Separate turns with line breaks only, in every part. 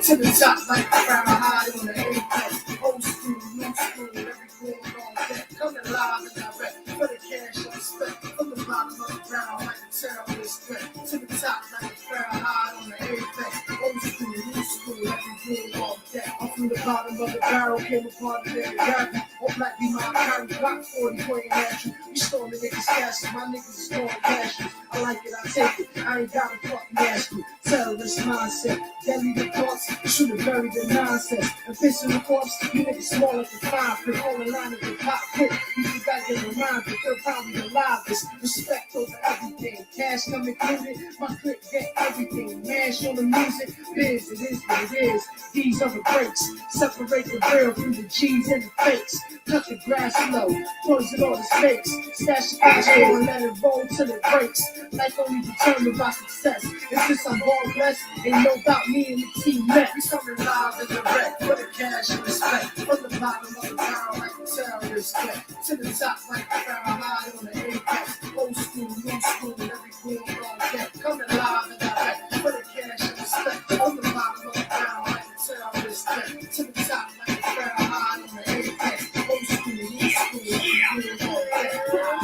To the top like a crown high on the apex. Old school, new school, every boom on deck. Coming live and direct for the cash and respect. From the bottom of the ground like a terrorist threat. To the top like a crown high on the apex. Old school, new school, every boom on deck. Off from the bottom of the barrel came upon the nigga gravity. All black be my carry, block 40 pointing at you. We storming niggas' cashes, my niggas is going cash. I like it, I take it. I ain't gotta fucking ask you. Terrorist mindset, deadly the thoughts, should have buried the nonsense. And fish in the corpse, you niggas small like a fire pit. All the line of the pop quick. You forgot your remind, but they're probably the livest. Respect over everything. Cash come included, my clip get everything. Mash on the music, biz, it is what it is. These are the breaks. Separate the real from the G's and the fakes. Cut the grass low, poison all the snakes. Stash the cash and let it roll till it breaks. Life only determined by success. And since I'm born blessed, ain't no doubt me and the team met. We coming live and direct for the cash and respect. From the bottom of the barrel like a terrorist threat. To the top like a crown high on the apex. Old school, new school, every boom on deck. Coming live and direct for the cash and respect. From the bottom of the barrel like a terrorist threat. To the top like a crown high on the apex. Old school, new school, every boom on deck.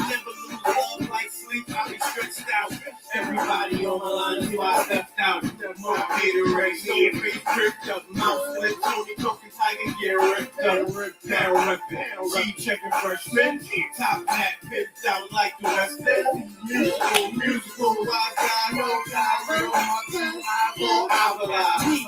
Never lose all like sleep, I be stretched out. Everybody on my line knew I left out. The motivator right here, big tripped up. Mouth slit, Tony talking tiger gear, ripped up. Down ripping, G-checking freshman. Top hat, pipped out like the West End. Musical, wise guy, no time, real hard time, eyeball,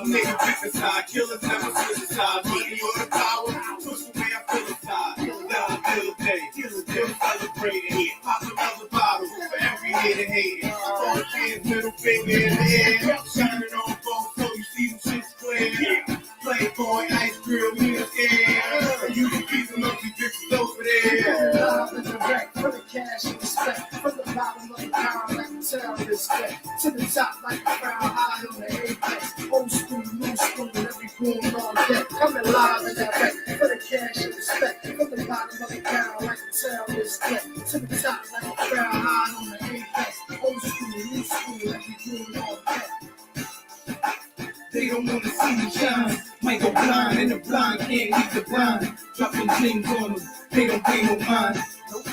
nigga pick a side, killers never switch a side. Money or the power, push away, I feel a side. Down till day, still celebrating. Pop another bottle for every hater hating. All kids, middle finger in the air. Shining on phone so you see them shit's clear. Playboy, ice grill, me a scare. You can keep them ugly bitches over there.
Live and direct for the cash and respect. From the bottom of the barrel like a terrorist threat. To the top like a crown high on the apex. Old school, new school, every boom on deck. Coming live and direct for the cash and respect. From the bottom of the barrel like a terrorist threat. To the top like a crown high on the apex. Old school, new school, every boom on deck.
They don't wanna see me shine. Might go blind and the blind can't leave the blind. Dropping things on them, they don't pay no mind. Nope.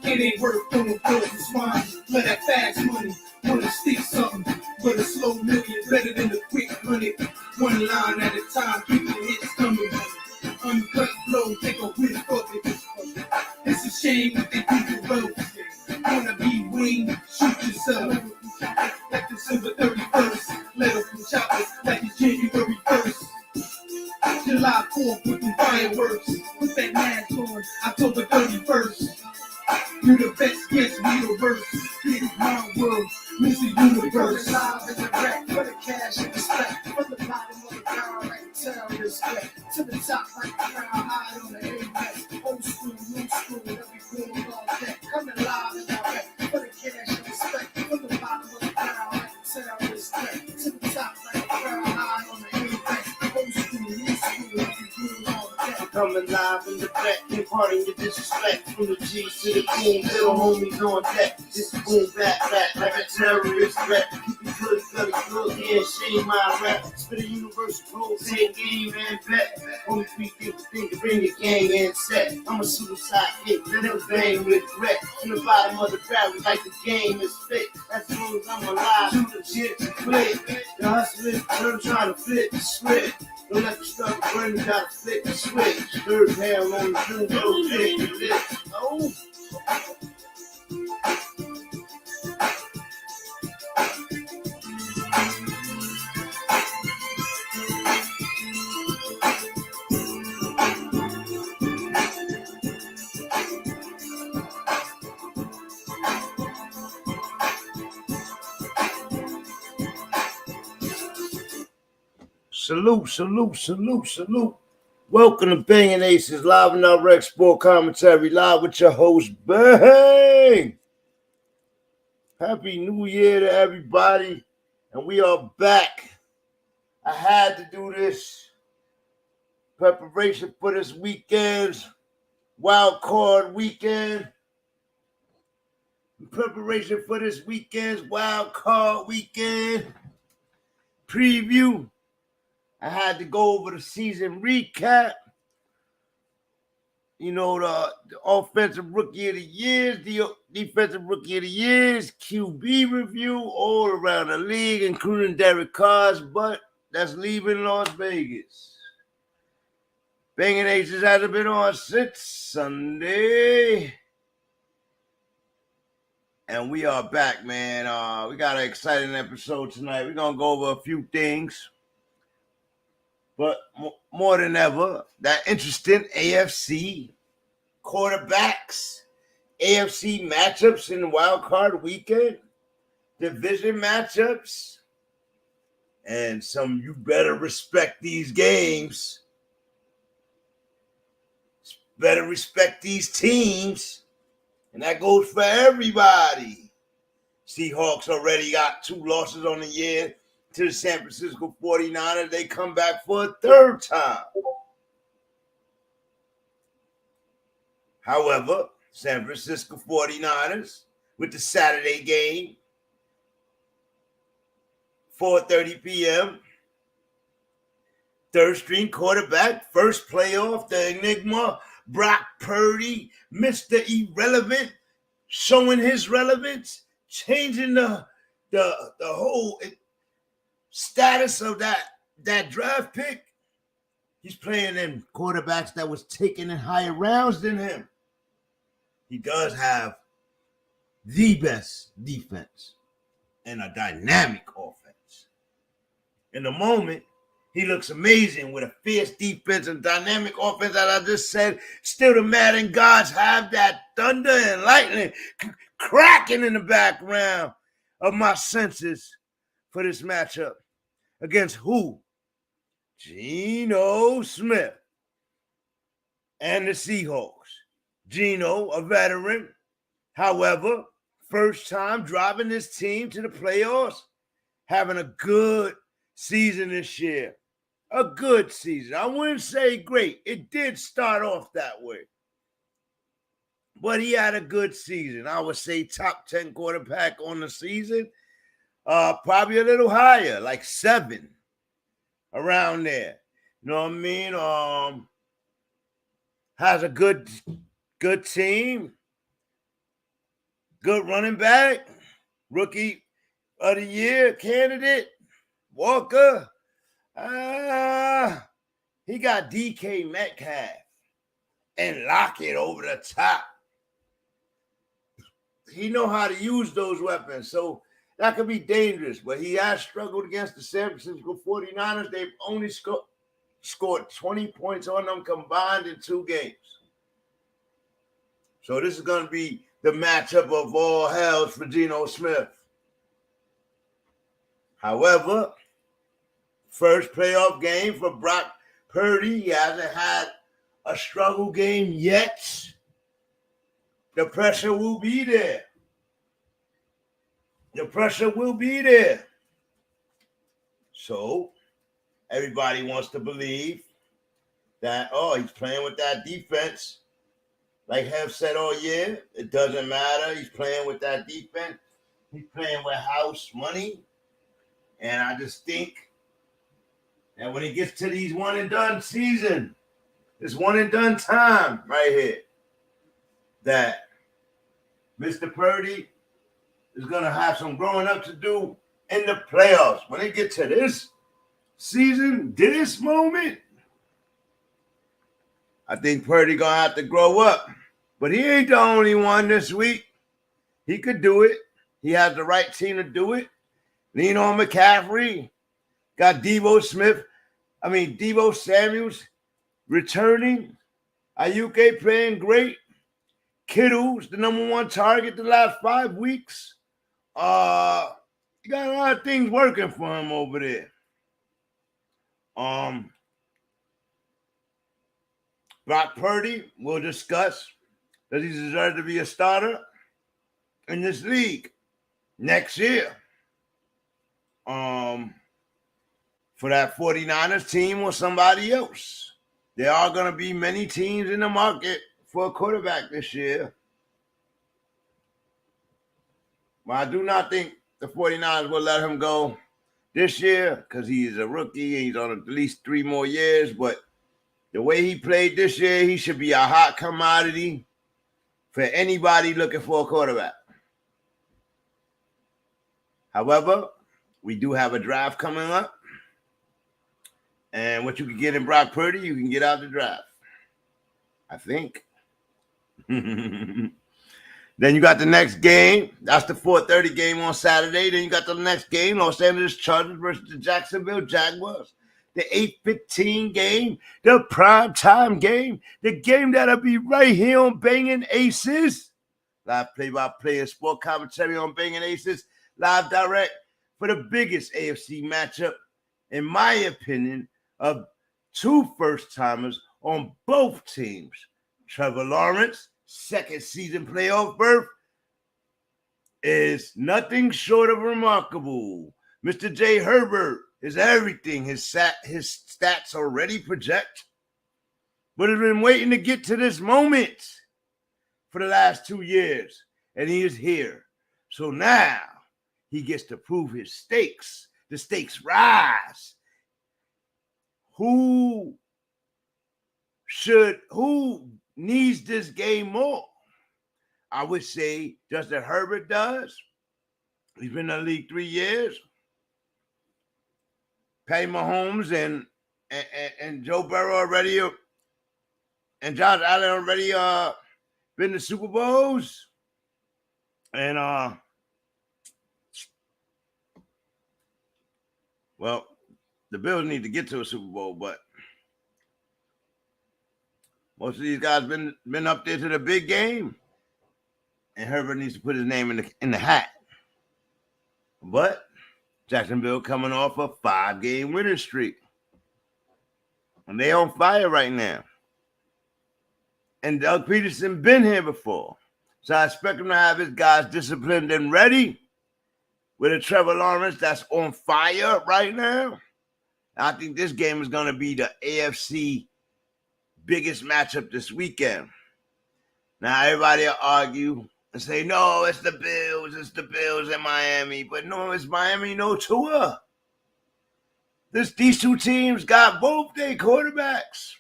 It ain't worth throwing pills and swine. Let that fast money, wanna stick something. But a slow million better than a quick 100. One line at a time, keep the hits coming. Uncut flow, take a whiff of it. It's a shame that they do the road. Wanna be winged, shoot yourself. Like December 31st, let up from choppers like it's January 1st. July 4th with the fireworks. Put that mask on, October 31st. You the best, yes, we the worst. This is my world, Mr. Universe.
Live and direct for the cash and respect. From the bottom of the barrel like a terrorist threat. To the top like a crown high on the apex. Old school, new school, every boom on deck. Coming live and direct for the cash and respect. From the bottom of the barrel like a terrorist threat. To the top like a crown high on the apex. Old school, new school, every boom on deck.
Coming live in the back, imparting your disrespect. From the G to the boom, little homies on deck. Just boom, back, like a terrorist threat. Keep it good, yeah, shame my rap. Spit a universal code, say game and bet. Only three people think to bring the gang and set. I'm a suicide hit, let it bang with regret. From the bottom of the barrel, like the game is fit. As long as I'm alive, you legit to play. The hustler's turn trying to flip the script. Don't let the stuff burn, you gotta flip the switch. Third hand on the boom, go flip the lip. Oh. Salute. Welcome to BANGnACES LIVEnDIRECT Sport Commentary, live with your host, Bang. Happy New Year to everybody, and we are back. I had to do this. Preparation for this weekend's wild card weekend. In preparation for this weekend's wild card weekend preview,
I had to go over the season recap. You know, the offensive rookie of the years, the defensive rookie of the years, QB review all around the league, including Derek Carr's butt that's leaving Las Vegas. Banging Aces hasn't been on since Sunday. And we are back, man. We got an exciting episode tonight. We're going to go over a few things. But more than ever, that interesting AFC quarterbacks, AFC matchups in the wild card weekend, division matchups, and some you better respect these games. Better respect these teams. And that goes for everybody. Seahawks already got 2 losses on the year to the San Francisco 49ers. They come back for a 3rd time. However, San Francisco 49ers with the Saturday game, 4:30 p.m., 3rd-string quarterback, first playoff, the Enigma, Brock Purdy, Mr. Irrelevant, showing his relevance, changing the whole status of that draft pick. He's playing in quarterbacks that was taken in higher rounds than him. He does have the best defense and a dynamic offense. In the moment, he looks amazing with a fierce defense and dynamic offense, as I just said. Still, the Madden gods have that thunder and lightning cracking in the background of my senses for this matchup. Against who? Geno Smith and the Seahawks. Geno, a veteran, however, first time driving this team to the playoffs, having a good season this year. A good season. I wouldn't say great. It did start off that way. But he had a good season. I would say top 10 quarterback on the season. Probably a little higher, like 7. Around there. You know what I mean? Has a good team. Good running back. Rookie of the year candidate. Walker. He got DK Metcalf and Lockett over the top. He know how to use those weapons, so that could be dangerous. But he has struggled against the San Francisco 49ers. They've only scored 20 points on them combined in 2 games. So this is going to be the matchup of all hells for Geno Smith. However, first playoff game for Brock Purdy. He hasn't had a struggle game yet. The pressure will be there. The pressure will be there. So everybody wants to believe that, he's playing with that defense. Like Hev said all year, it doesn't matter. He's playing with that defense. He's playing with house money. And I just think that when he gets to these one-and-done season, this one-and-done time right here, that Mr. Purdy is going to have some growing up to do in the playoffs. When they get to this season, this moment, I think Purdy going to have to grow up. But he ain't the only one this week. He could do it. He has the right team to do it. Lean on McCaffrey. Got Deebo Samuels returning. Ayuke playing great. Kittle's the number 1 target the last 5 weeks. You got a lot of things working for him over there. Brock Purdy, we'll discuss. Does he deserve to be a starter in this league next year? For that 49ers team or somebody else. There are going to be many teams in the market for a quarterback this year. But I do not think the 49ers will let him go
this year because he's a rookie and he's on at least 3 more years. But the way he played this year, he should be a hot commodity for anybody looking for a quarterback. However, we do have a draft coming up. And what you can get in Brock Purdy, you can get out the draft. I think. Then you got the next game. That's the 4:30 game on Saturday. Then you got the next game, Los Angeles Chargers versus the Jacksonville Jaguars. The 8:15 game, the primetime game, the game that'll be right here on Bangin' Aces. Live play-by-play and sport commentary on Bangin' Aces. Live direct for the biggest AFC matchup, in my opinion, of 2 first-timers on both teams. Trevor Lawrence, second season playoff berth, is nothing short of remarkable. Mr. J. Herbert is everything his stats already project, but has been waiting to get to this moment for the last 2 years, and he is here. So now he gets to prove his stakes. The stakes rise. Who needs this game more? I would say Justin Herbert does. He's been in the league 3 years. Patty Mahomes and Joe Burrow already, and Josh Allen already been to Super Bowls. And well, the Bills need to get to a Super Bowl, but most of these guys been up there to the big game, and Herbert needs to put his name in the hat. But Jacksonville coming off a 5-game winning streak, and they on fire right now. And Doug Peterson been here before, so I expect him to have his guys disciplined and ready. With a Trevor Lawrence that's on fire right now, I think this game is going to be the AFC biggest matchup this weekend. Now, everybody will argue and say, no, it's the Bills in Miami. But no, it's Miami, no Tua. These two teams got both their quarterbacks.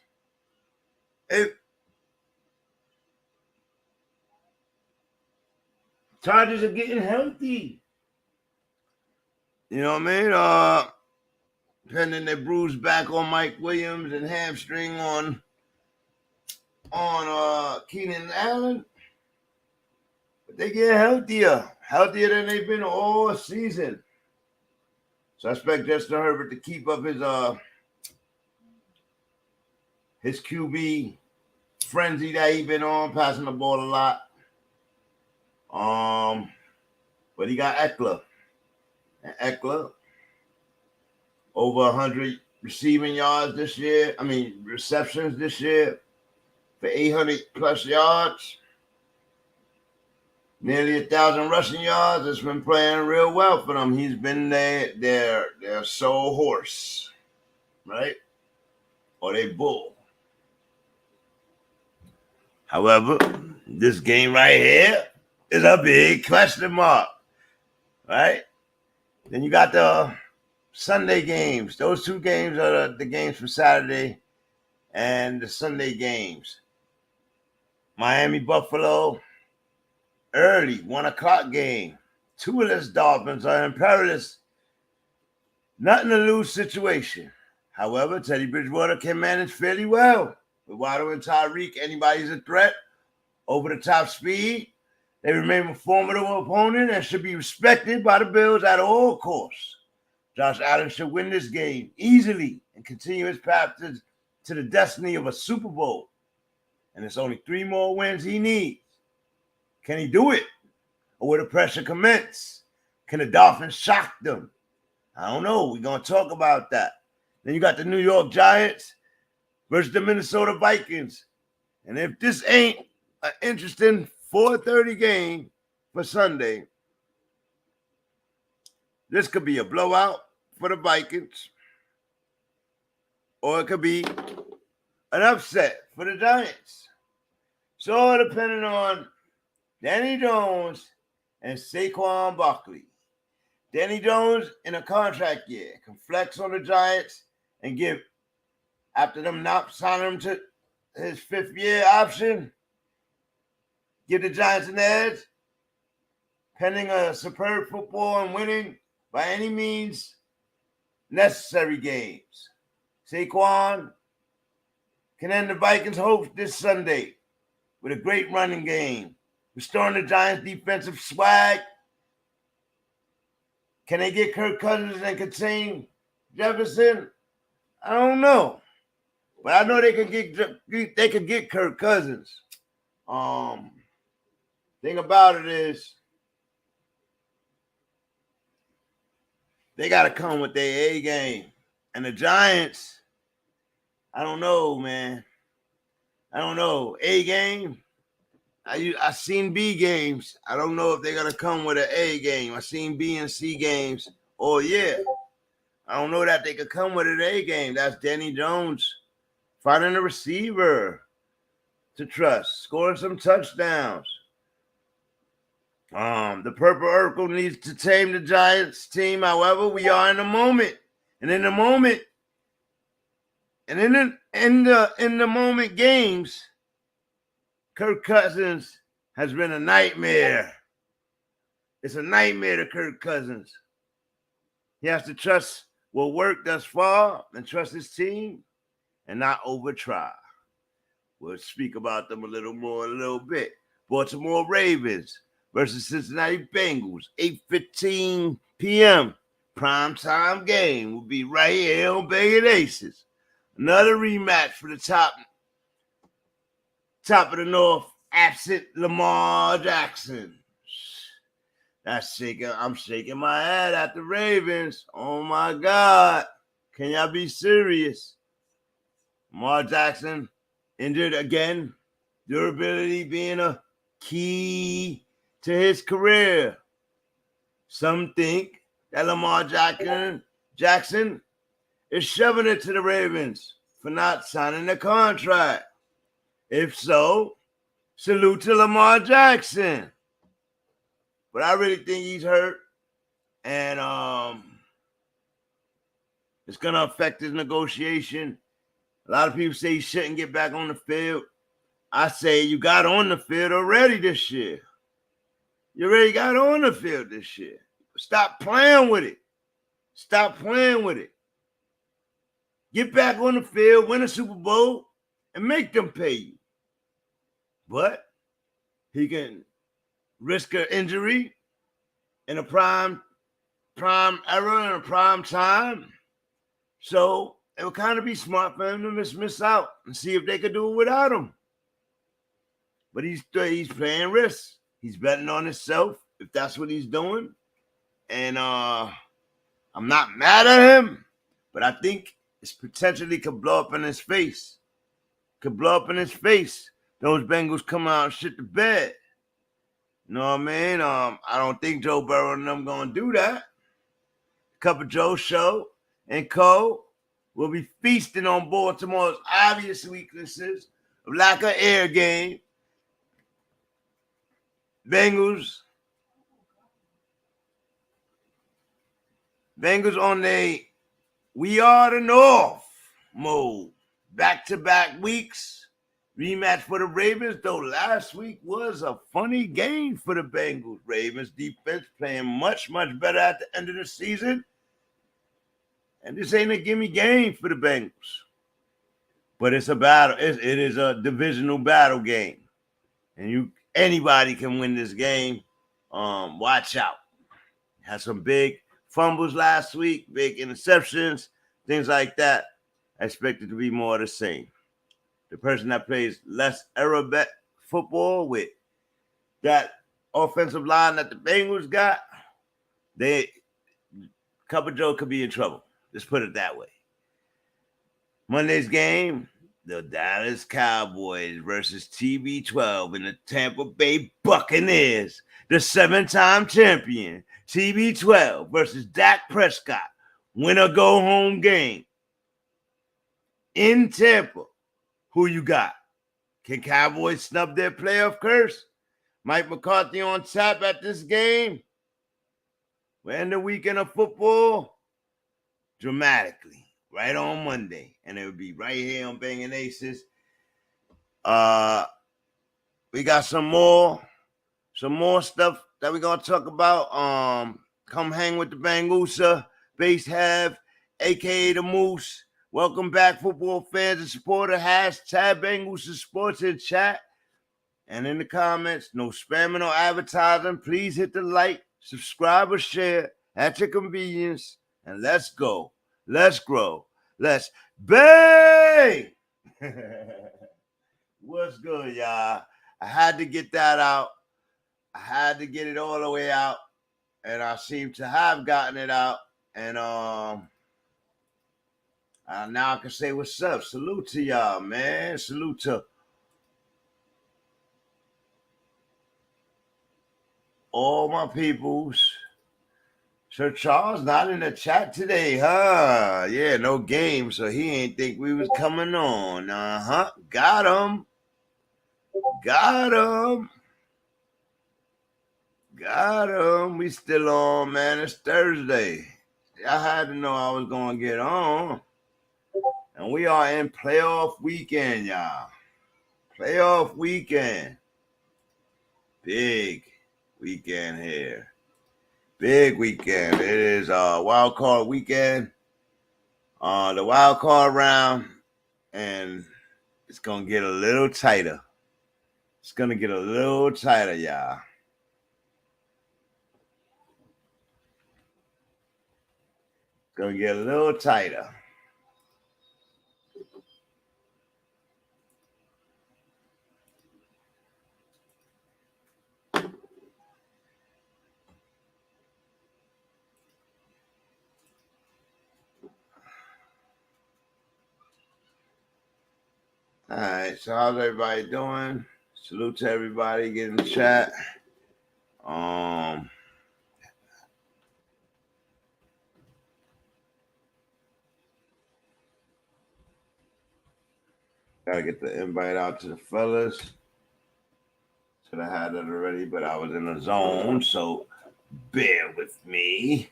Chargers are getting healthy. You know what I mean? Depending they bruised back on Mike Williams and hamstring on Keenan Allen. But they get healthier than they've been all season. So I expect Justin Herbert to keep up his QB frenzy that he's been on, passing the ball a lot. But he got Eckler. And Eckler, over 100 receiving yards this year. Receptions this year for 800 plus yards. Nearly 1,000 rushing yards. It's been playing real well for them. He's been their sole horse, right? Or they bull. However, this game right here is a big question mark, right? Then you got the Sunday games. Those 2 games are the games for Saturday and the Sunday games. Miami, Buffalo, early, 1 o'clock game. 2 of those Dolphins are in perilous, nothing to lose situation. However, Teddy Bridgewater can manage fairly well. With Waddle and Tyreek, anybody's a threat. Over the top speed. They remain a formidable opponent and should be respected by the Bills at all costs. Josh Allen should win this game easily and continue his path to the destiny of a Super Bowl. And it's only 3 more wins he needs. Can he do it? Or will the pressure commence? Can the Dolphins shock them? I don't know. We're going to talk about that. Then you got the New York Giants versus the Minnesota Vikings. And if this ain't an interesting 4:30 game for Sunday, this could be a blowout for the Vikings, or it could be an upset for the Giants. So depending on Danny Jones and Saquon Barkley. Danny Jones in a contract year can flex on the Giants and give, after them not signing him to his 5th-year option, give the Giants an edge, pending a superb football and winning by any means necessary games. Saquon can end the Vikings' hopes this Sunday with a great running game, restoring the Giants' defensive swag. Can they get Kirk Cousins and contain Jefferson? I don't know, but I know they can get Kirk Cousins. Thing about it is, they got to come with their A game, and the Giants, I don't know, man. I don't know. A game. I seen B games. I don't know if they're gonna come with an A game. I seen B and C games. Oh yeah. I don't know that they could come with an A game. That's Danny Jones finding a receiver to trust, scoring some touchdowns. The Purple Urkel needs to tame the Giants team. However, we are in the moment, and in the moment, and in the moment games, Kirk Cousins has been a nightmare. It's a nightmare to Kirk Cousins. He has to trust what worked thus far and trust his team and not over-try. We'll speak about them a little more in a little bit. Baltimore Ravens versus Cincinnati Bengals, 8:15 p.m. Primetime game will be right here on BANGnACES. Another rematch for the top of the North, absent Lamar Jackson. I'm shaking my head at the Ravens. Oh my God. Can y'all be serious? Lamar Jackson injured again. Durability being a key to his career. Some think that Lamar Jackson is shoving it to the Ravens for not signing the contract. If so, salute to Lamar Jackson. But I really think he's hurt, and it's going to affect his negotiation. A lot of people say he shouldn't get back on the field. I say you got on the field already this year. You already got on the field this year. Stop playing with it. Stop playing with it. Get back on the field, win a Super Bowl, and make them pay you. But he can risk an injury in a prime era, in a prime time. So it would kind of be smart for him to miss out and see if they could do it without him. But he's playing risks. He's betting on himself, if that's what he's doing. And I'm not mad at him, but I think it's potentially could blow up in his face. Could blow up in his face. Those Bengals come out and shit the bed. You know what I mean? I don't think Joe Burrow and them going to do that. Cup of Joe Show and Co. will be feasting on Baltimore's obvious weaknesses of lack of air game. Bengals on the we are the North mode. Back-to-back weeks. Rematch for the Ravens, though last week was a funny game for the Bengals. Ravens defense playing much, much better at the end of the season. And this ain't a gimme game for the Bengals. But it's a battle. It is a divisional battle game. And anybody can win this game. Watch out. Had some big fumbles last week, big interceptions, things like that. I expect it to be more of the same. The person that plays less error football with that offensive line that the Bengals got, Cup of Joe could be in trouble. Let's put it that way. Monday's game, the Dallas Cowboys versus TB12 and the Tampa Bay Buccaneers. The 7-time champion, TB12 versus Dak Prescott. Winner-go-home game. In Tampa. Who you got? Can Cowboys snub their playoff curse? Mike McCarthy on tap at this game? We're in the weekend of football dramatically, right on Monday. And it would be right here on Banging Aces. We got some more stuff that we're gonna talk about. Come hang with the BANGnACES Base Have, aka the Moose. Welcome back, football fans and supporters. Hashtag BANGnACES Sports in chat. And in the comments, no spamming or advertising. Please hit the like, subscribe, or share at your convenience. And let's go. Let's grow. Let's bang! What's good, y'all? I had to get that out. I had to get it all the way out. And I seem to have gotten it out. And now I can say what's up. Salute to y'all, man. Salute to all my peoples. Sir Charles not in the chat today, huh? Yeah, no game, so he ain't think we was coming on. Uh-huh. Got him. We still on, man. It's Thursday. I had to know I was going to get on. And we are in playoff weekend, y'all. Playoff weekend. Big weekend here. Big weekend. It is wild card weekend. The wild card round. And it's going to get a little tighter. It's going to get a little tighter, y'all. Going to get a little tighter. All right, so how's everybody doing? Salute to everybody. Get in the chat. Gotta get the invite out to the fellas. Should have had that already, but I was in a zone, so bear with me.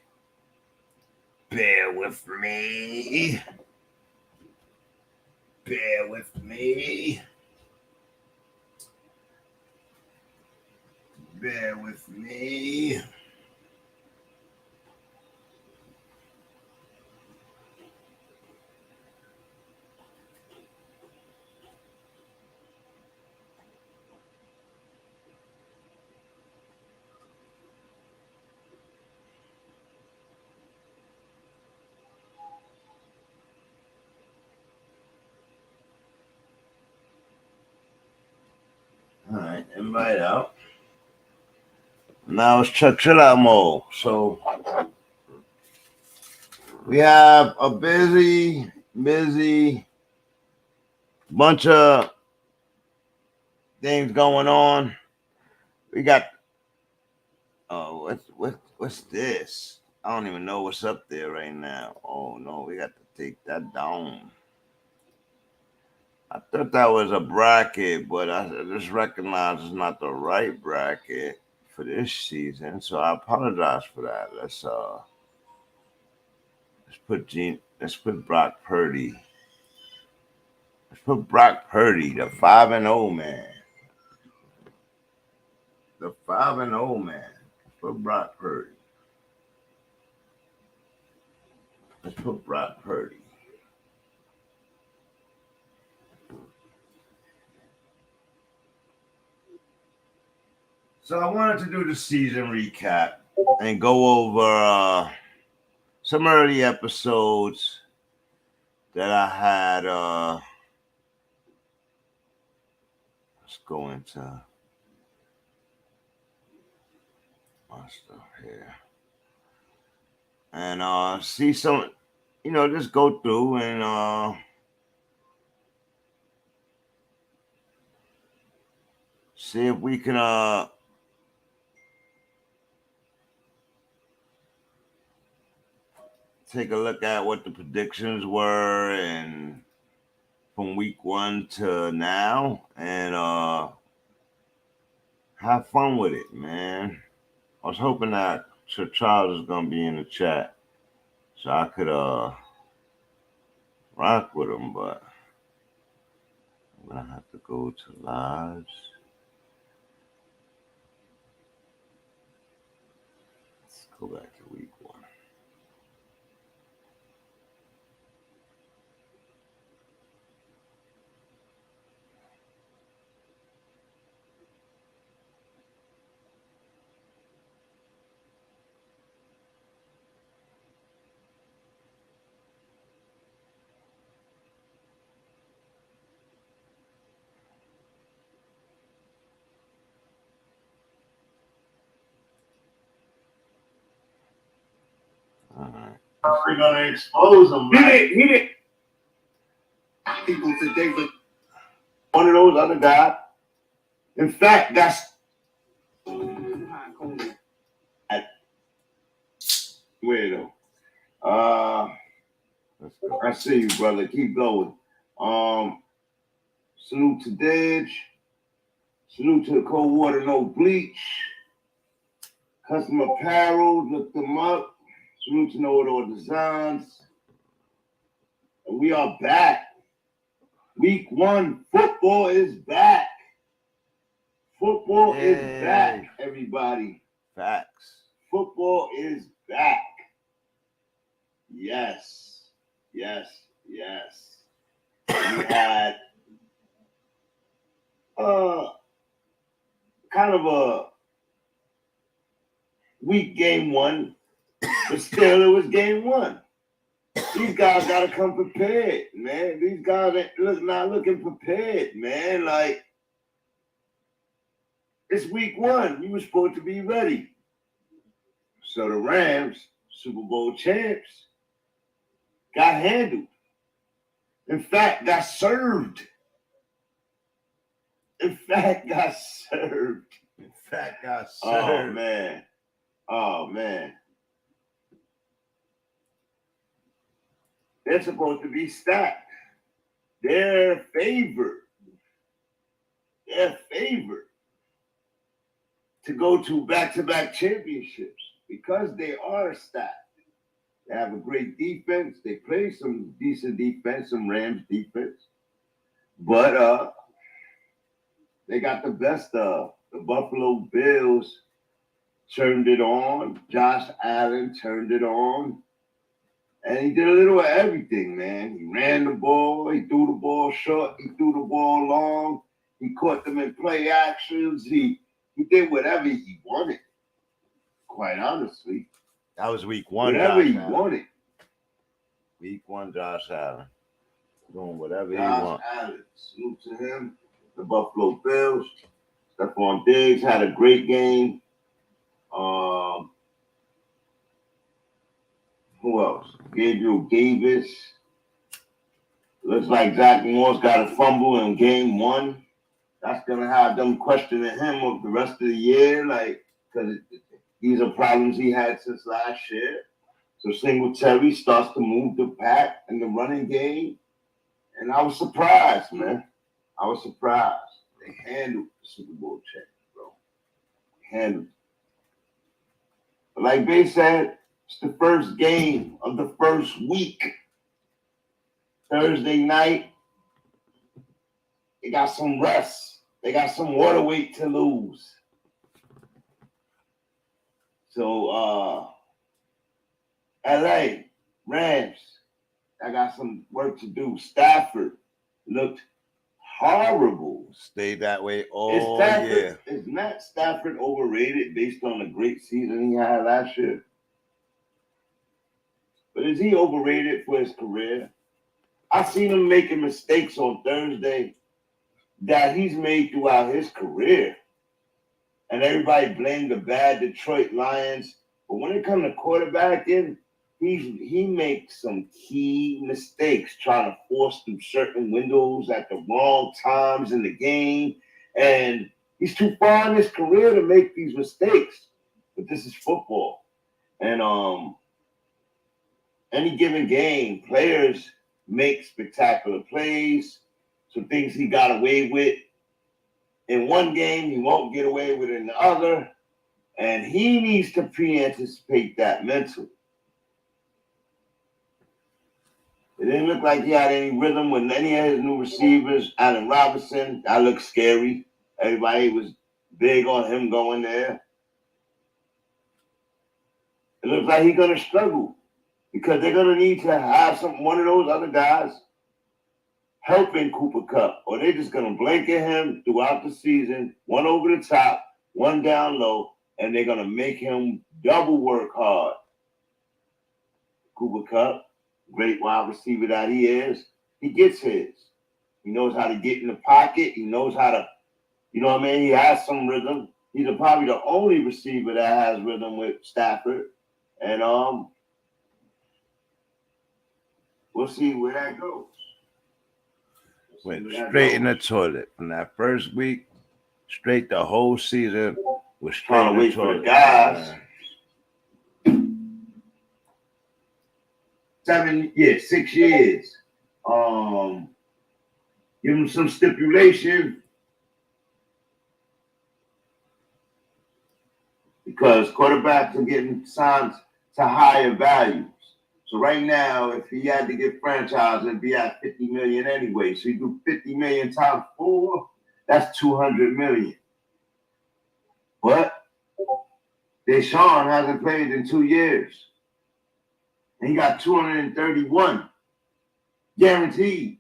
Bear with me. Bear with me. Bear with me. All right, invite out. Now it's chill out mode. So we have a busy bunch of things going on. We got what's this? I don't even know what's up there right now. Oh no, we got to take that down. I thought that was a bracket, but I just recognize it's not the right bracket for this season. So I apologize for that. Let's put Brock Purdy. Let's put Brock Purdy, the 5-0 man. The 5-0 man. Let's put Brock Purdy. Let's put Brock Purdy. So I wanted to do the season recap and go over some early episodes that I had. Let's go into my stuff here and see some, just go through and see if we can take a look at what the predictions were and from week 1 to now and have fun with it, man. I was hoping that Charles is gonna be in the chat, so I could rock with him, but I'm gonna have to go to lives. Let's go back to week 1. All right.
We're gonna expose him. Right?
He did.
People today look
One of those other guys. In fact, that's weirdo. I see you, brother. Keep going. Salute to Didge. Salute to the Cold Water No Bleach. Custom Apparel. Look them up. Salute to No Order Designs. And we are back. Week 1, football is back. Football is back, everybody.
Facts.
Football is back. Yes. Yes. Yes. We had kind of a weak game 1, but still it was game 1. These guys gotta come prepared, man. These guys ain't not looking prepared, man. Like, it's week 1. You were supposed to be ready. So the Rams, Super Bowl champs, got handled. In fact, got served. In fact, got served. Oh, man. Oh, man. They're supposed to be stacked. They're favored. They're favored to go to back-to-back championships because they are stacked. They have a great defense. They play some decent defense, some Rams defense. But they got the best of. The Buffalo Bills turned it on. Josh Allen turned it on. And he did a little of everything, man. He ran the ball. He threw the ball short. He threw the ball long. He caught them in play actions. He did whatever he wanted, quite honestly.
That was week 1.
Whatever he wanted.
Week 1, Josh Allen. Doing whatever he
Josh
wants.
Allen, salute to him. The Buffalo Bills. Stephon Diggs had a great game. Who else? Gabriel Davis. Looks like Zach Moore's got a fumble in game 1. That's going to have them questioning him of the rest of the year, like, because these are problems he had since last year. So Singletary starts to move the pack in the running game. And I was surprised, man. I was surprised. They handled the Super Bowl champ, bro. Handled it. But like they said, it's the first game of the first week. Thursday night, they got some rest. They got some water weight to lose. So, LA, Rams, I got some work to do. Stafford looked horrible.
Stayed that way all year.
Is Matt Stafford overrated based on the great season he had last year? But is he overrated for his career? I seen him making mistakes on Thursday that he's made throughout his career. And everybody blamed the bad Detroit Lions. But when it comes to quarterbacking, he makes some key mistakes trying to force through certain windows at the wrong times in the game. And he's too far in his career to make these mistakes. But this is football. And any given game, players make spectacular plays. Some things he got away with in one game, he won't get away with in the other. And he needs to pre-anticipate that mentally. It didn't look like he had any rhythm with any of his new receivers. Allen Robinson, that looked scary. Everybody was big on him going there. It looks like he's going to struggle because they're going to need to have one of those other guys helping Cooper Kupp, or they're just going to blanket him throughout the season, one over the top, one down low, and they're going to make him double work hard. Cooper Kupp, great wide receiver that he is, he gets his. He knows how to get in the pocket. He knows how to, you know what I mean? He has some rhythm. He's probably the only receiver that has rhythm with Stafford. And we'll see where that goes.
Went straight in the toilet from that first week, straight the whole season was straight in the toilet.
Guys. 6 years. Give him some stipulation because quarterbacks are getting signed to higher values. So right now, if he had to get franchised, it'd be at $50 million anyway. So you do $50 million times 4, that's $200 million. But Deshaun hasn't played in 2 years. And he got 231 guaranteed.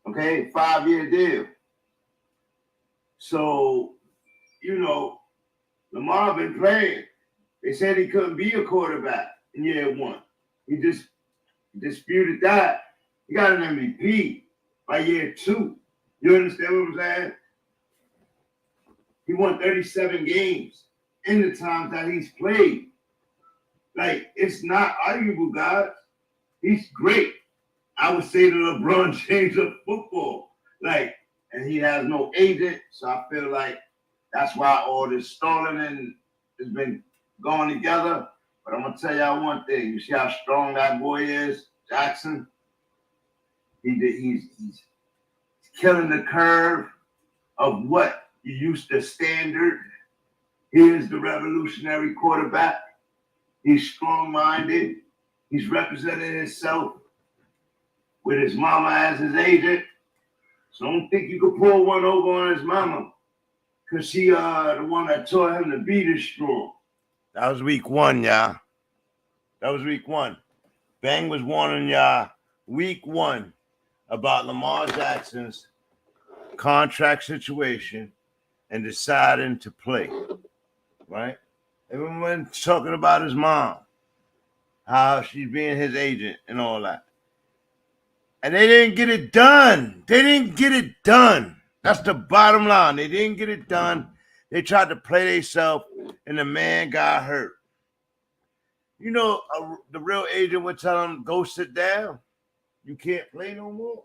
Okay, 5-year deal. So, you know, Lamar been playing. They said he couldn't be a quarterback in year 1. He just disputed that. He got an MVP by year 2. You understand what I'm saying? He won 37 games in the times that he's played. Like, it's not arguable, guys. He's great. I would say the LeBron James of football. Like, and he has no agent, so I feel like that's why all this stalling and has been going together. But I'm gonna tell y'all one thing. You see how strong that boy is, Jackson? He's killing the curve of what you used to standard. He is the revolutionary quarterback. He's strong-minded. He's represented himself with his mama as his agent. So don't think you could pull one over on his mama because she the one that taught him to be this strong.
That was week 1, y'all. That was week 1. Bang was warning y'all week 1 about Lamar Jackson's contract situation and deciding to play, right? Everyone talking about his mom, how she's being his agent and all that. And they didn't get it done. They didn't get it done. That's the bottom line. They didn't get it done. They tried to play themselves, and the man got hurt. You know, the real agent would tell him, go sit down. You can't play no more.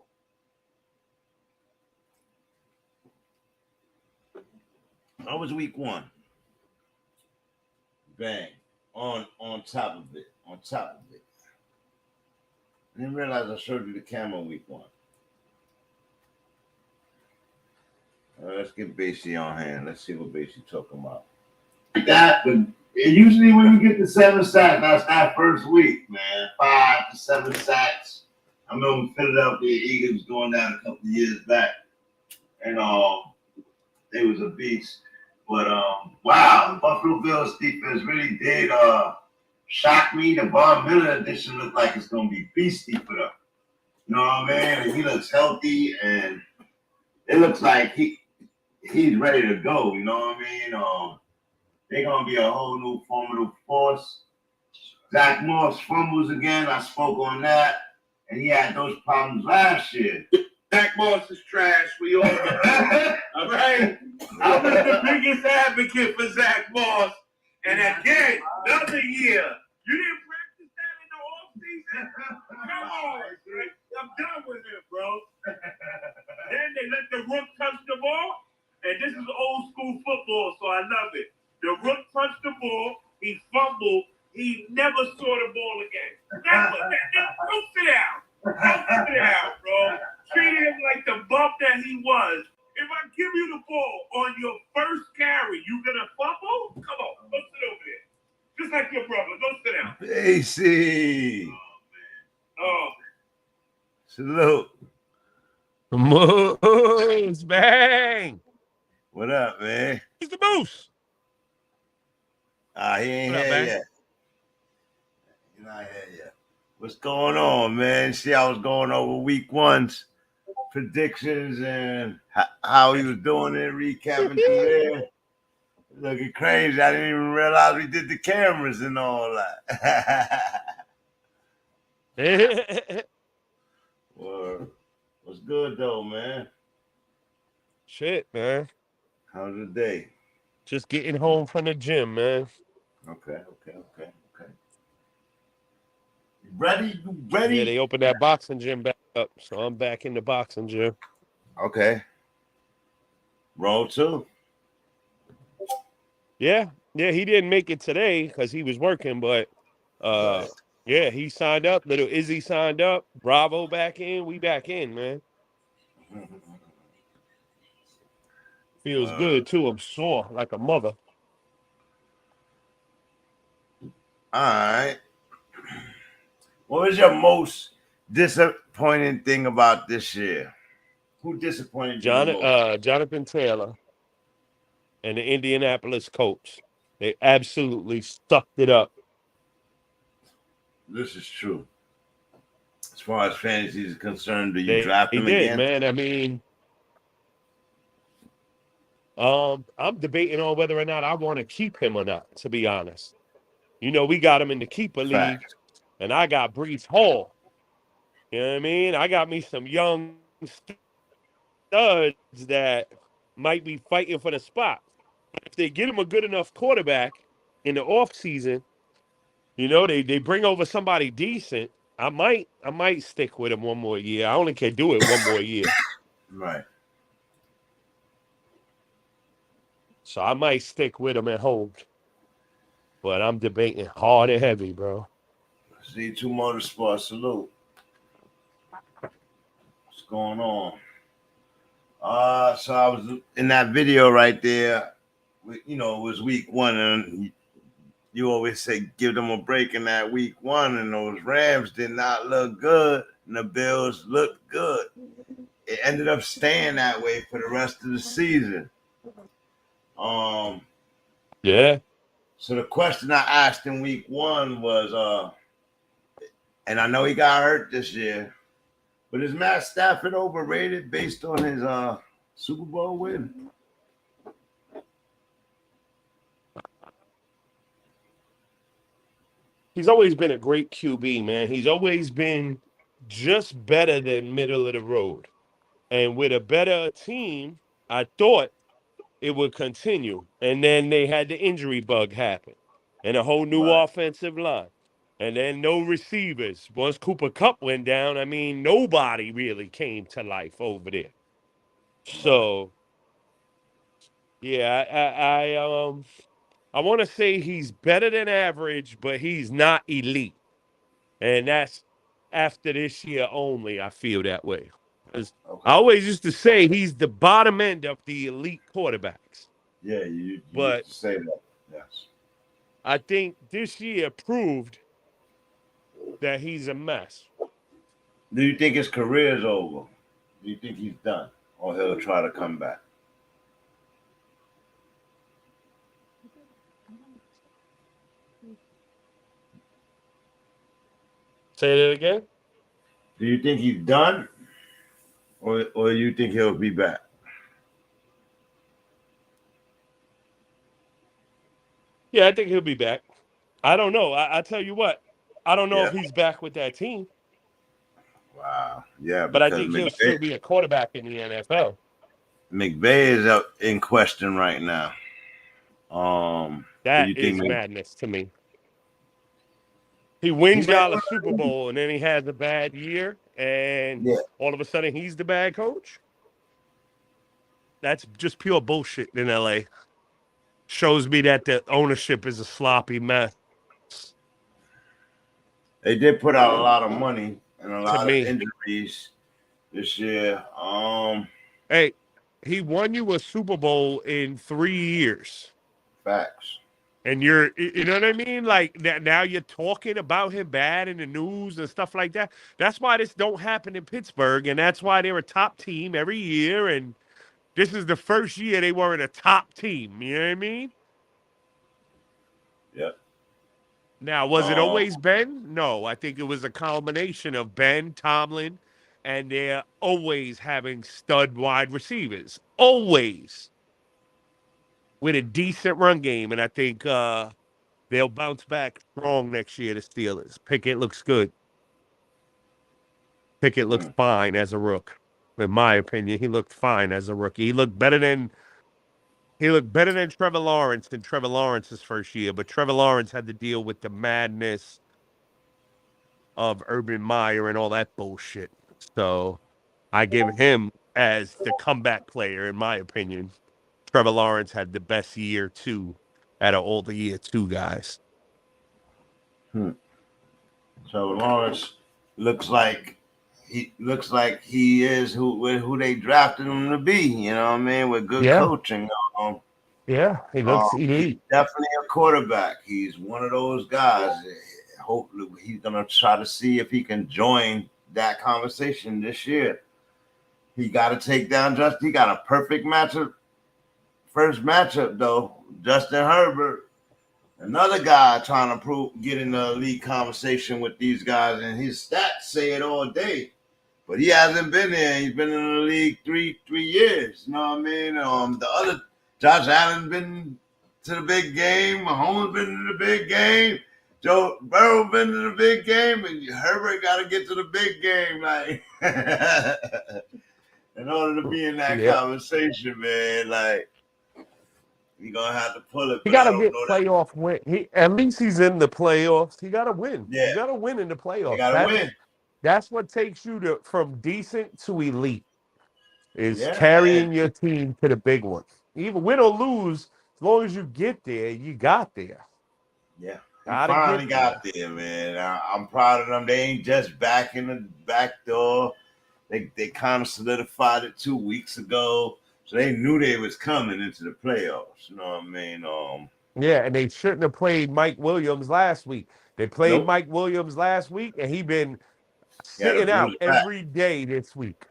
That was week 1. Bang. On top of it. On top of it. I didn't realize I showed you the camera week 1. Let's get Basie on hand. Let's see what Basie talking about.
That, but usually when you get to 7 sacks, that's that first week, man. 5 to 7 sacks. I remember Philadelphia Eagles doing that a couple of years back. And they was a beast. But wow, the Buffalo Bills defense really did shock me. The Von Miller edition looked like it's gonna be beastie for them. You know what I mean? And he looks healthy, and it looks like he's ready to go. You know what I mean? They're gonna be a whole new formidable force. Zach Moss fumbles again. I spoke on that, and he had those problems last year.
Zach Moss is trash. We all know. All right. I was the biggest advocate for Zach Moss. And again, another year. You didn't practice that in the offseason? Come on. I'm done with it, bro. Then they let the rook touch the ball. And this is old school football, so I love it. The rook touched the ball. He fumbled. He never saw the ball again. Never. Don't sit down. Don't sit down, bro. Treat him like the bump that he was. If I give you the ball on your first carry, you gonna
AC.
Oh,
Salute.
Moose, bang.
What up, man?
He's the Moose.
He ain't
What up,
here
man?
yet. He's not here yet. What's going on, man? See, I was going over week one's predictions and how he was doing it, recapping through there. Looking crazy. I didn't even realize we did the cameras and all that. Word. What's good, though, man?
Shit, man.
How's the day?
Just getting home from the gym, man.
Okay. You ready? You ready?
Yeah, they opened that boxing gym back up, so I'm back in the boxing gym.
Okay. Roll two.
Yeah, he didn't make it today because he was working, but
Right.
yeah, he signed up. Little Izzy signed up. Bravo back in. We back in, man. Feels good too. I'm sore like a mother.
All right. What was your most disappointing thing about this year? Who disappointed you the most?
Jonathan Taylor and the Indianapolis Colts. They absolutely sucked it up.
This is true. As far as fantasy is concerned, do you draft
They
them
did,
again?
man. I mean, I'm debating on whether or not I want to keep him or not, to be honest. You know, we got him in the keeper league,
Fact.
and I got Brees Hall. You know what I mean? I got me some young studs that might be fighting for the spot. If they get him a good enough quarterback in the offseason, you know, they bring over somebody decent, I might stick with him one more year. I only can do it one more year.
Right.
So I might stick with him at home. But I'm debating hard and heavy, bro.
Z2 Motorsports, salute. What's going on? So I was in that video right there. You know, it was week one, and you always say give them a break in that week one, and those Rams did not look good, and the Bills looked good. It ended up staying that way for the rest of the season.
Yeah.
So the question I asked in week one was, and I know he got hurt this year, but is Matt Stafford overrated based on his Super Bowl win?
He's always been a great QB, man. He's always been just better than middle of the road. And with a better team, I thought it would continue. And then they had the injury bug happen and a whole new offensive line. And then no receivers. Once Cooper Kupp went down, I mean, nobody really came to life over there. So, yeah, I want to say he's better than average, but he's not elite. And that's after this year only, I feel that way. I always used to say he's the bottom end of the elite quarterbacks.
Yeah, you
But
used to say that. Yes.
I think this year proved that he's a mess.
Do you think his career is over? Do you think he's done? Or he'll try to come back?
Say that again?
Do you think he's done? Or you think he'll be back?
Yeah, I think he'll be back. I don't know. I tell you what, I don't know if he's back with that team.
Wow. Yeah,
but I
because
think he'll still be a quarterback in the NFL.
McVay is up in question right now.
That is madness to me. He wins y'all a Super Bowl and then he has a bad year and all of a sudden he's the bad coach. That's just pure bullshit in LA. Shows me that the ownership is a sloppy mess.
They did put out a lot of money and a lot of injuries this year.
Hey, he won you a Super Bowl in 3 years.
Facts.
And you know what I mean? Like now you're talking about him bad in the news and stuff like that. That's why this don't happen in Pittsburgh, and that's why they're a top team every year. And this is the first year they weren't a top team. You know what I mean?
Yep.
Now, was it always Ben? No, I think it was a combination of Ben, Tomlin, and they're always having stud wide receivers. Always. With a decent run game. And I think they'll bounce back strong next year, the Steelers. Pickett looks good. Pickett looks fine as a rook. In my opinion, he looked fine as a rookie. He looked better than Trevor Lawrence in Trevor Lawrence's first year, but Trevor Lawrence had to deal with the madness of Urban Meyer and all that bullshit. So I give him as the comeback player, in my opinion. Trevor Lawrence had the best year two out of all the year two guys.
So Lawrence looks like he is who they drafted him to be. You know what I mean? With good coaching.
Yeah, he looks elite.
He's definitely a quarterback. He's one of those guys. Hopefully, he's gonna try to see if he can join that conversation this year. He got to take down Justin. He got a perfect matchup. First matchup though, Justin Herbert, another guy trying to get in the elite conversation with these guys, and his stats say it all day. But he hasn't been there. He's been in the league three years. You know what I mean? The other Josh Allen's been to the big game. Mahomes been to the big game. Joe Burrow been to the big game, and Herbert got to get to the big game, like in order to be in that conversation, man. Like you're gonna have to pull it.
He got to get playoff win. At least he's in the playoffs. He got to win.
Yeah.
You got to win in the playoffs.
You got to win.
That's what takes you from decent to elite. Is carrying your team to the big one. Even win or lose, as long as you get there, you got there.
Yeah. Finally got there, man. I'm proud of them. They ain't just back in the back door. They kind of solidified it 2 weeks ago, so they knew they was coming into the playoffs. You know what I mean?
Yeah, and they shouldn't have played Mike Williams last week. They played Mike Williams last week, and he been sitting out every day this week.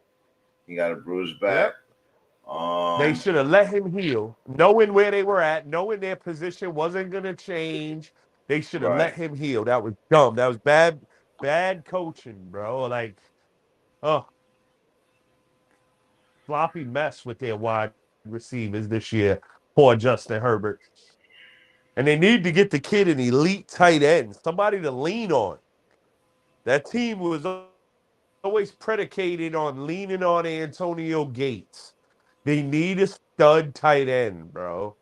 He got a bruised back.
Yep. They should have let him heal, knowing where they were at, knowing their position wasn't going to change. They should have let him heal. That was dumb. That was bad coaching, bro. Like, sloppy mess with their wide receivers this year. Poor Justin Herbert. And they need to get the kid an elite tight end, somebody to lean on. That team was always predicated on leaning on Antonio Gates. They need a stud tight end, bro.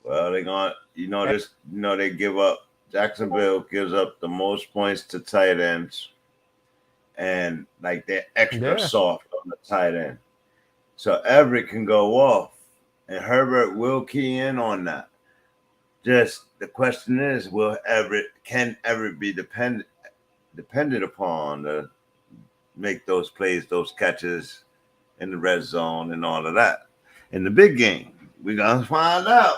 Well, they're going to, they give up. Jacksonville gives up the most points to tight ends. And like they're extra soft on the tight end. So Everett can go off. And Herbert will key in on that. Just the question is, can Everett be depended upon to make those plays, those catches in the red zone and all of that? In the big game, we're gonna find out.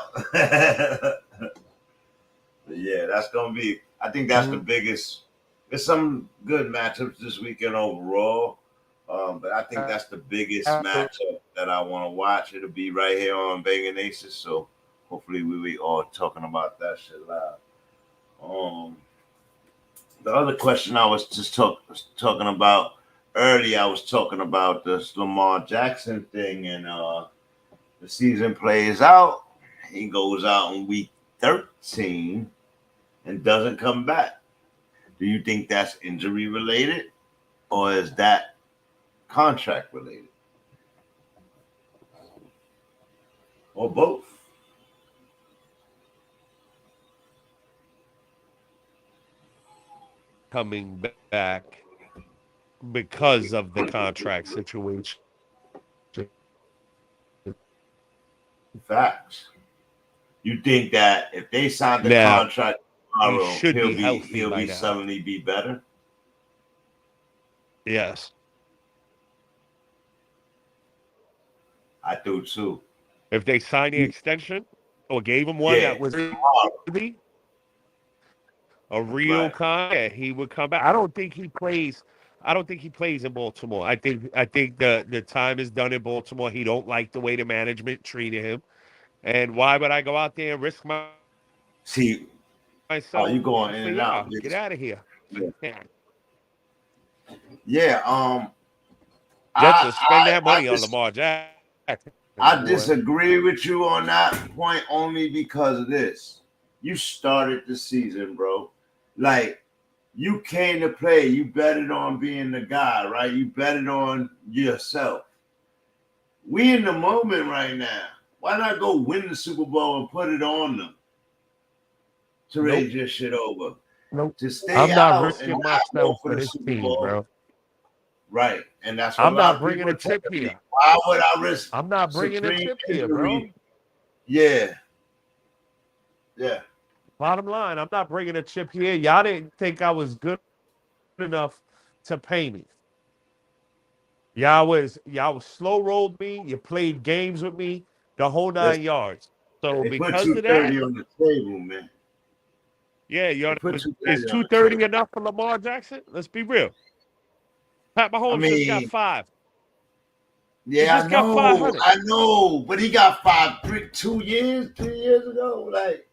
Yeah, that's gonna be. I think that's the biggest. There's some good matchups this weekend overall, but I think that's the biggest matchup that I want to watch. It'll be right here on BANGnACES, so hopefully we all talking about that shit loud. The other question I was just talking about earlier, I was talking about this Lamar Jackson thing, and the season plays out. He goes out in week 13 and doesn't come back. Do you think that's injury related, or is that contract related, or both?
Coming back because of the contract situation.
Facts. You think that if they signed the contract tomorrow, he'll be suddenly be better?
Yes.
I do too.
If they sign the extension, or gave him one
Yeah.
that was
Tomorrow.
worthy, a real
Right.
contract, he would come back. I don't think he plays. I don't think he plays in Baltimore. I think the time is done in Baltimore. He don't like the way the management treated him. And why would I go out there and risk
See,
myself
you going in
for
and out.
y'all? Get out of here.
Yeah. Yeah.
Just to spend that
I
money on Lamar Jackson.
I disagree with you on that point only because of this. You started the season, bro. Like, you came to play. You betted on being the guy, right? You betted on yourself. We in the moment right now. Why not go win the Super Bowl and put it on them to raise your shit over?
Nope.
To stay
I'm not
out
risking
and not go
myself
for
for
the
this
Super
team,
Bowl.
bro.
Right. And that's what
I'm
a lot
not
of
bringing
people
a
are
chip
telling me.
here.
Why would I risk
I'm not bringing a
supreme
chip here, bro.
injury? Yeah. Yeah.
Bottom line, I'm not bringing a chip here. Y'all didn't think I was good enough to pay me. Y'all was slow rolled me. You played games with me, the whole 9 yards. So
They put
because of that,
230 on the table, man.
yeah,
They put
is
230 on the
230
table.
enough for Lamar Jackson? Let's be real. Pat
I
Mahomes just got
mean,
5. He
yeah,
just got 500.
I know, but he got 3 years ago. Like,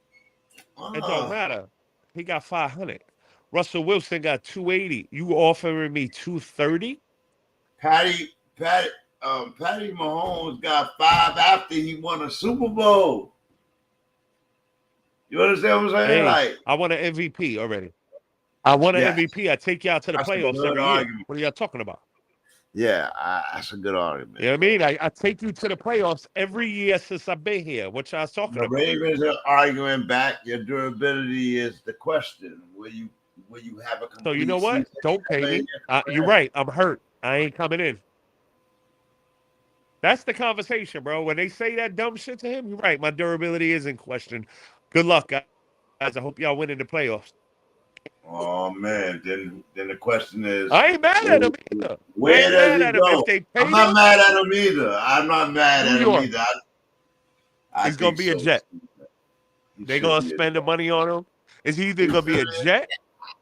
It don't matter. He got 500. Russell Wilson got 280. You offering me 230?
Patty Mahomes got 5 after he won a Super Bowl. You understand what I'm saying?
Hey,
Like,
I won an MVP already. I won an
yeah,
MVP. I take y'all to the
that's a
playoffs
good
every year.
argument.
What are y'all talking about?
Yeah, that's a good argument.
You know what I mean? I take you to the playoffs every year since I've been here. What y'all talking
The
about?
Ravens are arguing back. Your durability is the question. Will you have a complete
So you know what?
season?
Don't pay me. You're right. I'm hurt. I ain't coming in. That's the conversation, bro. When they say that dumb shit to him, you're right. My durability is in question. Good luck, guys. I hope y'all win in the playoffs.
Oh man, then the question is,
I ain't mad at him either. I
where
ain't
does
mad
he
at him. If
go?
they
I'm
paid
not
him,
mad at him either. I'm not mad
New
at him
York.
either. I
He's gonna
think
be a
so.
Jet.
He
They
should
gonna
be a
spend the
Jet.
money on him. Is he either
You
gonna
feel
be a
me?
Jet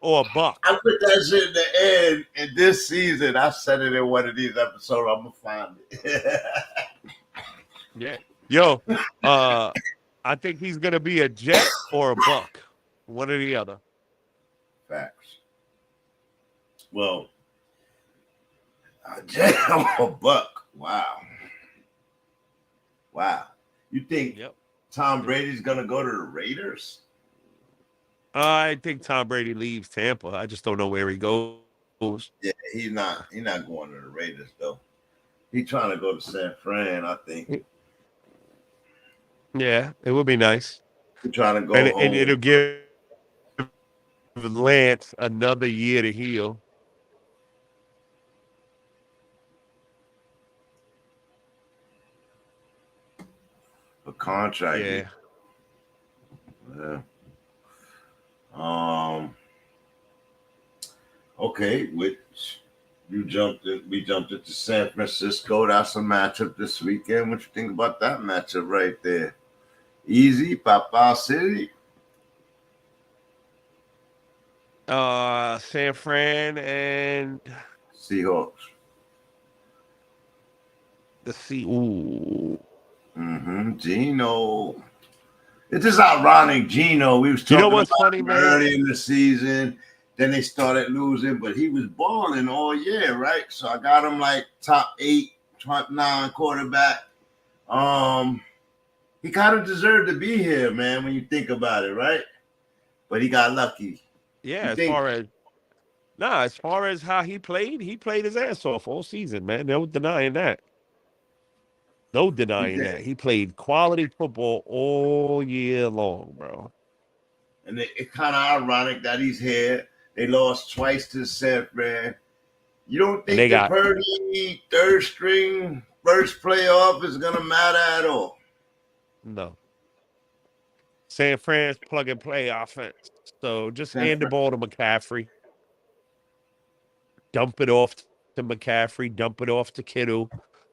or a Buck?
I put that shit in the end in this season. I said it in one of these episodes. I'm gonna find it.
Yeah. Yo, I think he's gonna be a Jet or a Buck. One or the other.
Facts. Well, Jet or Buck. Wow. You think
Yep.
Tom Brady's gonna go to the Raiders?
I think Tom Brady leaves Tampa. I just don't know where he goes.
Yeah, he's not going to the Raiders though. He's trying to go to San Fran, I think.
Yeah, it would be nice.
He's trying to go
And
home.
it'll give Lance another year to heal.
A contract.
Yeah.
Yeah. Okay, which we jumped into San Francisco. That's a matchup this weekend. What you think about that matchup right there? Easy, Papa City.
San Fran and
Seahawks.
the Sea. Ooh.
Geno. It's just ironic, Geno. We was talking
what's
about
funny,
him
man?
early in the season. Then they started losing, but he was balling all year, right? So I got him like top 8, top 9 quarterback. He kind of deserved to be here, man, when you think about it, right? But he got lucky.
Yeah, as far as how he played his ass off all season, man. No denying that. No denying that. He played quality football all year long, bro.
And it's kind of ironic that he's here. They lost twice to San Fran. You don't think the Purdy third string first playoff is going to matter at all?
No. San Fran's plug and play offense. So just hand the ball to McCaffrey. Dump it off to McCaffrey. Dump it off to Kittle.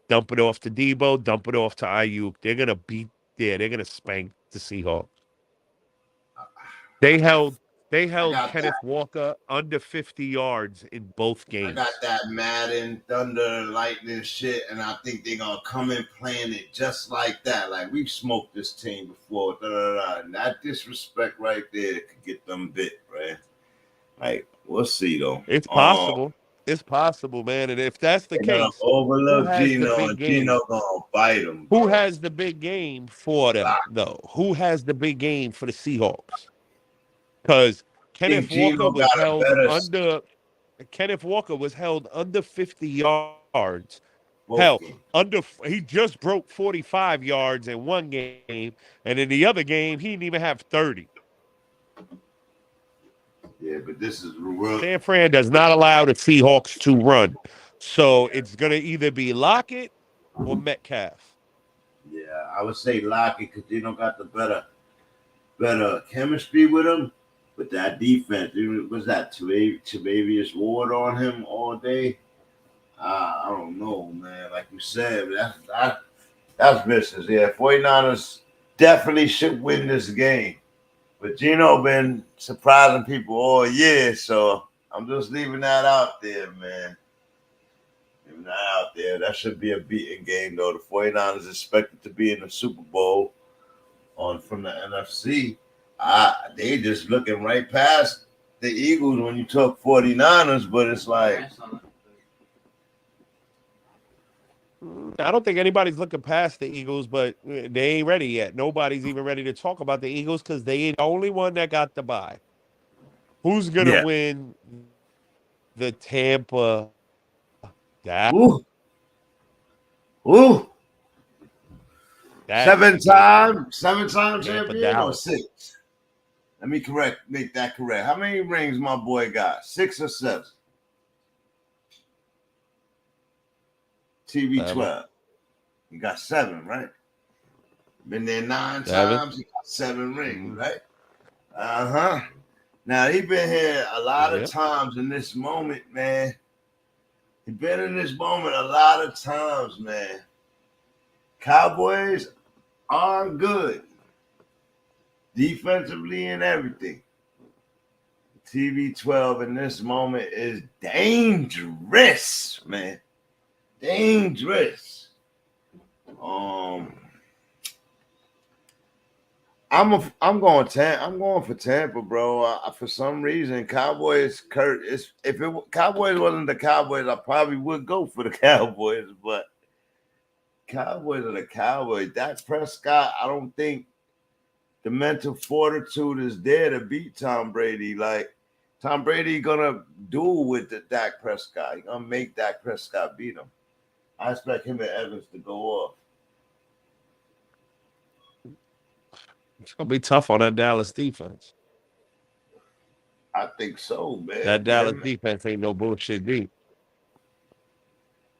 Dump it off to Debo. Dump it off to Ayuk. They're going to beat there. They're going to spank the Seahawks. They held
I got that.
Kenneth Walker under 50 yards in both
I
games.
got that Madden, Thunder, Lightning shit, and I think they're gonna come in playing it just like that. Like we've smoked this team before. And that disrespect right there could get them bit, right? Like we'll see though.
It's possible. It's possible, man. And if that's the
They're gonna
case, who
overlook
has the
Geno,
big
and
game?
Geno gonna bite him.
Who
Bro.
has the big game for them, though? Who has the big game for the Seahawks? Because Kenneth Walker was held under. Kenneth Walker was held under 50 yards. Hell, he just broke 45 yards in one game, and in the other game, he didn't even have 30.
Yeah, but this is real.
San Fran does not allow the Seahawks to run. So it's going to either be Lockett or Metcalf.
Yeah, I would say Lockett because Geno got the better chemistry with him. But that defense, was that Tre'Davious Ward on him all day? I don't know, man. Like you said, that's business. Yeah, 49ers definitely should win this game. But Geno been surprising people all year, so I'm just leaving that out there, man. Leaving that out there. That should be a beating game, though. The 49ers expected to be in the Super Bowl from the NFC. They just looking right past the Eagles when you talk 49ers, but it's like
I don't think anybody's looking past the Eagles, but they ain't ready yet. Nobody's even ready to talk about the Eagles because they ain't the only one that got the bye. Who's gonna win the Tampa?
Ooh. Seven-time champion or 6? Let me make that correct. How many rings my boy got? 6 or 7? TB12. He got 7, right? Been there 9 times. He got 7 rings, right? Now he been here a lot of times in this moment, man. He been in this moment a lot of times, man. Cowboys are good defensively and everything. TB12 in this moment is dangerous, man. Dangerous. I'm going for Tampa, bro. For some reason, Cowboys. Cowboys wasn't the Cowboys, I probably would go for the Cowboys, but Cowboys are the Cowboys. Dak Prescott, I don't think the mental fortitude is there to beat Tom Brady. Like Tom Brady gonna duel with the Dak Prescott. He gonna make Dak Prescott beat him. I expect him and Evans to go off.
It's gonna be tough on that Dallas defense.
I think so, man.
That Dallas defense ain't no bullshit deep.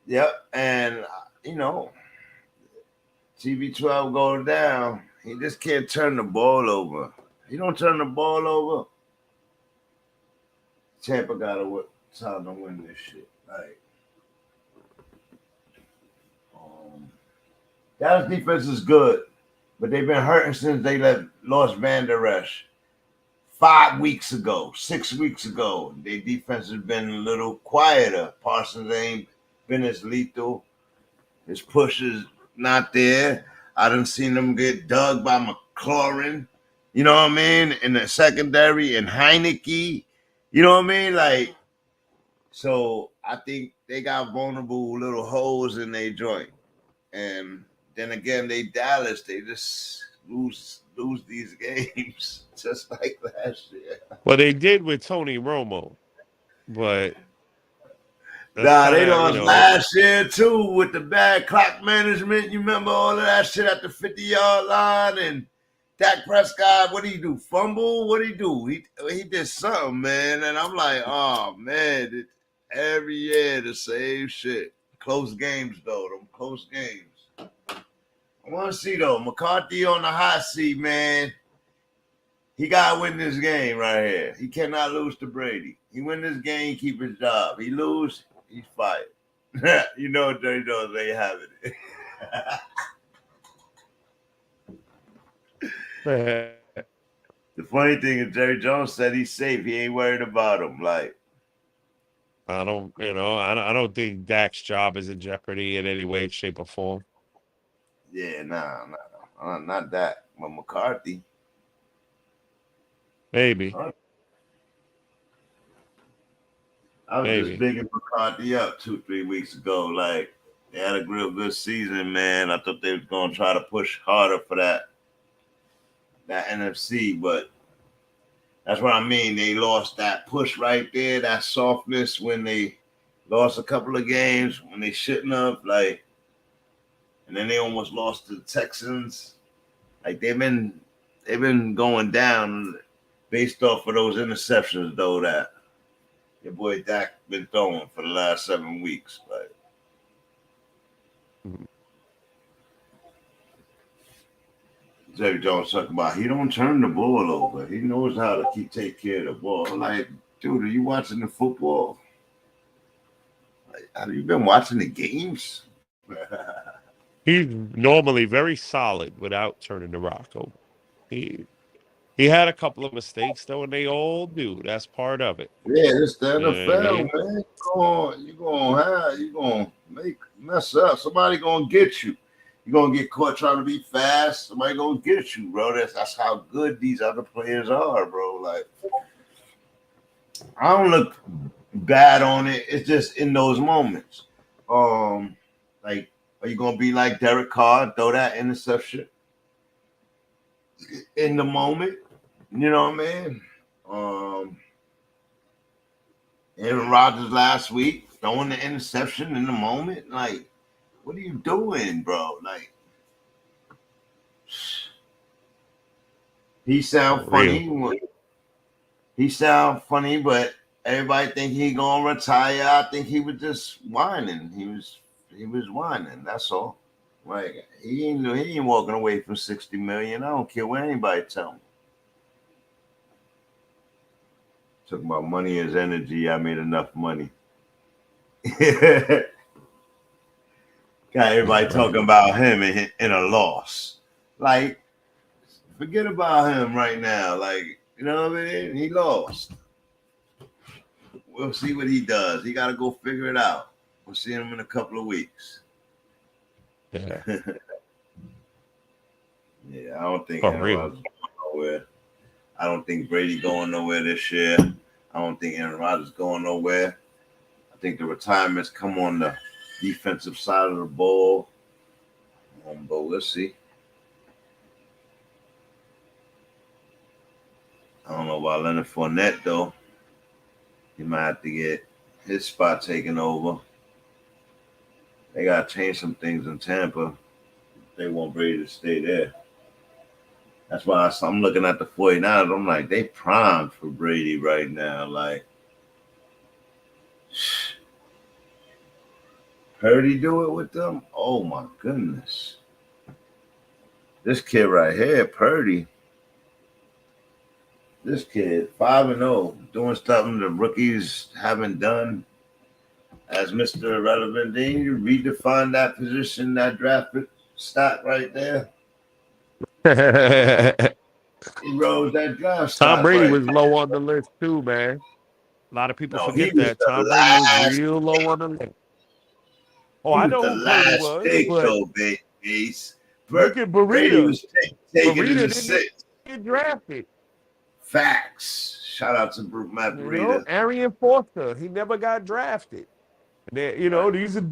Yep, and TB12 goes down. He just can't turn the ball over. He don't turn the ball over. Tampa got time to win this shit. Like, Dallas defense is good, but they've been hurting since they lost Van Der Esch 5 weeks ago, 6 weeks ago. Their defense has been a little quieter. Parsons ain't been as lethal. His push is not there. I done seen them get dug by McLaurin, you know what I mean, in the secondary, and Heineke, you know what I mean? Like, so I think they got vulnerable little holes in their joint. And then again, Dallas, they just lose these games just like last year.
Well, they did with Tony Romo, but
they lost last year too with the bad clock management. You remember all of that shit at the 50-yard line, and Dak Prescott, what did he do? Fumble? What did he do? He did something, man. And I'm like, oh man, every year the same shit. Close games though, them close games. I want to see though, McCarthy on the hot seat, man. He got to win this game right here. He cannot lose to Brady. He win this game, keep his job. He lose, he's fired. You know, Dirty Dogs ain't having it.
I
The funny thing is, Jerry Jones said he's safe. He ain't worried about him. Like,
don't, I don't think Dak's job is in jeopardy in any way, shape, or form.
yeah, not that. But McCarthy.
Maybe.
I was just
Maybe.
bigging McCarthy up 2-3 weeks ago. Like, they had a real good season, man. I thought they was gonna try to push harder for that NFC, but that's what I mean. They lost that push right there, that softness when they lost a couple of games when they shouldn't have. Like, and then they almost lost to the Texans. Like, they've been going down based off of those interceptions, though, that your boy Dak been throwing for the last 7 weeks. Like, Jerry Jones talking about he don't turn the ball over. He knows how to take care of the ball. I'm like, dude, are you watching the football? Like, have you been watching the games?
He's normally very solid without turning the rock over. He had a couple of mistakes though, and they all do. That's part of it.
Yeah, it's the
You know what I
NFL,
mean?
man. You gonna mess up. Somebody gonna get you. You're gonna get caught trying to be fast. Somebody gonna get you, bro. That's how good these other players are, bro. Like, I don't look bad on it. It's just in those moments. Like, are you gonna be like Derek Carr, throw that interception in the moment? You know what I mean? Aaron Rodgers last week throwing the interception in the moment. Like, what are you doing, bro? Like, he sound funny. He sound funny, but everybody think he gonna retire. I think he was just whining. He was whining. That's all. Like, he ain't walking away from $60 million. I don't care what anybody tell me. Talking about money is energy. I made enough money. Got everybody talking about him in a loss. Like, forget about him right now. Like, you know what I mean? He lost. We'll see what he does. He got to go figure it out. We'll see him in a couple of weeks.
Yeah.
Yeah, I don't think
For
Aaron
real.
Rodgers going nowhere. I don't think Brady going nowhere this year. I don't think Aaron Rodgers going nowhere. I think the retirements come on the defensive side of the ball. But we'll see. I don't know about Leonard Fournette, though. He might have to get his spot taken over. They got to change some things in Tampa. They want Brady to stay there. That's why I'm looking at the 49ers. I'm like, they primed for Brady right now. Like, Purdy do it with them? Oh, my goodness. This kid right here, Purdy. This kid, 5-0, doing something the rookies haven't done. As Mr. Irrelevant, then you redefine that position, that draft stock right there. He rose that draft stock.
Tom Brady
right
was low on the list too, man. A lot of people forget
he was
that.
the
Tom Brady was
last.
real low on the list. Oh,
He
I
was
know
the
who Purdy
last
was,
pick,
but
though, Ace.
look at
Brady
Burita.
was taken in the
Burita
sixth.
didn't get drafted.
Facts. Shout out to Matt Breida.
Arian Foster, he never got drafted. And these are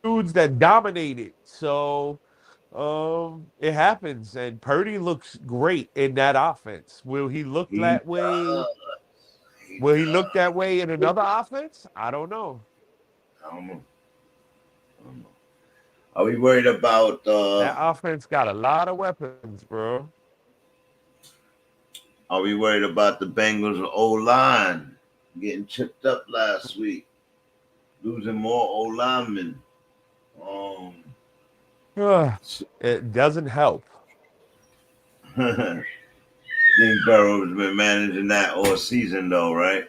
dudes that dominated. So it happens. And Purdy looks great in that offense. Will he look that way? Will he look that way in another offense? I don't know.
I don't know. Are we worried about
That offense got a lot of weapons, bro.
Are we worried about the Bengals O-line getting chipped up last week? Losing more O-linemen.
It doesn't help.
Dean Burrow's been managing that all season, though, right?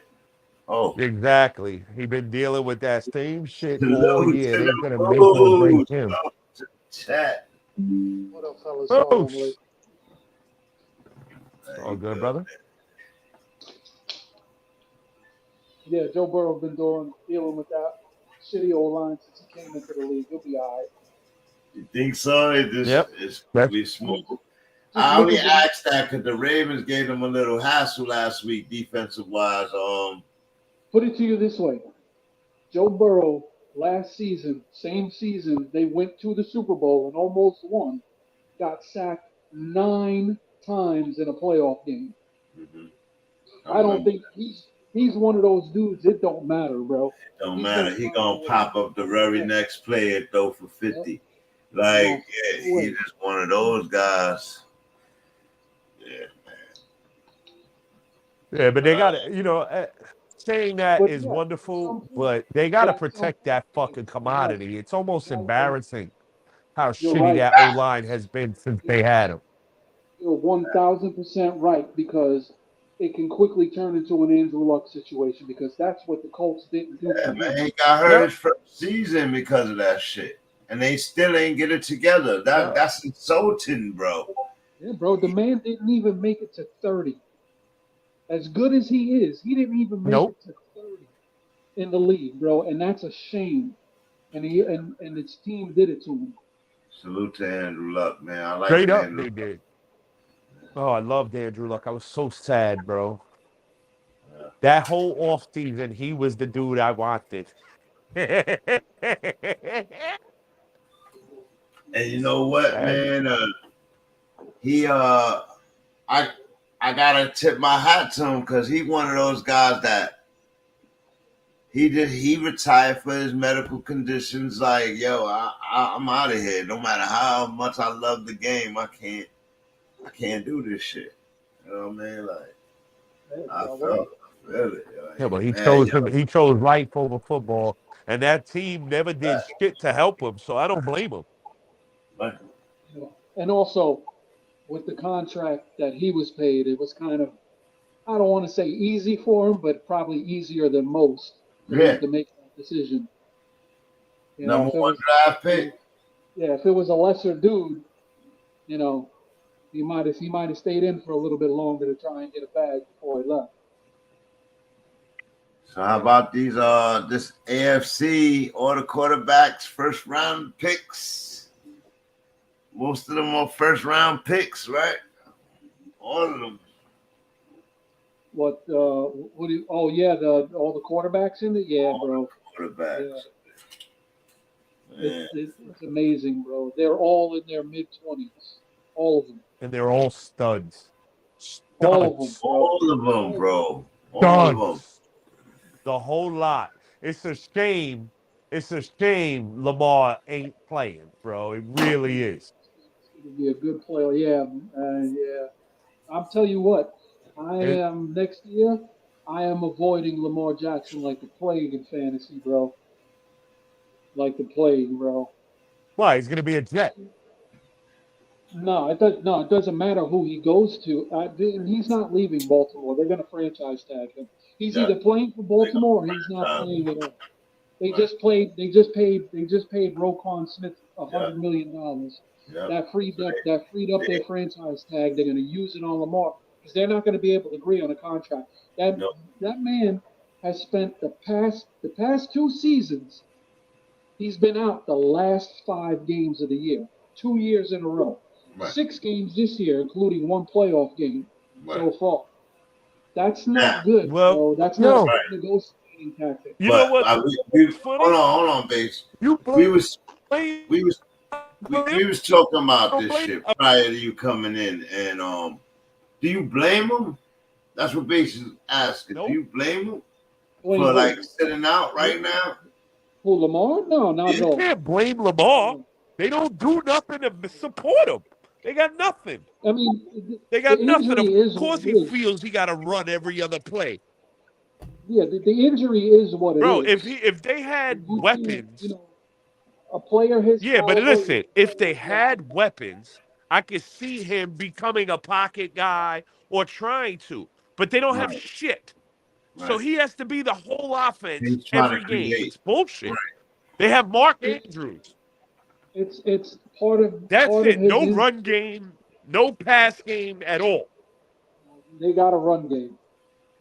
Oh,
Exactly. He been dealing with that same shit
hello
all year.
to
It ain't
the
gonna make or break
Bulls.
him.
Chat.
What up, fellas?
Bruce. All good, brother.
Yeah, Joe Burrow been dealing with that shitty old line since he came into the league. He'll be all right.
You think so? It's we smooth. I only asked that because the Ravens gave them a little hassle last week, defensive wise.
Put it to you this way: Joe Burrow last season, same season, they went to the Super Bowl and almost won. Got sacked 9 times in a playoff game.
Mm-hmm.
I don't think he's one of those dudes. It don't matter, bro.
It don't matter. He gonna pop up the very next play and throw for 50. Yep. Like he's just one of those guys. Yeah, man.
Yeah, but they got to, saying that is wonderful, but they got to protect that fucking commodity. It's almost embarrassing how shitty that O-line has been since they had him.
You're 1,000% right, because it can quickly turn into an Andrew Luck situation, because that's what the Colts didn't do.
Yeah, man, he got hurt his first season because of that shit, and they still ain't get it together. That's insulting, bro.
Yeah, bro, the man didn't even make it to 30. As good as he is, he didn't even make it to 30 in the league, bro, and that's a shame. And his team did it to him.
Salute to Andrew Luck, man. I like
Straight up,
Andrew.
they did. Oh, I loved Andrew Luck. I was so sad, bro. Yeah. That whole offseason, he was the dude I wanted.
And you know what, man? I gotta tip my hat to him, because he one of those guys that he retired for his medical conditions. Like, yo, I'm out of here. No matter how much I love the game, I can't do this shit. You know what I mean? Like, I feel it.
Yeah, but he chose life over football, and that team never did shit to help him. So I don't blame him.
Right.
And also, with the contract that he was paid, it was kind of, I don't want to say easy for him, but probably easier than most to make that decision. You know,
Number 1 draft pick.
Yeah, if it was a lesser dude, you know, he might have stayed in for a little bit longer to try and get a bag before he left.
So how about these this AFC, all the quarterbacks, first round picks? Most of them are first round picks, right? All of them.
What do you, oh yeah, all the quarterbacks in it? Yeah, all bro.
Quarterbacks.
Yeah. It's amazing, bro. They're all in their mid-20s. All of them.
And they're all studs.
All of them, bro.
All of them, bro.
All of them. The whole lot. It's a shame Lamar ain't playing, bro. It really is.
It'll be a good player, yeah. I'll tell you what. Next year, I am avoiding Lamar Jackson like the plague in fantasy, bro. Like the plague, bro.
Why? He's gonna be a Jet.
No, it doesn't matter who he goes to. He's not leaving Baltimore. They're gonna franchise tag him. He's either playing for Baltimore or he's not playing at all. They just paid Roquan Smith $100 million. Yep. That freed up their franchise tag. They're going to use it on Lamar because they're not going to be able to agree on a contract. That man has spent the past 2 seasons. He's been out the last 5 games of the year, 2 years in a row. Right. 6 games this year, including 1 playoff game so far. That's not good.
Well,
bro. That's not a negotiating tactic.
You know what?
Hold on, base. We was talking about this shit prior to you coming in, and do you blame him? That's what Base is asking. Nope. Do you blame him for like sitting out right now?
Who, Lamar? No, not at all.
You can't blame Lamar. They don't do nothing to support him. They got nothing.
I mean,
they got nothing. Of course, he feels he got to run every other play.
Yeah, the injury is what it is.
Bro, if they had weapons,
a player his
but listen, if they had weapons, I could see him becoming a pocket guy or trying to. But they don't have shit. Right. So he has to be the whole offense every game. It's bullshit. Right. They have Mark Andrews.
It's part of
that's part it. Of no run game, no pass game at all.
They got a run game.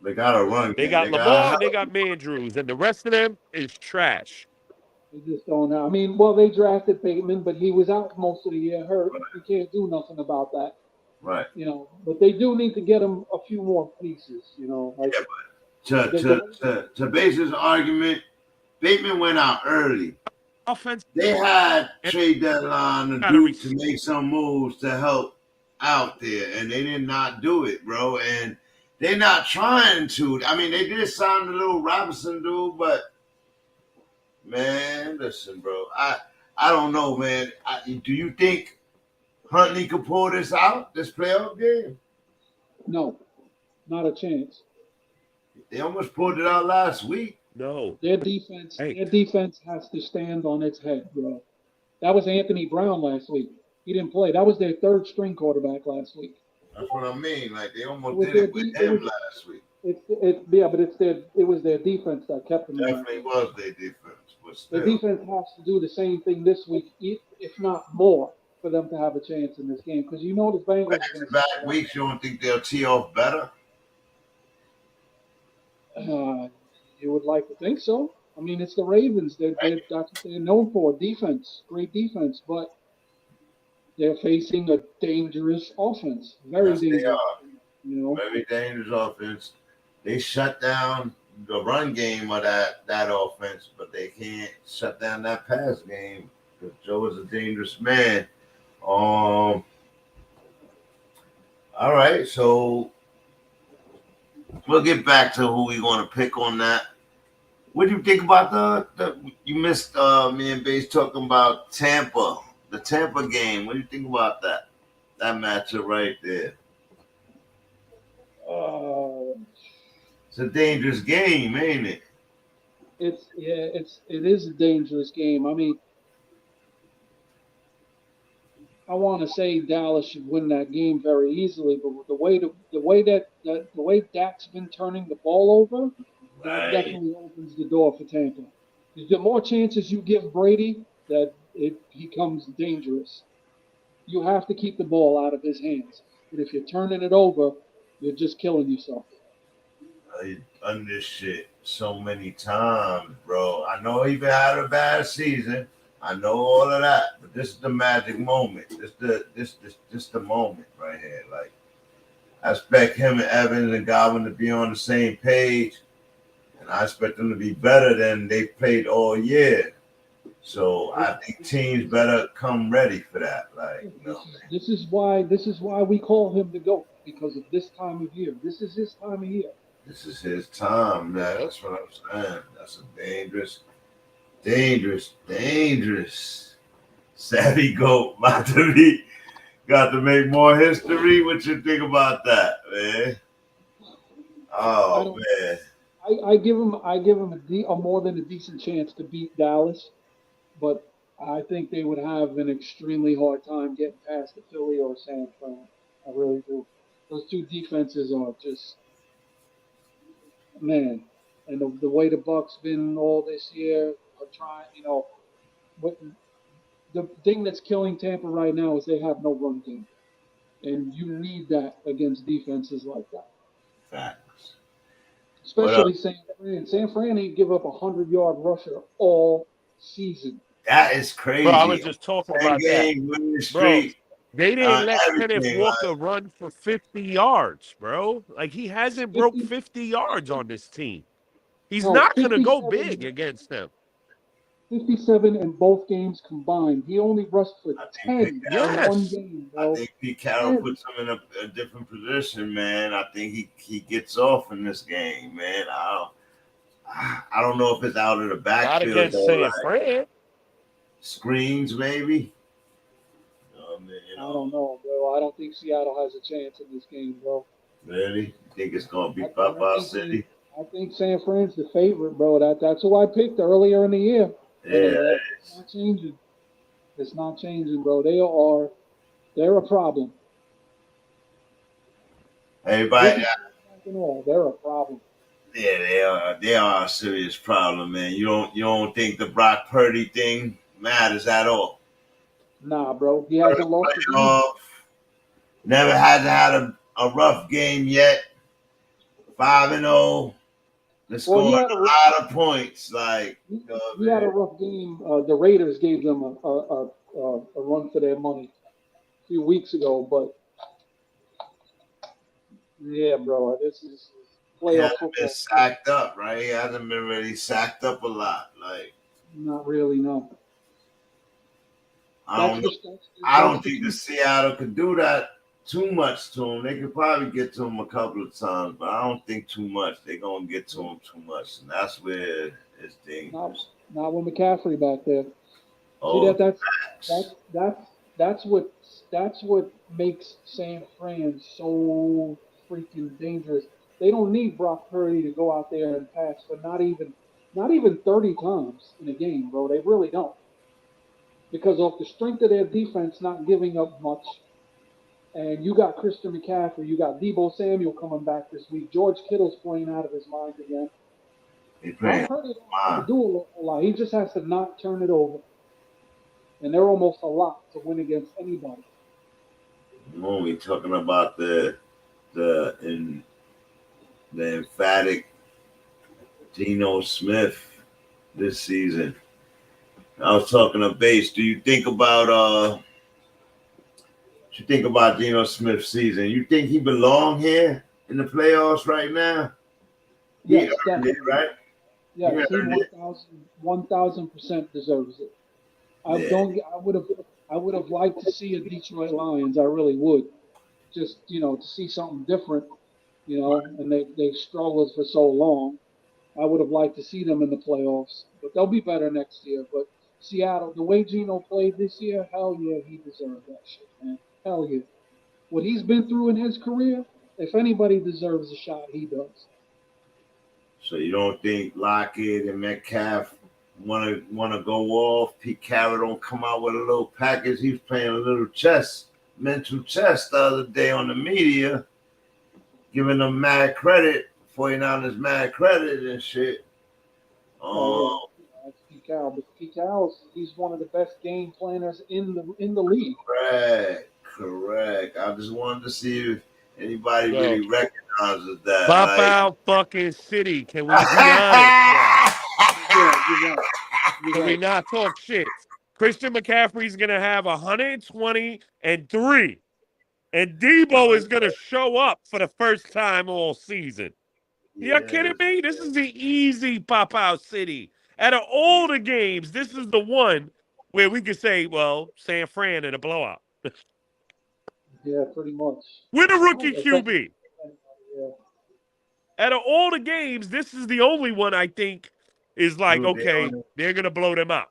They got a run
They
game.
got
They
Lamar
got
and they got Mandrews, and the rest of them is trash.
They just don't know. I mean, well, they drafted Bateman, but he was out most of the year hurt. You can't do nothing about that.
right.
You know, but they do need to get him a few more pieces. You know, like
To base his argument, Bateman went out early.
Offense.
They had trade deadline to do to make some moves to help out there, and they did not do it, bro. And they're not trying to. I mean, they did sign the little Robinson dude, but man, listen, bro. I don't know, man. Do you think Huntley could pull this out, this playoff game?
no, not a chance.
They almost pulled it out last week.
No.
Their defense has to stand on its head, bro. That was Anthony Brown last week. He didn't play. That was their third string quarterback last week.
That's what I mean. Like they almost did it with him last week.
But it was their defense that kept them.
Definitely was their defense. But still.
The defense has to do the same thing this week, if not more, for them to have a chance in this game. Because you know the Bengals.
Back weeks, you don't think they'll tee off better?
You would like to think so. I mean, it's the Ravens. That's what they're known for, defense, great defense. But they're facing a dangerous offense, very dangerous. They are. You know,
very dangerous offense. They shut down the run game of that offense, but they can't shut down that pass game because Joe is a dangerous man. All right, so we'll get back to who we want to pick on that. What do you think about you missed me and Bass talking about Tampa, the Tampa game. What do you think about that matchup right there? It's a dangerous game, ain't it?
It is a dangerous game. I mean, I want to say Dallas should win that game very easily, but the way Dak's been turning the ball over, that definitely opens the door for Tampa. The more chances you give Brady, that it becomes dangerous. You have to keep the ball out of his hands. But if you're turning it over, you're just killing yourself.
I've done this shit so many times, bro. I know he had a bad season. I know all of that, but this is the magic moment. This the moment right here. Like, I expect him and Evans and Godwin to be on the same page, and I expect them to be better than they played all year. So I think teams better come ready for that. Like, you know,
this is why we call him the GOAT, because of this time of year. This is his time of year.
This is his time, man. That's what I'm saying. That's a dangerous savvy GOAT. Got to make more history. What you think about that, man? Oh man.
I give him a more than a decent chance to beat Dallas, but I think they would have an extremely hard time getting past the Philly or San Fran. I really do. Those two defenses are just, man, and the way the Bucs been all this year are trying. You know, what the thing that's killing Tampa right now is they have no run game, and you need that against defenses like that.
Facts.
Especially San Fran. San Fran ain't give up 100-yard rusher all season.
That is crazy.
Bro, I was just talking about that. Bro, they didn't let Kenneth Walker run for 50 yards, bro. Like, he hasn't broke 50 yards on this team. He's not going to go big against them.
57 in both games combined. He only rushed for 10 in one game, bro.
I think Pete Carroll puts him in a different position, man. I think he gets off in this game, man. I don't know if it's out of the backfield.
Not against San Fran.
Screens, maybe.
I don't know, bro. I don't think Seattle has a chance in this game, bro.
Really? You think it's going to be Papa City?
I think San Fran's the favorite, bro. That's who I picked earlier in the year.
Yeah,
it's not changing. It's not changing, bro. They're a problem.
Everybody,
they're a problem.
Yeah, they are a serious problem, man. You don't think the Brock Purdy thing matters at all?
Nah, bro. He hasn't lost
Never had
a rough game yet. 5-0. They're scoring
he had
a lot of points. Like,
he had a rough game. The Raiders gave them a run for their money a few weeks ago, but yeah, bro, this is
he
playoff
hasn't been
football.
sacked up, right? He hasn't been really sacked up a lot. Like,
Not really, no.
I
That's
don't
the
know. I
that's
don't
the
think the
key.
Seattle could do that too much to him. They could probably get to him a couple of times, but I don't think too much. They're gonna get to him too much, and that's where it's
Not
dangerous.
not with McCaffrey back there. See
Oh,
that's that's what that's what makes San Fran so freaking dangerous. They don't need Brock Purdy to go out there and pass for not even 30 times in a game, bro. They really don't. Because of the strength of their defense not giving up much. And you got Christian McCaffrey, you got Debo Samuel coming back this week. George Kittle's playing out of his mind again.
they playing.
Brock Purdy don't have
Wow.
to do a whole lot. He just has to not turn it over. And they're almost a lot to win against anybody.
When we talking about the emphatic Geno Smith this season. I was talking to Base. Do you think about Geno Smith's season? You think he belong here in the playoffs right now? He
Yes,
earned it,
definitely.
right?
Yes, he
earned it.
1000% deserves it.
Yeah.
I would have liked to see a Detroit Lions. I really would. Just, to see something different, and they've struggled for so long. I would have liked to see them in the playoffs, but they'll be better next year. But Seattle, the way Geno played this year, hell yeah, he deserved that shit, man. Hell yeah. What he's been through in his career, if anybody deserves a shot, he does.
So you don't think Lockett and Metcalf wanna go off? Pete Carroll don't come out with a little package. He's playing a little mental chess the other day on the media, giving them mad credit, 49ers mad credit and shit.
Oh yeah, that's Pete Carroll. But Pete Carroll, he's one of the best game planners in the league.
Correct. I just wanted to see if anybody
Yo,
really recognizes that.
pop
Like,
out fucking city. Can we be honest now?
Yeah, you're right. You're
Can we
right.
not talk shit? Christian McCaffrey's gonna have 123, and Debo is gonna show up for the first time all season. You kidding
yes,
me? This is the easy pop out city. Out of all the games, this is the one where we could say, well, San Fran in a blowout.
Yeah, pretty much.
We're the rookie
If any-
QB.
yeah.
Out of all the games, this is the only one I think is like,
dude,
okay, they're gonna blow them out.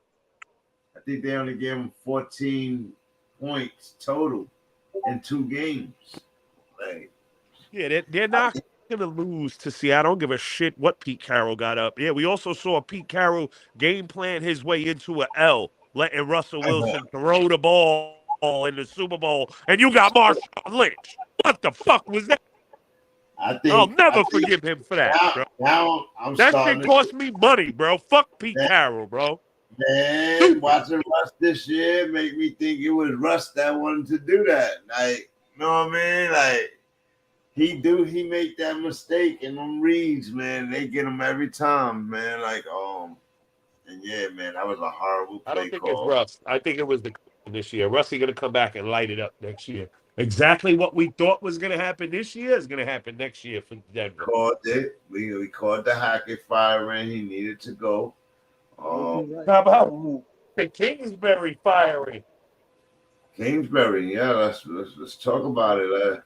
I think they only gave him 14 points total in 2 games. Like,
Yeah, they're not gonna lose to Seattle. I don't give a shit what Pete Carroll got up. Yeah, we also saw Pete Carroll game plan his way into an L, letting Russell Wilson throw the ball in the Super Bowl, and you got Marshawn Lynch. What the fuck was that? I'll never forgive him for that, bro.
now I'm
That
starting
shit
to
cost me money, bro. Fuck Pete Carroll, bro.
man, watching Russ this year make me think it was Russ that wanted to do that. Like, you know what I mean? Like, he make that mistake in them reads, man. They get him every time, man. Like, and yeah, man, that was a horrible play
I don't think it's
call.
Russ. I think it was the this year. Russ is going to come back and light it up next year. Exactly what we thought was going to happen this year is going to happen next year for Denver.
Called it. We called the Hackett firing. He needed to go.
How about the Kingsbury firing?
Kingsbury, yeah, let's talk about it.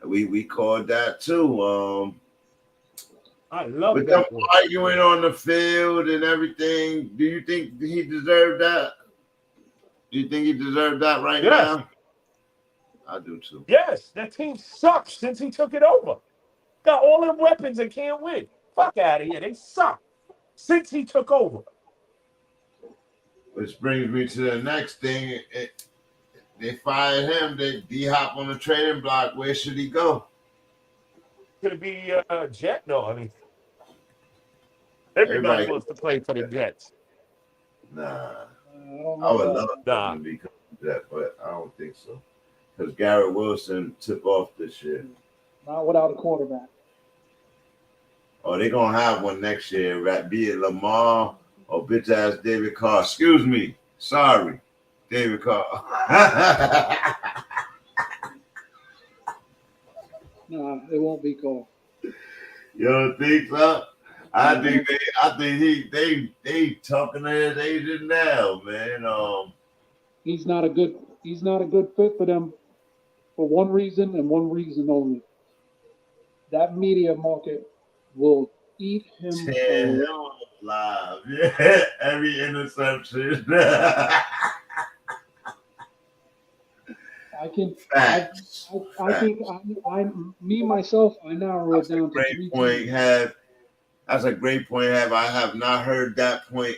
We called that too.
I love
with
that
them
one.
arguing on the field and everything. Do you think he deserved that? Do you think he deserved that right now? I do too.
Yes, that team sucks since he took it over. Got all them weapons and can't win. Fuck out of here. They suck since he took over.
Which brings me to the next thing. They fired him. They D-Hop on the trading block. Where should he go?
Could it be Jet? No, I mean, everybody wants to play for the Jets.
Nah. I would love him to become Jet, but I don't think so. Because Garrett Wilson took off this year.
Not without a quarterback.
Oh, they're gonna have one next year, right? Be it Lamar or bitch ass David Carr. Excuse me. Sorry, David Carr.
Nah, it won't be Carr.
You don't think so? I think they talking to his agent now, man.
He's not a good fit for them for one reason and one reason only. That media market will eat him alive.
Live. Yeah, every interception.
I can.
Facts.
I think me myself. I narrow it down to
Great
3
point.
teams.
That's a great point. I have not heard that point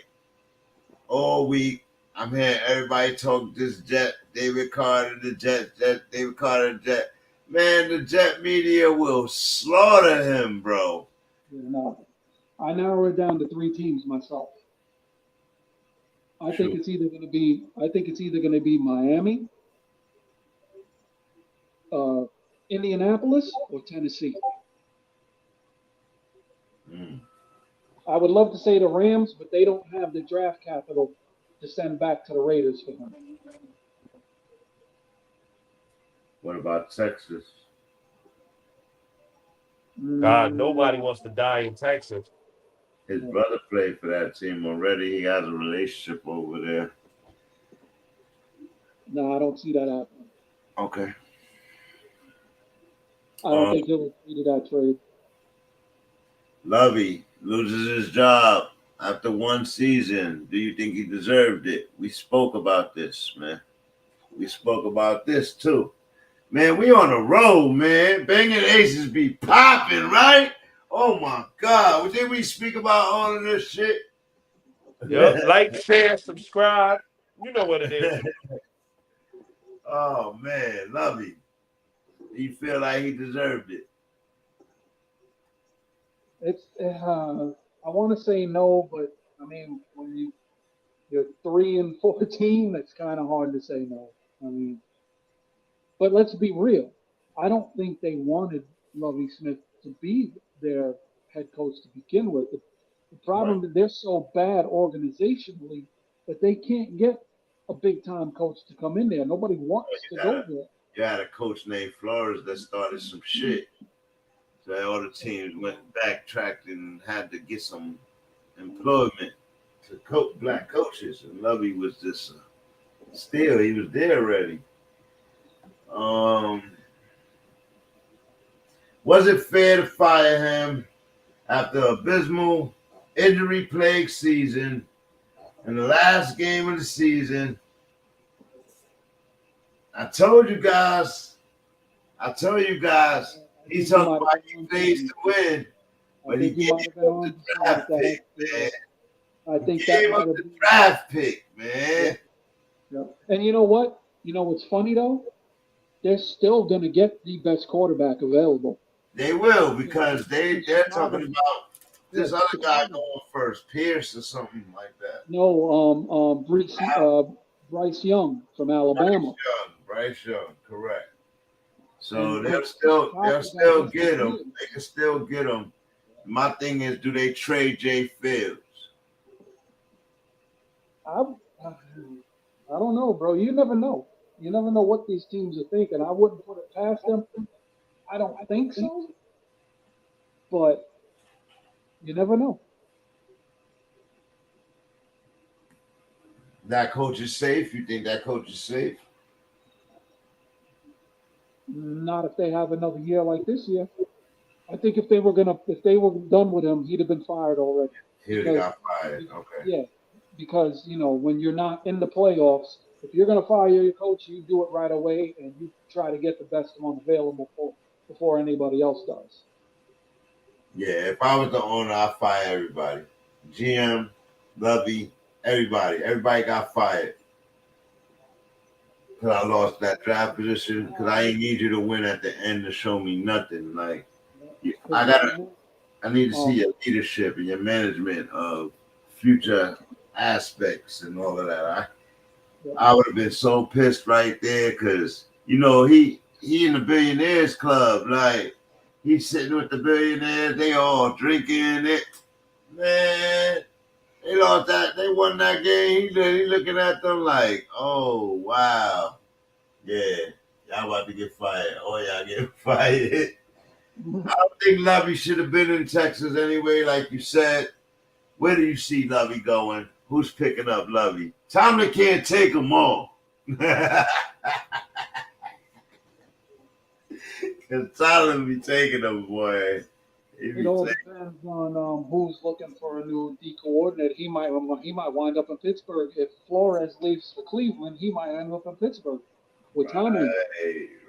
all week. I'm hearing everybody talk this Jet, David Carter, the Jet, David Carter, Jet. Man, the Jet media will slaughter him, bro.
Yeah, no. I narrow it down to 3 teams myself. I think it's either going to be Miami, Indianapolis, or Tennessee. I would love to say the Rams, but they don't have the draft capital to send back to the Raiders for him.
What about Texas?
God, nobody wants to die in Texas.
His brother played for that team already. He has a relationship over there.
No, I don't see that happening.
Okay.
I don't think he'll agree to that trade.
Lovey loses his job after 1 season. Do you think he deserved it? We spoke about this, man. We spoke about this too. Man, we on the road, man. Banging Aces be popping, right? Oh my God. Did we speak about all of this shit?
Yep. Like, share, subscribe. You know what it is.
Oh man, Lovey. You feel like he deserved it?
It's I want to say no, but I mean when you're 3-14, that's kind of hard to say no. I mean, but let's be real. I don't think they wanted Lovie Smith to be their head coach to begin with. The problem is they're so bad organizationally that they can't get a big time coach to come in there. Nobody wants to go there.
You had a coach named Flores that started some shit. So all the teams went backtracked and had to get some employment to coach black coaches. And Lovey was just still, he was there already. Was it fair to fire him after abysmal injury-plagued season in the last game of the season? I told you guys, he's talking about he plays to win, but he gave up the draft pick, man.
I think
he gave up the draft pick, man.
Yeah. And you know what? You know what's funny though? They're still going to get the best quarterback available.
They will, because they're talking about this other guy going first, Pierce or something like that.
No, Bryce Young from Alabama.
Bryce Young, correct. So they'll still get him. They can still get him. My thing is, do they trade Jay Fields?
I don't know, bro. You never know. You never know what these teams are thinking. I wouldn't put it past them. I don't think so. But you never know.
That coach is safe? You think that coach is safe?
Not if they have another year like this year. I think if they were done with him, he'd have been fired already.
He would have got fired. Okay.
Yeah, because when you're not in the playoffs, if you're going to fire your coach, you do it right away and you try to get the best one available before anybody else does.
Yeah, if I was the owner, I'd fire everybody. GM, Lovey, everybody. Everybody got fired. Because I lost that draft position. Because I ain't need you to win at the end to show me nothing. Like, I need to see your leadership and your management of future aspects and all of that. I would have been so pissed right there because, he in the Billionaires Club. Like,
He's sitting with the billionaires. They all drinking it. Man, they lost that. They won that game. He looking at them like, oh, wow. Yeah, y'all about to get fired. Oh, y'all get fired. I don't think Lovey should have been in Texas anyway, like you said. Where do you see Lovey going? Who's picking up Lovey? Tomlin can't take them all. Because Tomlin be taking them, boy.
It all depends on who's looking for a new D coordinator. He might wind up in Pittsburgh. If Flores leaves for Cleveland, he might end up in Pittsburgh with Tomlin.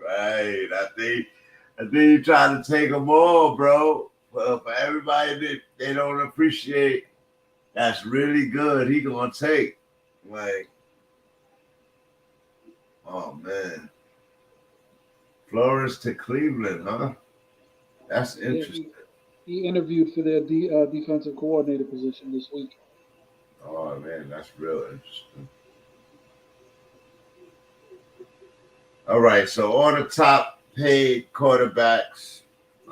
Right. I think you trying to take them all, bro. Well, for everybody that they don't appreciate, that's really good. He gonna take. Like, oh man. Flores to Cleveland, huh? That's interesting.
He interviewed for their defensive coordinator position this week.
Oh man, that's real interesting. All right, so all the top paid quarterbacks,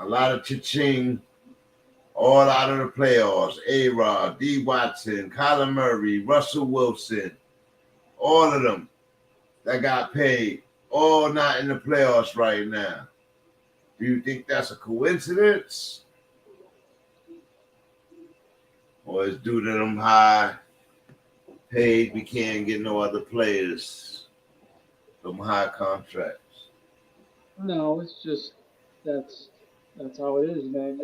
a lot of cha-ching, all out of the playoffs. A-Rod, D. Watson, Kyler Murray, Russell Wilson, all of them that got paid, all not in the playoffs right now. Do you think that's a coincidence? Or is due to them high paid, we can't get no other players, them high contracts?
No, it's just that's how it is, man.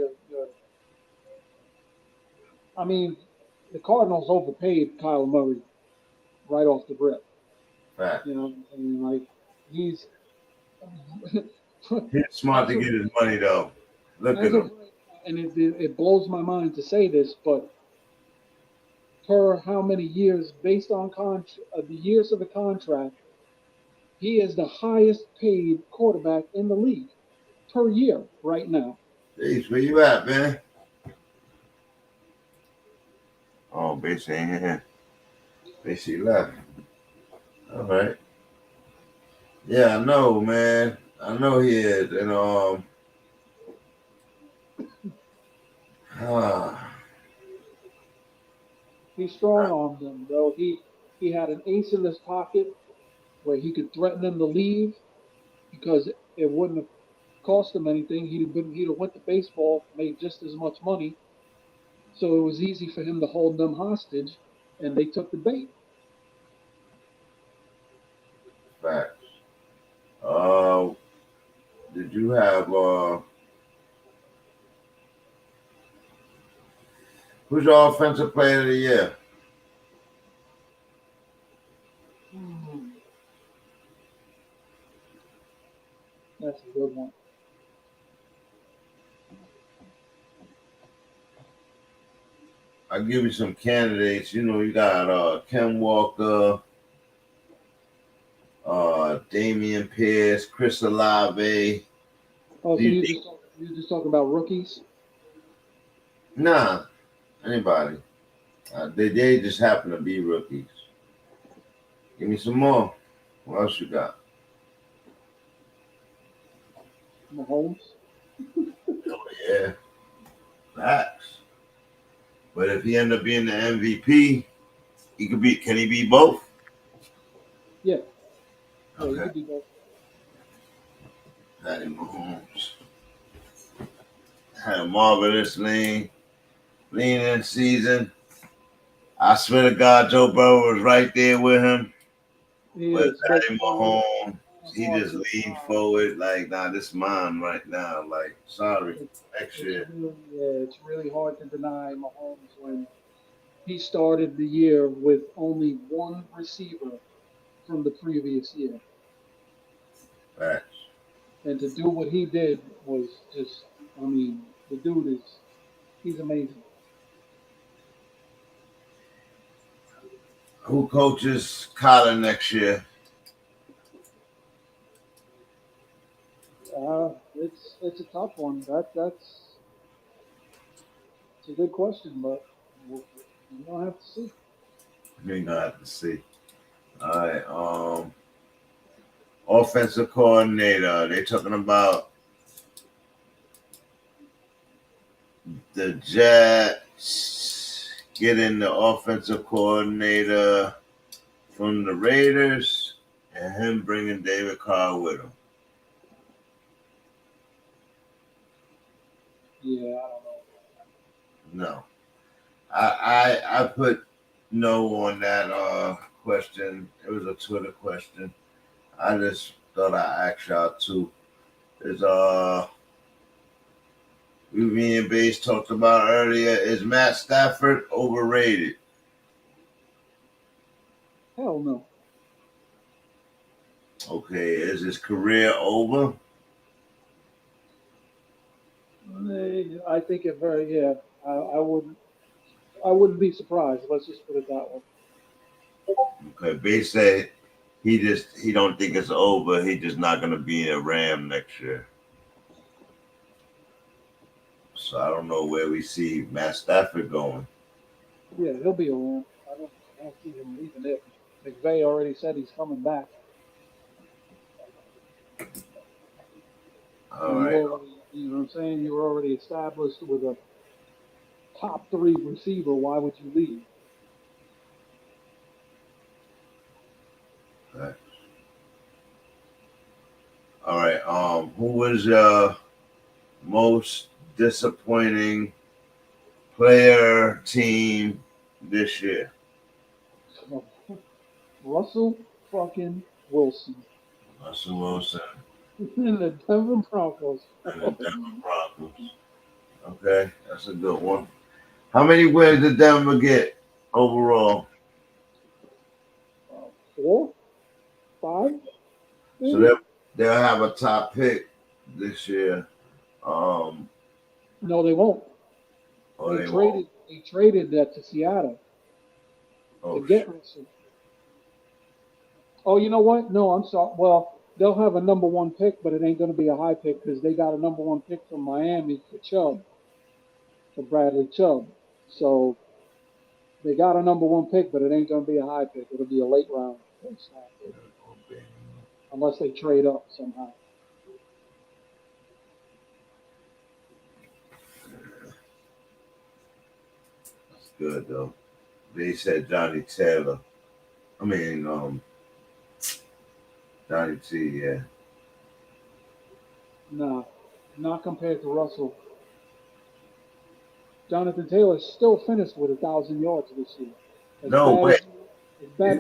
I mean, the Cardinals overpaid Kyler Murray right off the rip.
Fact.
You know, I mean, like he's
smart to get his money though. Look at him.
And it blows my mind to say this, but per how many years, based on the years of the contract, he is the highest paid quarterback in the league per year right now.
Jeez, where you at, man? Oh, basically ain't here. Basically left. All right. Yeah, I know, man. I know he is. And
he strong-armed them, though. He had an ace in his pocket where he could threaten them to leave because it wouldn't have cost him anything. He'd have went to baseball, made just as much money. So it was easy for him to hold them hostage, and they took the bait.
Facts. Did you have who's your offensive player of the year?
That's a good one.
I'll give you some candidates. You know, you got Ken Walker, Damian Pierce, Chris Olave.
Oh, so you just talking about rookies?
Nah, anybody. They just happen to be rookies. Give me some more. What else you got?
Mahomes.
Oh yeah, facts. But if he end up being the MVP, he could be. Can he be both?
Yeah.
Okay.
He could be both.
Patty Mahomes had a marvelous lean in season. I swear to God, Joe Burrow was right there with him. But Patty Mahomes, he just leaned forward like, nah, this is mine right now. Like, sorry, next year.
It's really hard to deny Mahomes when he started the year with only one receiver from the previous year.
Facts.
And to do what he did was just, I mean, the dude he's amazing.
Who coaches Kyler next year?
It's a tough one. That's a good question, but we're gonna have to see.
We're gonna have to see. All right. Offensive coordinator. They're talking about the Jets getting the offensive coordinator from the Raiders and him bringing David Carr with him.
Yeah, I don't know.
No. I put no on that question. It was a Twitter question. I just thought I'd ask y'all too. Is me and Base talked about earlier, is Matt Stafford overrated?
Hell no.
Okay, is his career over?
I think it very, yeah. I wouldn't be surprised. Let's just put it that way.
Okay, Base said he don't think it's over. He's just not gonna be a Ram next year. So I don't know where we see Matt Stafford going.
Yeah, he'll be around. I don't see him leaving it. McVay already said he's coming back.
All right.
You know what I'm saying? You're already established with a top 3 receiver. Why would you leave?
Okay. All right. Who was your most disappointing player team this year?
Russell fucking Wilson.
Russell Wilson
And the Denver Broncos.
and the Denver Broncos. Okay, that's a good one. How many wins did Denver get overall?
4, 5.
So they'll have a top pick this year.
No, they won't. They traded that to Seattle to get Russell. Oh, you know what? No, I'm sorry. Well, they'll have a number 1 pick, but it ain't going to be a high pick because they got a number 1 pick from Miami for Bradley Chubb. So they got a number 1 pick, but it ain't going to be a high pick. It'll be a late round pick, unless they trade up somehow.
That's good though. They said Johnny Taylor. I mean, Johnny T. Yeah.
Nah, not compared to Russell. Jonathan Taylor still finished with 1,000 yards this year.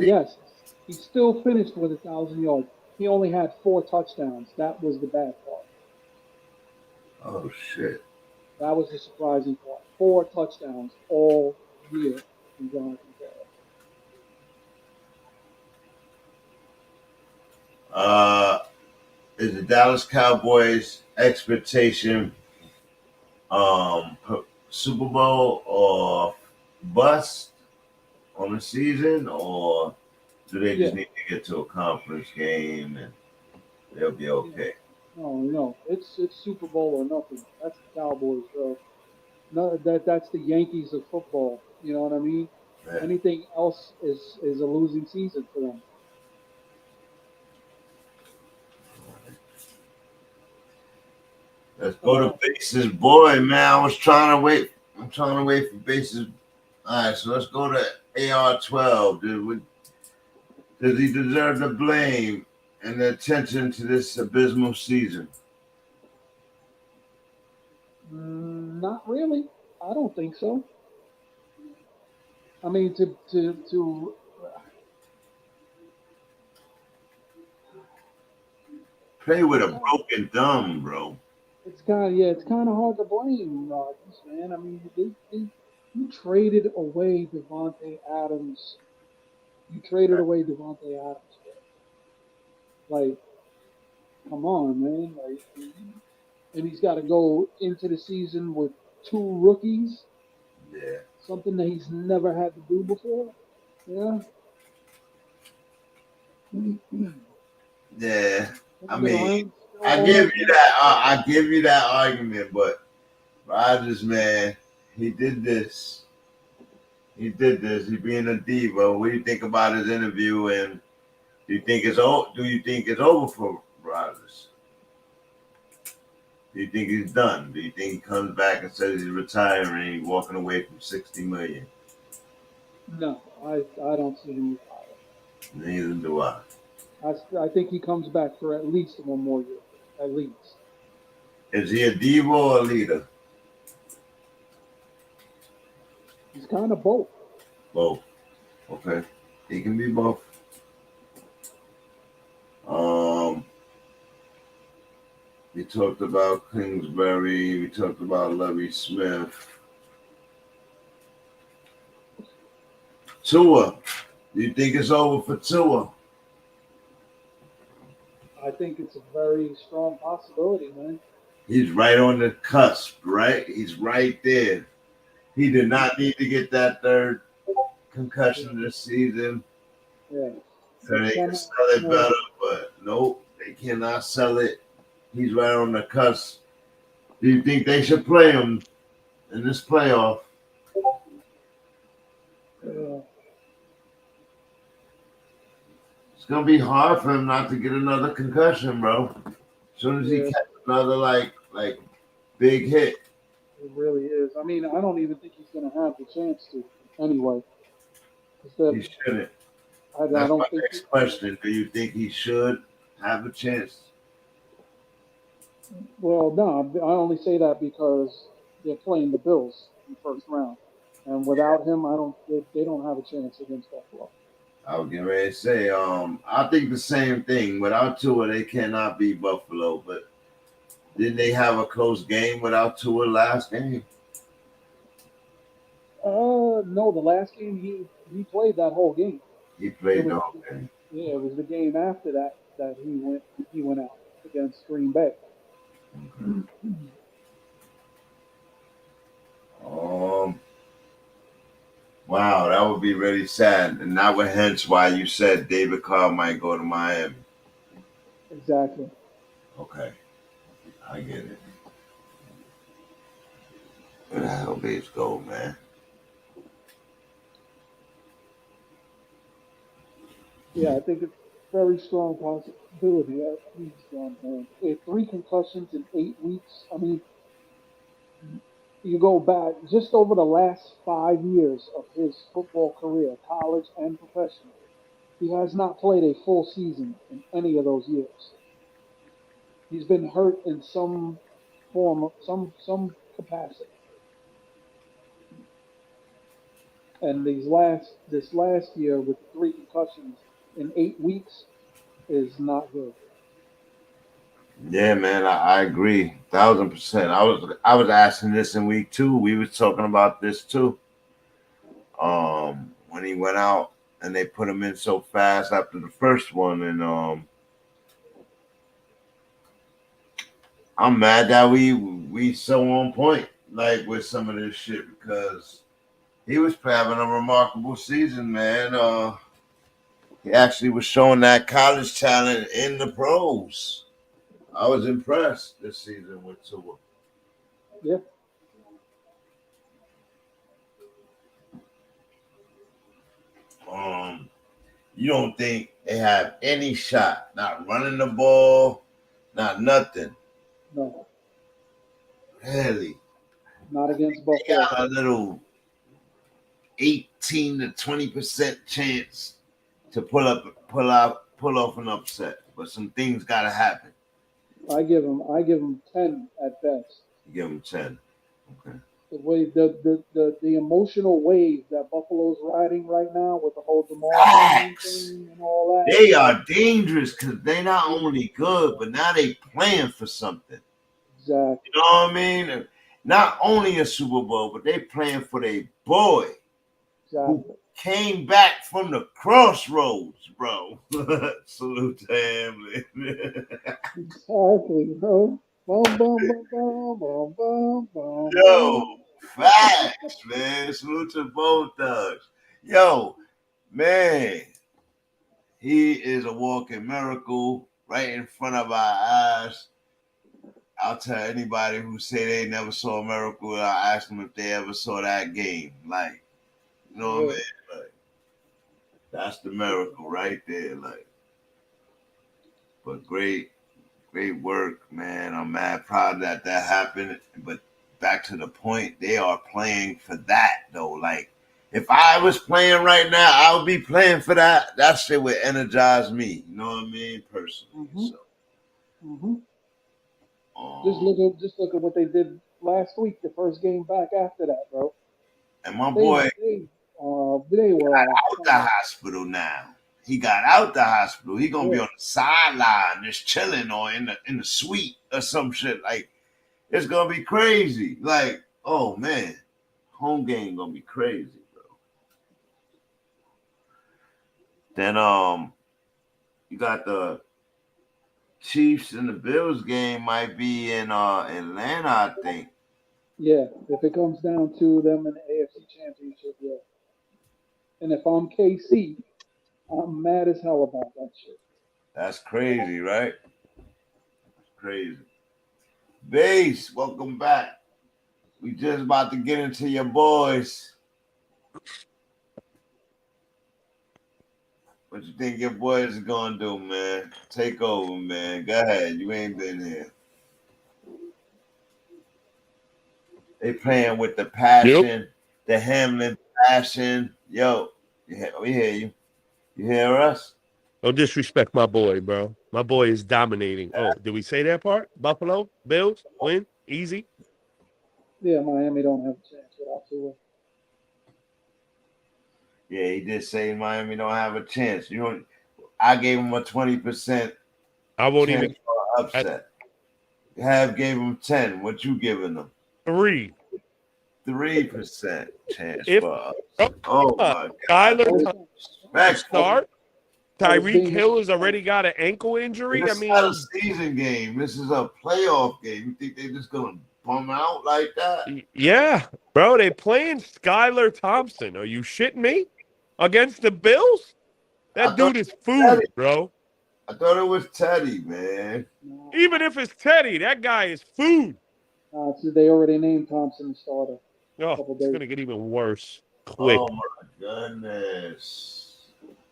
Yes, he still finished with 1,000 yards. He only had 4 touchdowns. That was the bad part.
Oh shit.
That was the surprising part. 4 touchdowns all year from Jonathan Taylor.
Is the Dallas Cowboys expectation Super Bowl or bust on the season, or do they just need to get to a conference game and they'll be okay?
No, it's Super Bowl or nothing. That's the Cowboys, bro. No, that's the Yankees of football. You know what I mean?
Yeah.
Anything else is a losing season for them.
Let's go to Bases boy, man. I'm trying to wait for Bases. All right, so let's go to AR12. Does he deserve the blame and the attention to this abysmal season?
Not really. I don't think so. I mean, to
play with a broken thumb, bro.
It's kind of hard to blame Rodgers, man. I mean, you traded away Devontae Adams. Like, come on, man. Like, and he's got to go into the season with 2 rookies.
Yeah.
Something that he's never had to do before. Yeah.
Yeah. I mean, I give you that argument, but Rodgers, man, he did this. He being a diva. What do you think about his interview? And do you think it's over for Rodgers?
Do you think he's done? Do you think he comes back and says he's retiring, he's walking away from 60 million?
No, I don't see him retiring.
Neither do I.
I think he comes back for at least one more year, at least.
Is he a diva or a leader?
He's kind of both.
Both. Okay. He can be both. Um, we talked about Kingsbury. We talked about Lovie Smith. Tua. Do you think it's over for Tua?
I think it's a very strong possibility, man.
He's right on the cusp, right? He's right there. He did not need to get that third concussion this season.
Yeah.
So they can sell it better, but nope, they cannot sell it. He's right on the cusp. Do you think they should play him in this playoff? It's gonna be hard for him not to get another concussion, bro. As soon as he catches another like big hit.
It really is. I mean, I don't even think he's going to have the chance to anyway.
He shouldn't.
I
That's
don't
my
think
next question. Do you think he should have a chance?
Well, no, I only say that because they're playing the Bills in the first round, and without him, they don't have a chance against Buffalo.
I was getting ready to say, I think the same thing. Without Tua, they cannot beat Buffalo. But didn't they have a close game without Tua last game?
No, the last game he played that whole game.
He played the whole game.
Yeah, it was the game after that he went out against Green Bay.
Wow, that would be really sad, and that would hence why you said David Carr might go to Miami.
Exactly.
Okay, I get it. Where the hell Bates go, man?
Yeah, I think it's a very strong possibility that he's gone home. 3 concussions in 8 weeks. I mean, you go back just over the last 5 years of his football career, college and professional. He has not played a full season in any of those years. He's been hurt in some form, some capacity. And this last year with 3 concussions in 8 weeks is not good.
Yeah, man, I agree, 1,000%. I was asking this in week 2. We was talking about this too. When he went out and they put him in so fast after the first one, and I'm mad that we so on point like with some of this shit because he was having a remarkable season, man. He actually was showing that college talent in the pros. I was impressed this season with Tua.
Yeah.
You don't think they have any shot, not running the ball, not nothing.
No.
Really?
Not against Buffalo.
They got a little 18 to 20% chance to pull off an upset, but some things gotta happen.
I give him 10 at best.
You give him 10. Okay.
The way the emotional wave that Buffalo's riding right now with the whole DeMar thing and all that.
They are dangerous because they not only good, but now they playing for something.
Exactly.
You know what I mean? Not only a Super Bowl, but they playing for their boy.
Exactly.
Who came back from the crossroads, bro. Salute to him.
Exactly, bro. Bum, bum, bum, bum, bum, bum, bum.
Yo, facts, man. Salute to both thugs. Yo, man, he is a walking miracle right in front of our eyes. I'll tell anybody who say they never saw a miracle, I'll ask them if they ever saw that game. Like, you know what I mean? Like, that's the miracle right there. Like, but great
Great work, man. I'm mad proud that happened. But back to the point, they are playing for that though. Like, if I was playing right now, I would be playing for that. That shit would energize me. You know what I mean, personally. So,
Just look at what they did last week. The first game back after that, bro.
and my boy
They were
got out the hospital now. He got out the hospital. He gonna be on the sideline, just chilling, or in the suite or some shit. Like, it's gonna be crazy. Like, oh man, home game gonna be crazy, bro. Then you got the Chiefs and the Bills game might be in Atlanta, I think.
Yeah, if it comes down to them in the AFC Championship, yeah. And if I'm KC, I'm mad as hell about that shit.
That's crazy, right? That's crazy. Base, welcome back. We just about to get into your boys. What you think your boys are gonna do, man? Take over, man. Go ahead. You ain't been here. They playing with the passion, the Hamlin passion. Yo, we hear you. You hear us?
Don't disrespect my boy, bro. My boy is dominating. Oh, did we say that part? Buffalo, Bills, win, easy.
Yeah, Miami don't have a chance without Tua.
Yeah, he did say Miami don't have a chance. You know, I gave him a 20%.
I won't even
upset. Have gave him 10. What you giving them?
3%
chance
if,
for upset. Oh my God!
Skyler start. Tyreek Hill has already got an ankle injury.
This is not a season game. This is a playoff game. You think they're just gonna bum out like that?
Yeah, bro. They playing Skylar Thompson. Are you shitting me? Against the Bills? That dude is food, bro.
I thought it was Teddy, man.
Even if it's Teddy, that guy is food.
So they already named Thompson the starter.
Oh, it's gonna get even worse quick.
Oh my goodness.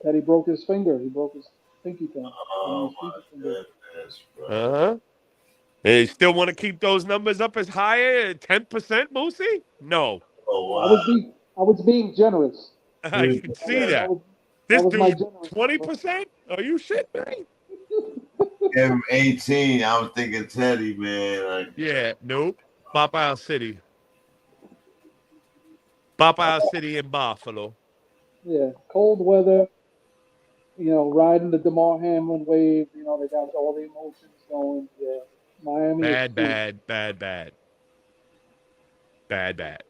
Teddy broke his finger. He broke his pinky finger.
Oh my goodness, bro.
And you still want to keep those numbers up as high as 10%, Moosey? No.
Oh, wow.
I was being generous.
You can see that. This dude, 20%? Are you shit, man?
Give him 18. I was thinking Teddy, man.
Yeah, nope. Popeye City. Popeye City in Buffalo.
Yeah, cold weather. You know, riding the DeMar Hamlin wave. You know, they got all the emotions going. Yeah, Miami.
Bad.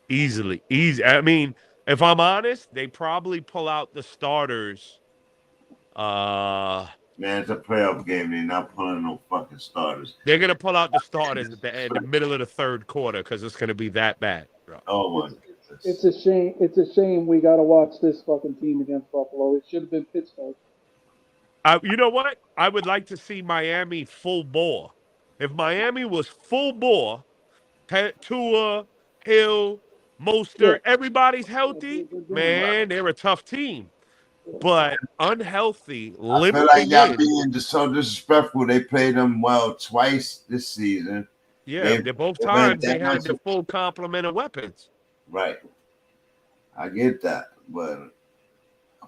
Easy. I mean, if I'm honest, they probably pull out the starters.
Man, it's a playoff game. They're not pulling no fucking starters.
They're gonna pull out the starters in the middle of the third quarter because it's gonna be that bad, bro.
Oh my goodness.
It's a shame. It's a shame we got to watch this fucking team against Buffalo. It should have been Pittsburgh.
You know what? I would like to see Miami full bore. If Miami was full bore, Tua, Hill, Mostert, everybody's healthy, man, they're a tough team. But unhealthy, limited.
I feel like y'all being so disrespectful. They played them well twice this season.
Yeah, they're both times they had the full complement of weapons.
Right. I get that, but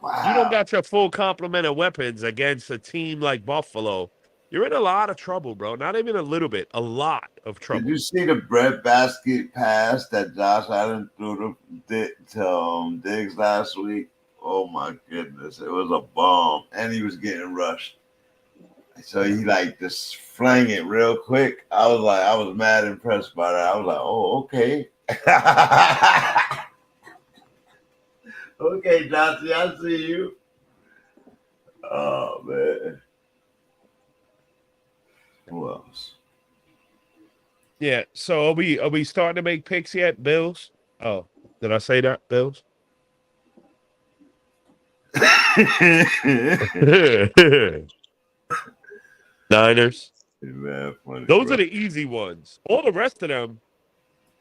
wow.
You don't got your full complement of weapons against a team like Buffalo. You're in a lot of trouble, bro. Not even a little bit, a lot of trouble.
Did you see the breadbasket pass that Josh Allen threw to Diggs last week? Oh my goodness, it was a bomb, and he was getting rushed. So he just flang it real quick. I was mad impressed by that. I was like, oh, okay. Okay, Johnson, I see you. Oh man. Who else?
Yeah, so are we starting to make picks yet, Bills? Oh, did I say that, Bills? Niners.
Man, funny,
those are the easy ones. All the rest of them.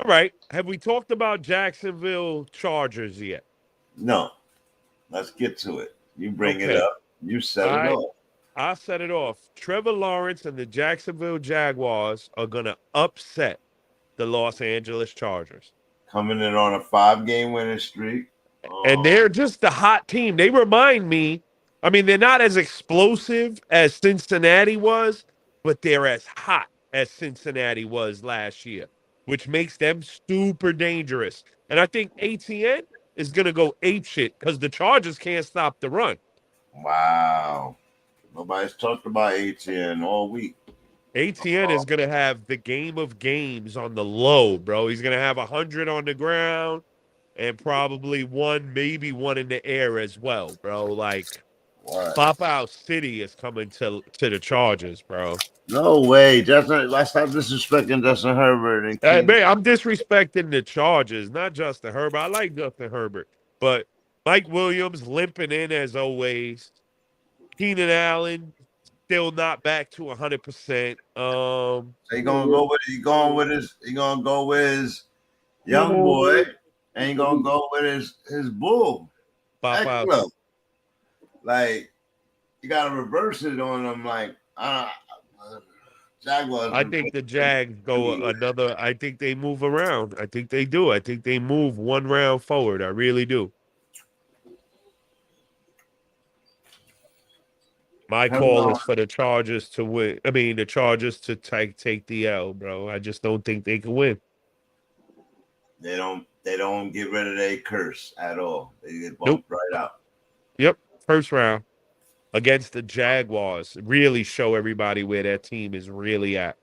All right. Have we talked about Jacksonville Chargers yet?
No. Let's get to it. You bring it up. You set it up.
I set it off. Trevor Lawrence and the Jacksonville Jaguars are going to upset the Los Angeles Chargers.
Coming in on a 5-game winning streak.
And they're just the hot team. They remind me, I mean, they're not as explosive as Cincinnati was, but they're as hot as Cincinnati was last year, which makes them super dangerous. And I think ATN is going to go apeshit because the Chargers can't stop the run.
Wow. Nobody's talked about ATN all week.
ATN is going to have the game of games on the low, bro. He's going to have 100 on the ground and probably one, maybe one in the air as well, bro. Like, Pop Out City is coming to the Chargers, bro.
No way. Let's stop disrespecting Justin Herbert. And
Hey, man, I'm disrespecting the Chargers, not Justin Herbert. I like Justin Herbert, but Mike Williams limping in as always. Keenan Allen still not back to 100%.
So he gonna go with his young boy, and he gonna go with his bull. Like, you gotta reverse it on them. Like, Jaguars.
I think the Jags go another. I think they move around. I think they do. I think they move one round forward. I really do. My call is for the Chargers to win. I mean, the Chargers to take the L, bro. I just don't think they can win.
They don't get rid of their curse at all. They get bumped right out.
Yep, first round against the Jaguars. Really show everybody where that team is really at.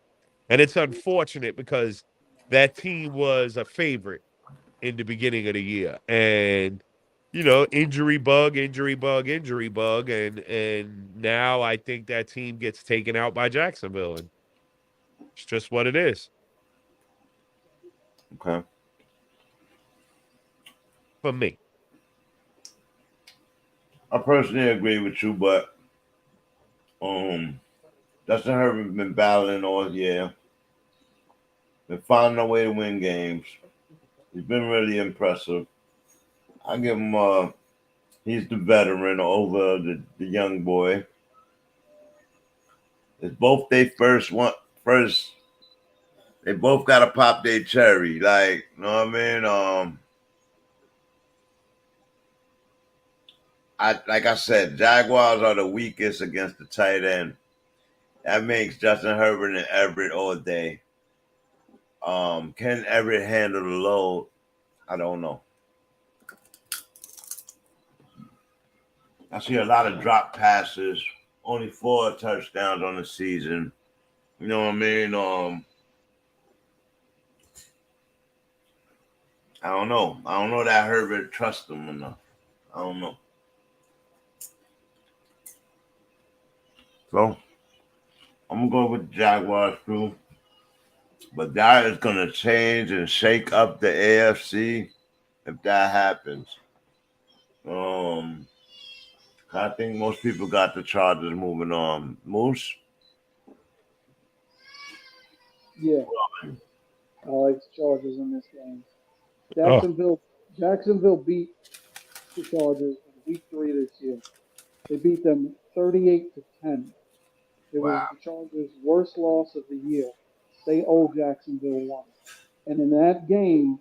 And it's unfortunate because that team was a favorite in the beginning of the year. And you know, injury bug, and now I think that team gets taken out by Jacksonville, and it's just what it is.
Okay.
For me.
I personally agree with you, but Justin Herbert been battling all year. Been finding a way to win games. He's been really impressive. I give him he's the veteran over the young boy. It's both they first. They both gotta pop their cherry. Like, you know what I mean? Like I said, Jaguars are the weakest against the tight end. That makes Justin Herbert and Everett all day. Can Everett handle the load? I don't know. I see a lot of drop passes, only 4 touchdowns on the season. You know what I mean? I don't know. I don't know that Herbert trusts him enough. I don't know. So, I'm going to go with the Jaguars too. But that is going to change and shake up the AFC if that happens. I think most people got the Chargers moving on. Moose?
Yeah. I like the Chargers in this game. Jacksonville beat the Chargers in week 3 this year. They beat them 38-10. It was the Chargers' worst loss of the year. They owe Jacksonville one. And in that game,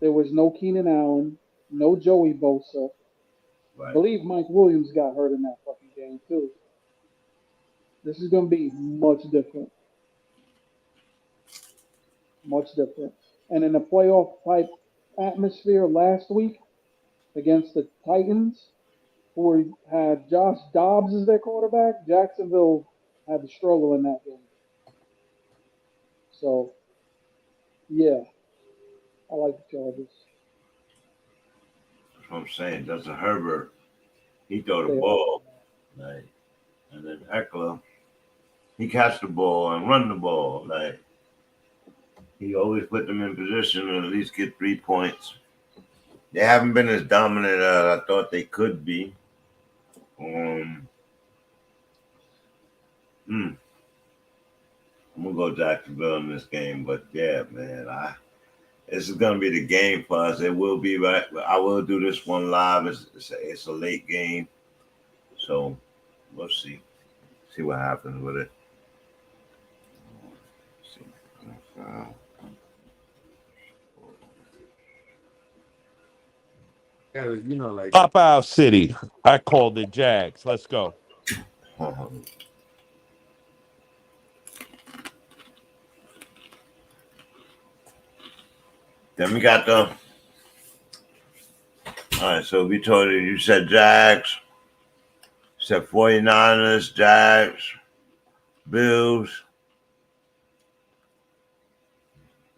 there was no Keenan Allen, no Joey Bosa. I believe Mike Williams got hurt in that fucking game too. This is going to be much different. Much different. And in the playoff type atmosphere last week against the Titans, who had Josh Dobbs as their quarterback, Jacksonville had to struggle in that game. So, yeah, I like the Chargers.
That's what I'm saying. Justin Herbert, he throw the ball. Like, and then Eckler, he catch the ball and run the ball. Like, he always put them in position to at least get 3 points. They haven't been as dominant as I thought they could be. I'm gonna go Jacksonville in this game, but yeah, man, this is gonna be the game for us. It will be right. I will do this one live. It's a late game, so we'll see.
See what happens with it.
Yeah, you know, like Pop Out City. I called it Jags. Let's go.
Then we got the. All right, so we told you said Jags, said 49ers, Jags, Bills.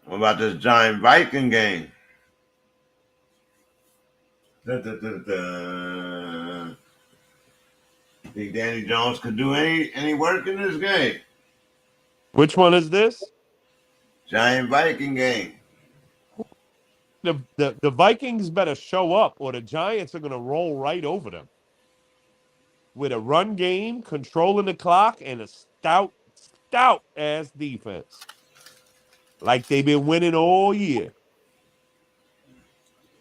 What about this giant Viking game? Think Danny Jones could do any work in this game?
Which one is this?
Giant Viking game.
The Vikings better show up, or the Giants are gonna roll right over them. With a run game, controlling the clock, and a stout ass defense. Like they've been winning all year.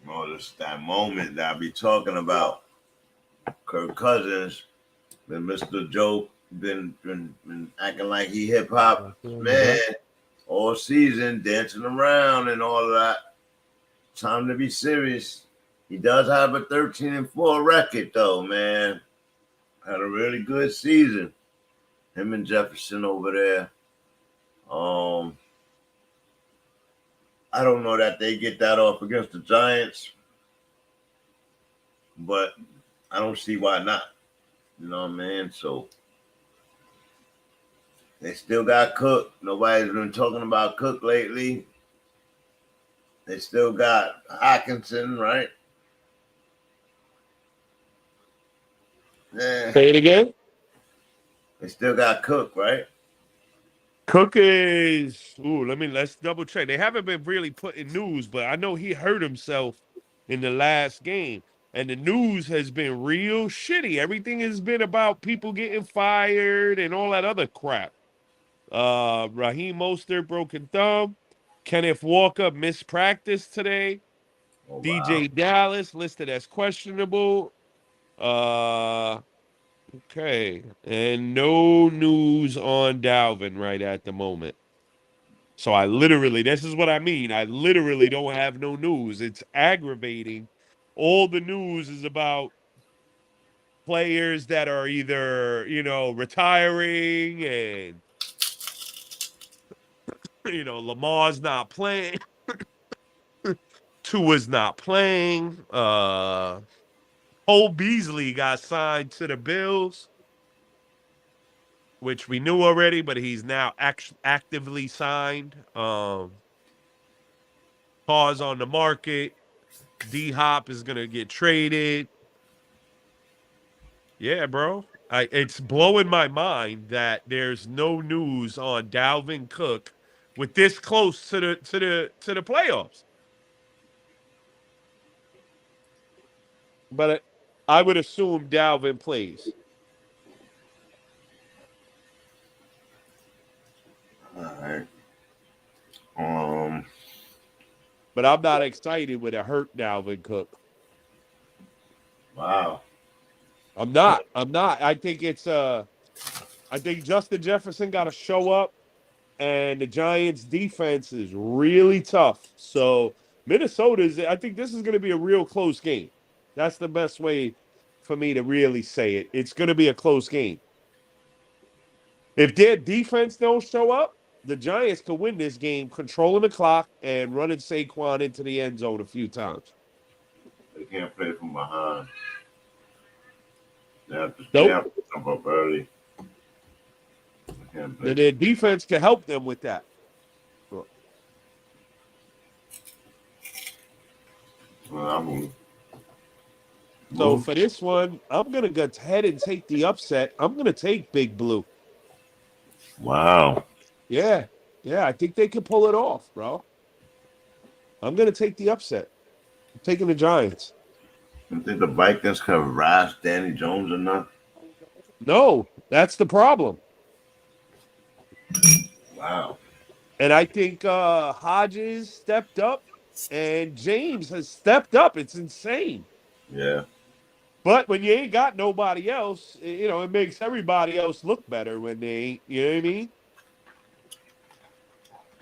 Oh, this that moment that I be talking about. Kirk Cousins, been Mr. Joe, been acting like he hip hop man all season, dancing around and all of that. Time to be serious. He does have a 13-4 record though, man. Had a really good season. Him and Jefferson over there. I don't know that they get that off against the Giants, but I don't see why not. You know what I mean? So they still got Cook. Nobody's been talking about Cook lately. They still got Hockenson, right? Yeah.
Say it again.
They still got Cook, right?
Cook is. Let's double check. They haven't been really putting news, but I know he hurt himself in the last game, and the news has been real shitty. Everything has been about people getting fired and all that other crap. Raheem Mostert broken thumb. Kenneth Walker missed practice today.
Oh, wow.
DJ Dallas listed as questionable. Okay. And no news on Dalvin right at the moment. So this is what I mean. I literally don't have no news. It's aggravating. All the news is about players that are either, retiring and, Lamar's not playing. Tua's not playing. Cole Beasley got signed to the Bills, which we knew already, but he's now actively signed. Cars on the market. D-Hop is going to get traded. Yeah, bro. It's blowing my mind that there's no news on Dalvin Cook with this close to the playoffs. But I would assume Dalvin plays.
All right.
But I'm not excited with a hurt Dalvin Cook.
Wow.
I'm not. I think I think Justin Jefferson got to show up, and the Giants' defense is really tough. So I think this is going to be a real close game. That's the best way for me to really say it. It's going to be a close game. If their defense don't show up, the Giants could win this game, controlling the clock and running Saquon into the end zone a few times.
They can't play from behind. They have to jump up early.
Their defense can help them with that.
Well,
so for this one, I'm going to go ahead and take the upset. I'm going to take Big Blue.
Wow.
Yeah, I think they can pull it off, bro. I'm going to take the upset. I'm taking the Giants.
You think the Vikings can harass Danny Jones enough?
No, that's the problem.
Wow.
And I think Hodges stepped up and James has stepped up. It's insane.
Yeah.
But when you ain't got nobody else, you know, it makes everybody else look better when they ain't. You know what I mean?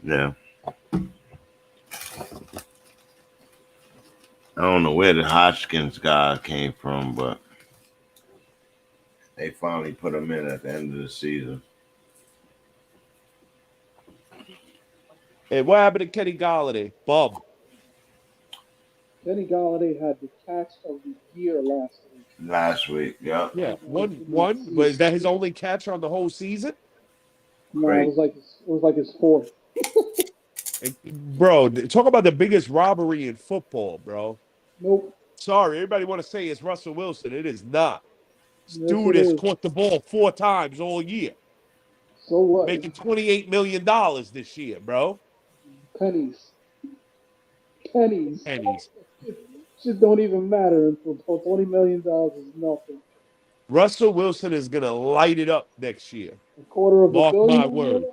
Yeah. I don't know where the Hodgkins guy came from, but they finally put him in at the end of the season.
And what happened to Kenny Galladay? Bum.
Kenny Galladay had the catch of the year last week.
Last week, yeah.
Yeah, one. But is that his only catch on the whole season?
No, it was like his fourth.
Bro, talk about the biggest robbery in football, bro.
Nope.
Sorry, everybody want to say it's Russell Wilson. It is not. This
Yes,
dude
it
has
is.
caught the ball 4 times all year.
So what?
Making $28 million this year, bro.
Pennies. Pennies.
Pennies.
Shit don't even matter. For $20 million is nothing.
Russell Wilson is going to light it up next year.
$250
Mark my
million
word.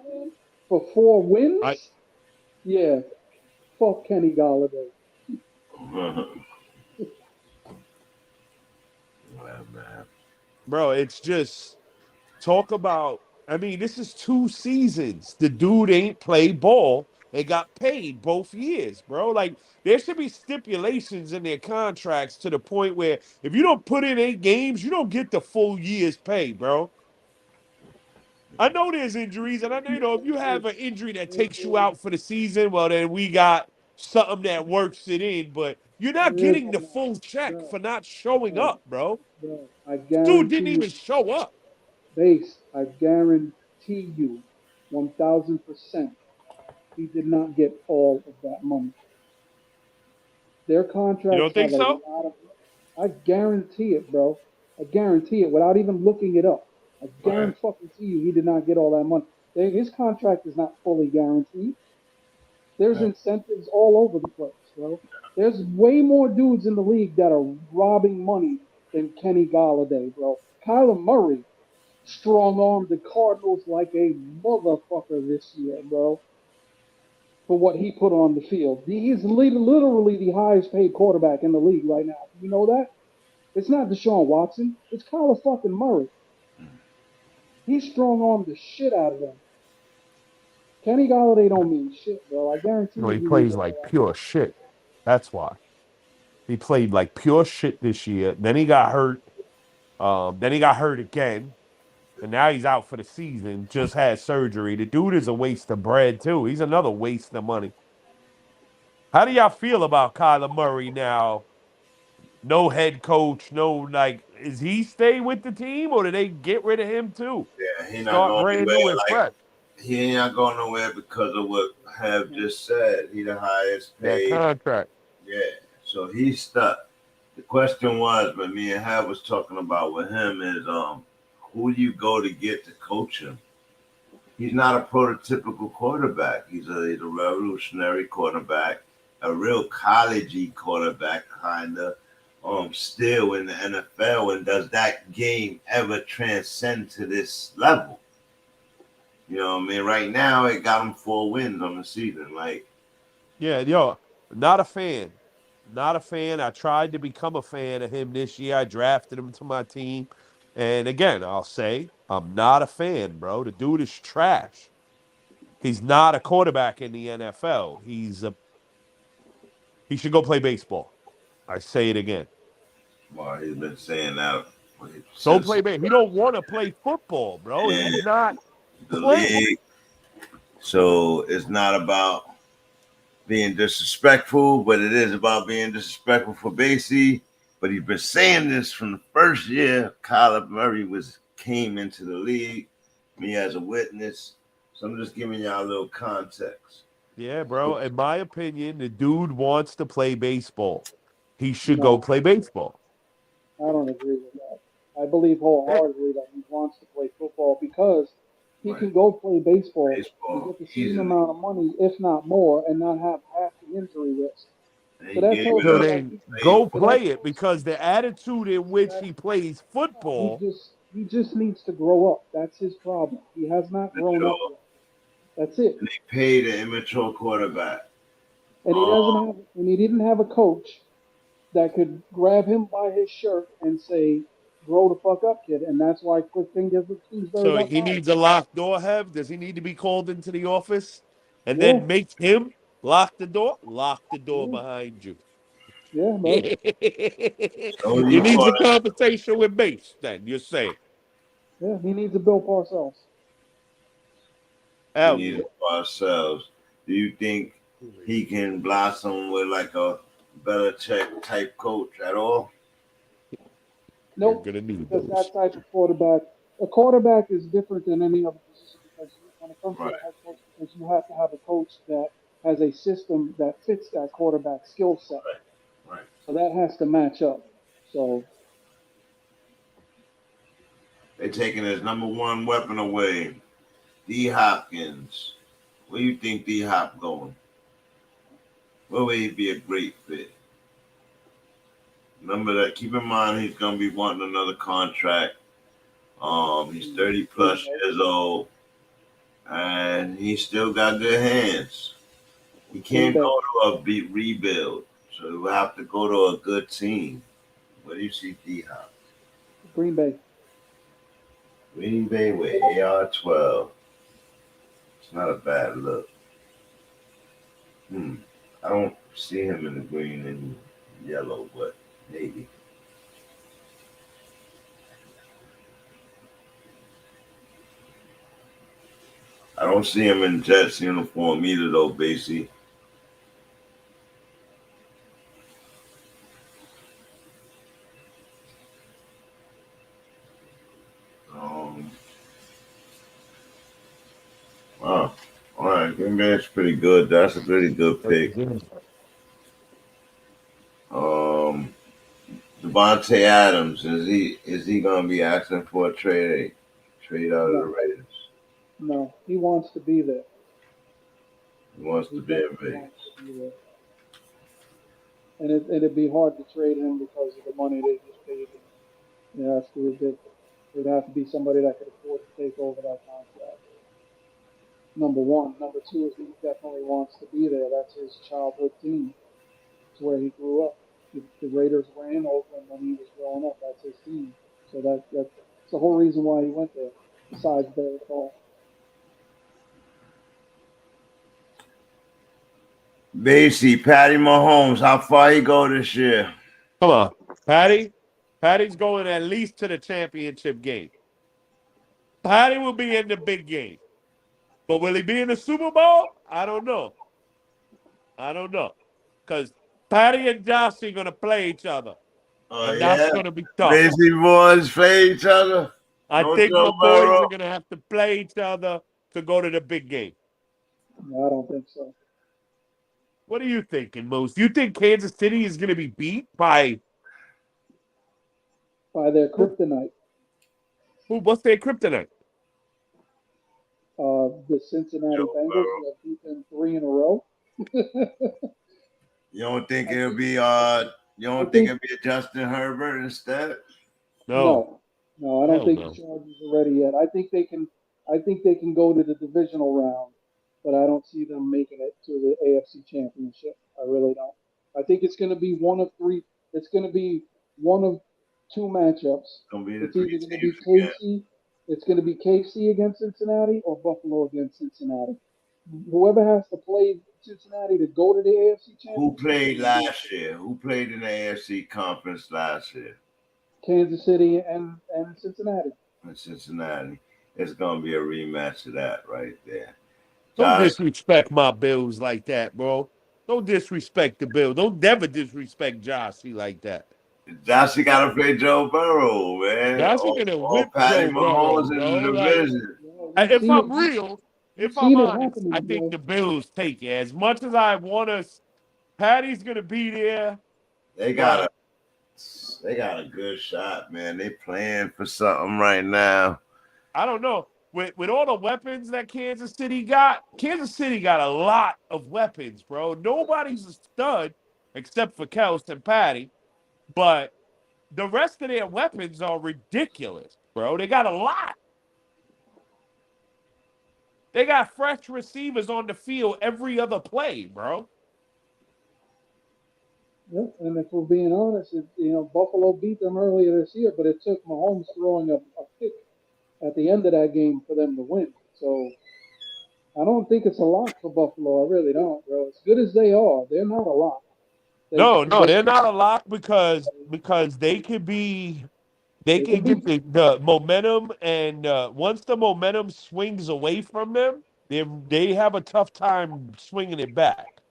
for 4 wins? Yeah. Fuck Kenny Galladay.
Bro, it's just talk about, I mean, this is 2 seasons. The dude ain't played ball and got paid both years, bro. Like, there should be stipulations in their contracts to the point where if you don't put in 8 games, you don't get the full year's pay, bro. I know there's injuries, and I know, you know, if you have an injury that takes you out for the season, well, then we got something that works it in, but you're not getting the full check for not showing up, bro.
Bro, I
Dude didn't
guarantee
even show up.
Base, I guarantee you 1,000% he did not get all of that money. Their
You
contracts
don't think
have a
so?
lot of. I guarantee it, bro. I guarantee it without even looking it up. I
Right.
guarantee you he did not get all that money. His contract is not fully guaranteed. There's
Right.
incentives all over the place, bro. There's way more dudes in the league that are robbing money than Kenny Galladay, bro. Kyler Murray strong-armed the Cardinals like a motherfucker this year, bro, for what he put on the field. He's literally the highest paid quarterback in the league right now. You know that? It's not Deshaun Watson. It's Kyler fucking Murray. He strong-armed the shit out of them. Kenny Galladay don't mean shit, bro. I guarantee
No,
you
he
he didn't
plays
get
like
all that.
pure shit. That's why. He played like pure shit this year. Then he got hurt. Then he got hurt again. And now he's out for the season. Just had surgery. The dude is a waste of bread, too. He's another waste of money. How do y'all feel about Kyler Murray now? No head coach, no, like, is he stay with the team or do they get rid of him too?
Yeah, he not
Start
going
brand
anywhere.
new and fresh.
He ain't not going nowhere because of what Have just said. He the highest
That
paid.
contract.
Yeah, so he's stuck. The question was, but me and Have was talking about with him is, who do you go to get to coach him? He's not a prototypical quarterback. He's a revolutionary quarterback, a real collegey quarterback, kind of. Still in the NFL, and does that game ever transcend to this level? You know what I mean? Right now, it got him 4 wins on the season. Like,
Yeah, yo, not a fan. Not a fan. I tried to become a fan of him this year. I drafted him to my team. And again, I'll say, I'm not a fan, bro. The dude is trash. He's not a quarterback in the NFL. He should go play baseball. I say it again.
well, he's been saying that
So
since
play baseball. He don't want to play football, bro. He's not
the
playing.
league. So it's not about being disrespectful, but it is about being disrespectful for Basie. But he's been saying this from the first year Kyler Murray came into the league, me as a witness. So I'm just giving y'all a little context.
Yeah, bro. In my opinion, the dude wants to play baseball. He should go play baseball.
I don't agree with that. I believe wholeheartedly that he wants to play football because he can go play baseball and get the same amount of money, if not more, and not have half the injury risk. So that tells
So
me
then go play it because the attitude in which he plays football.
he just needs to grow up. That's his problem. He has not grown up yet. That's it.
And they paid an immature quarterback.
And he doesn't have, and he didn't have a coach that could grab him by his shirt and say, "Grow the fuck up, kid." And that's why Cliff Kingsbury
So
got
he
fired.
needs a locked door, Have? Does he need to be called into the office and
Yeah,
then make him lock the door? Lock the door
yeah,
behind you.
yeah, bro.
He
So who you
needs a
calling?
conversation with Mace, then, you're saying.
Yeah, he needs a Bill Parcells.
We
Out.
need it for ourselves. Do you think he can blossom with like a Belichick type coach at all?
You're
Nope,
going to need
because
those.
that type of quarterback, a quarterback is different than any other position because when it comes to
Right,
the head coach, because you have to have a coach that has a system that fits that quarterback skill set.
right.
So that has to match up. So
They taking his number one weapon away, D Hopkins. Where you think D Hop going? Where would he be a great fit? Remember that. Keep in mind he's gonna be wanting another contract. He's 30
Green
plus
Bay,
years old, and he still got good hands. He
Green
can't
Bay,
go to a beat rebuild, so he will have to go to a good team. Where do you see D Hop?
Green Bay.
Green Bay with AR-12. It's not a bad look. I don't see him in the green and yellow, but maybe. I don't see him in Jets uniform either, though, Basie. Um, wow. All right, Green Bay's pretty good. That's a pretty good pick. Um, Devontae Adams, is he gonna be asking for a trade out of the
No,
Raiders?
no, he wants to be there.
He wants
He
to be in
definitely
Vegas.
wants to be there. And it'd be hard to trade him because of the money they just paid him. That's too ridiculous. It'd have to be somebody that could afford to take over that contract. Number one. Number two is he definitely wants to be there. That's his childhood team. It's where he grew up. The Raiders were in Oakland when he was growing up. That's his team. So that's the whole reason why he went there. Besides Derek Hall,
Basie, Patty Mahomes, how far he go this year?
Come on. Patty's going at least to the championship game. Patty will be in the big game. But will he be in the Super Bowl? I don't know. I don't know. Because Patty and Josh are going to play each other.
Oh
And that's
yeah,
going to be tough.
Basie boys play each other.
I
No
think my
Joe
boys
Burrow.
are going to have to play each other to go to the big game.
no, I don't think so.
What are you thinking, Moose? You think Kansas City is going to be beat by
By their
who?
kryptonite,
What's their kryptonite?
the Cincinnati
Joe
Bengals,
Burrow.
who have beat them three in a row.
You don't think
I
it'll
think.
be you
I
don't think
think
it'll be Justin Herbert instead?
No.
no, no. I don't
Hell
think the
no.
Chargers are ready yet. I think they can. I think they can go to the divisional round, but I don't see them making it to the AFC Championship. I really don't. I think it's going to be one of three. It's going to be one of two matchups.
It's gonna be the
It's
three
either going to be
teams again.
KC. It's going to be KC against Cincinnati or Buffalo against Cincinnati. Whoever has to play Cincinnati to go to the AFC
Who
Championship is
played
going to be
last year? Who played in the AFC conference last year?
Kansas City and Cincinnati.
In Cincinnati. It's gonna be a rematch of that right there.
Don't
Josh,
disrespect my Bills like that, bro. Don't disrespect the Bills. Don't never disrespect Joshy like that.
Josh, gotta play Joe Burrow, man.
Joshy
Or,
gonna
or
whip
Patty
Joe Burrow,
Mahomes in
bro.
the
Like,
division.
if I'm real,
You've
if I'm
seen it
honest, I
happening,
think
bro.
the Bills take it. As much as I want us, Patty's gonna be there,
They got
but
a they got a good shot, man. They playing for something right now.
I don't know. With all the weapons that Kansas City got a lot of weapons, bro. Nobody's a stud except for Kels and Patty, but the rest of their weapons are ridiculous, bro. They got a lot. They got fresh receivers on the field every other play, bro.
Yeah, and if we're being honest, Buffalo beat them earlier this year, but it took Mahomes throwing a pick at the end of that game for them to win. So I don't think it's a lock for Buffalo. I really don't, bro. As good as they are, they're not a lock.
No,
They
they're not a lock because they could be. They
they
can
could
get
beat.
the momentum, and once the momentum swings away from them, they have a tough time swinging it back.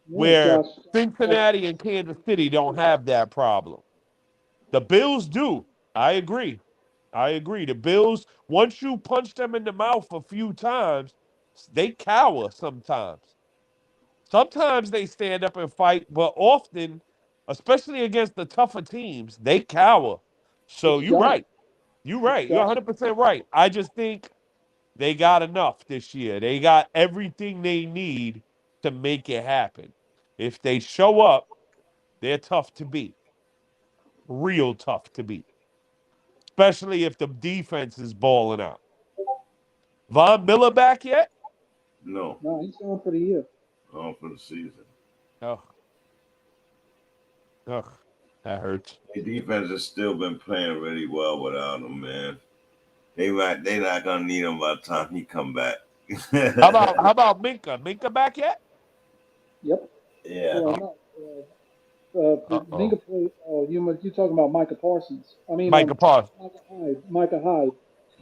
Yeah,
Where
Josh,
Cincinnati and Kansas City don't have that problem. The Bills do. I agree. I agree. The Bills, once you punch them in the mouth a few times, they cower sometimes. Sometimes they stand up and fight, but often, especially against the tougher teams, they cower. So
it's
you're
Josh.
right. You're
It's
right. You're
Josh.
100% right. I just think they got enough this year. They got everything they need to make it happen. If they show up, they're tough to beat. Real tough to beat. Especially if the defense is balling out. Von Miller back yet?
No,
No, he's gone for the year.
for the season.
Oh, ugh, that hurts.
The defense has still been playing really well without him, man. They not gonna need him by the time he come back.
How about Minka? Minka back yet?
Yep.
Yeah.
Well, no. Minka
Uh-oh.
played. Oh, you talking about Micah Parsons? I mean,
Micah Parsons.
Micah Hyde. Micah Hyde.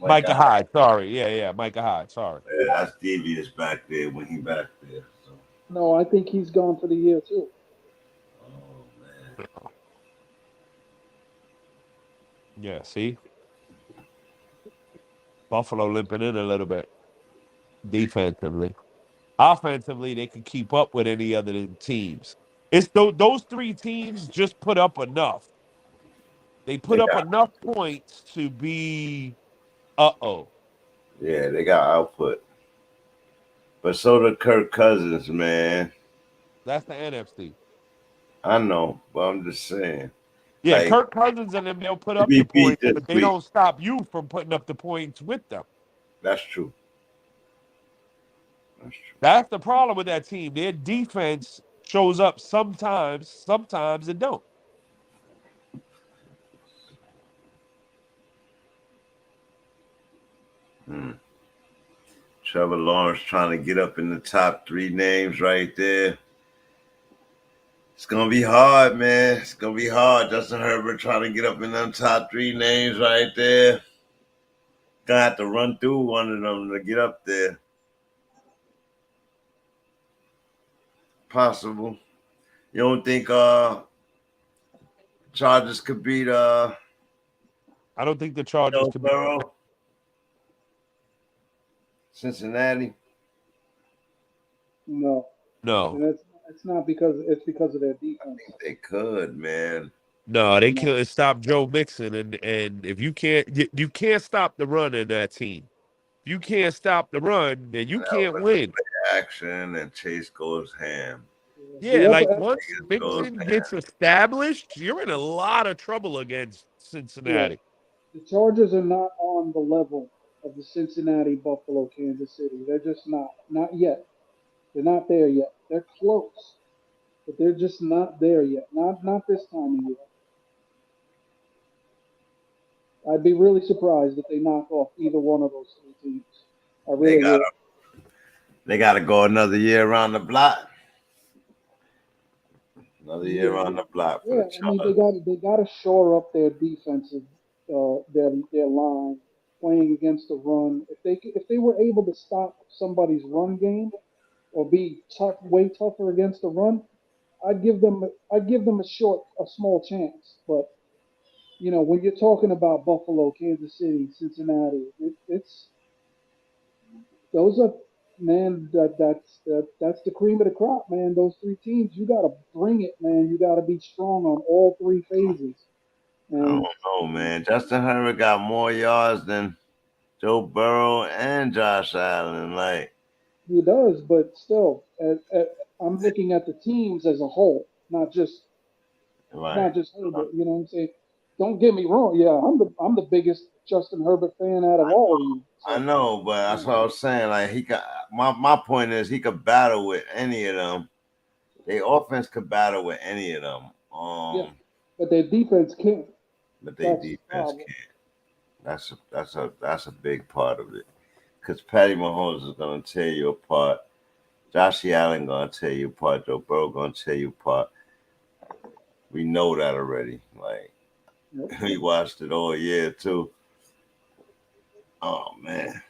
Like
Micah Hyde. Sorry. Yeah. Micah Hyde. Sorry.
that's devious back there when he back there. So.
No, I think he's gone for the year too.
Oh man.
Yeah, see? Buffalo limping in a little bit defensively. Offensively, they can keep up with any other teams. It's those three teams just put up enough. They put
They
up
got
enough points to be uh-oh.
they got output. But so did Kirk Cousins, man.
That's the NFC.
I know, but I'm just saying.
Yeah,
Like
Kirk Cousins and them, they'll put
to
up
be
the
beat
points,
this
but they
week.
don't stop you from putting up the points with them.
That's true. That's true.
That's the problem with that team. Their defense shows up sometimes it don't.
Trevor Lawrence trying to get up in the top 3 names right there. It's gonna be hard, man. It's gonna be hard. Justin Herbert trying to get up in them top 3 names right there. Gonna have to run through one of them to get up there. Possible. You don't think Chargers could beat
I don't think the Chargers
Joe
could be.
Burrow? Cincinnati?
No,
No.
and it's not because it's because of their defense.
They could, man.
No, they
No.
can't stop Joe Mixon, and if you can't stop the run in that team. If you can't stop the run, then you can't win.
Action and Chase goes ham.
Yeah, like
Whoever,
once
Goes
Mixon
ham.
gets established, you're in a lot of trouble against
yeah,
Cincinnati.
the Chargers are not on the level of the Cincinnati, Buffalo, Kansas City. They're just not yet. They're not there yet. They're close, but they're just not there yet. Not this time of year. I'd be really surprised if they knock off either one of those three teams. I
They
really
got
would.
they got to go another year around the block. Another year
Yeah,
around the block for
yeah.
the
I mean,
Chargers.
they got to shore up their defensive, their line playing against the run. If they were able to stop somebody's run game or be tough, way tougher against the run, I'd give them a small chance. But when you're talking about Buffalo, Kansas City, Cincinnati, it's those are man that's the cream of the crop, man. Those three teams, you got to bring it, man. You got to be strong on all three phases,
I don't
and
know, man. Justin Herbert got more yards than Joe Burrow and Josh Allen. Like,
he does. But still, I'm looking at the teams as a whole,
right.
not just Herbert. You know what I'm saying? Don't get me wrong. Yeah, I'm the biggest Justin Herbert fan out of all of you.
I
So
know, but
you
that's
know,
what I was saying. Like, he got my point is he could battle with any of them. The offense could battle with any of them Um,
but their defense can't.
but they
That's the
defense
problem.
can't. That's a big part of it. Because Patty Mahomes is gonna tear you apart. Josh Allen gonna tear you apart. Joe Burrow gonna tear you apart. We know that already. Like we watched it all year too. Oh man.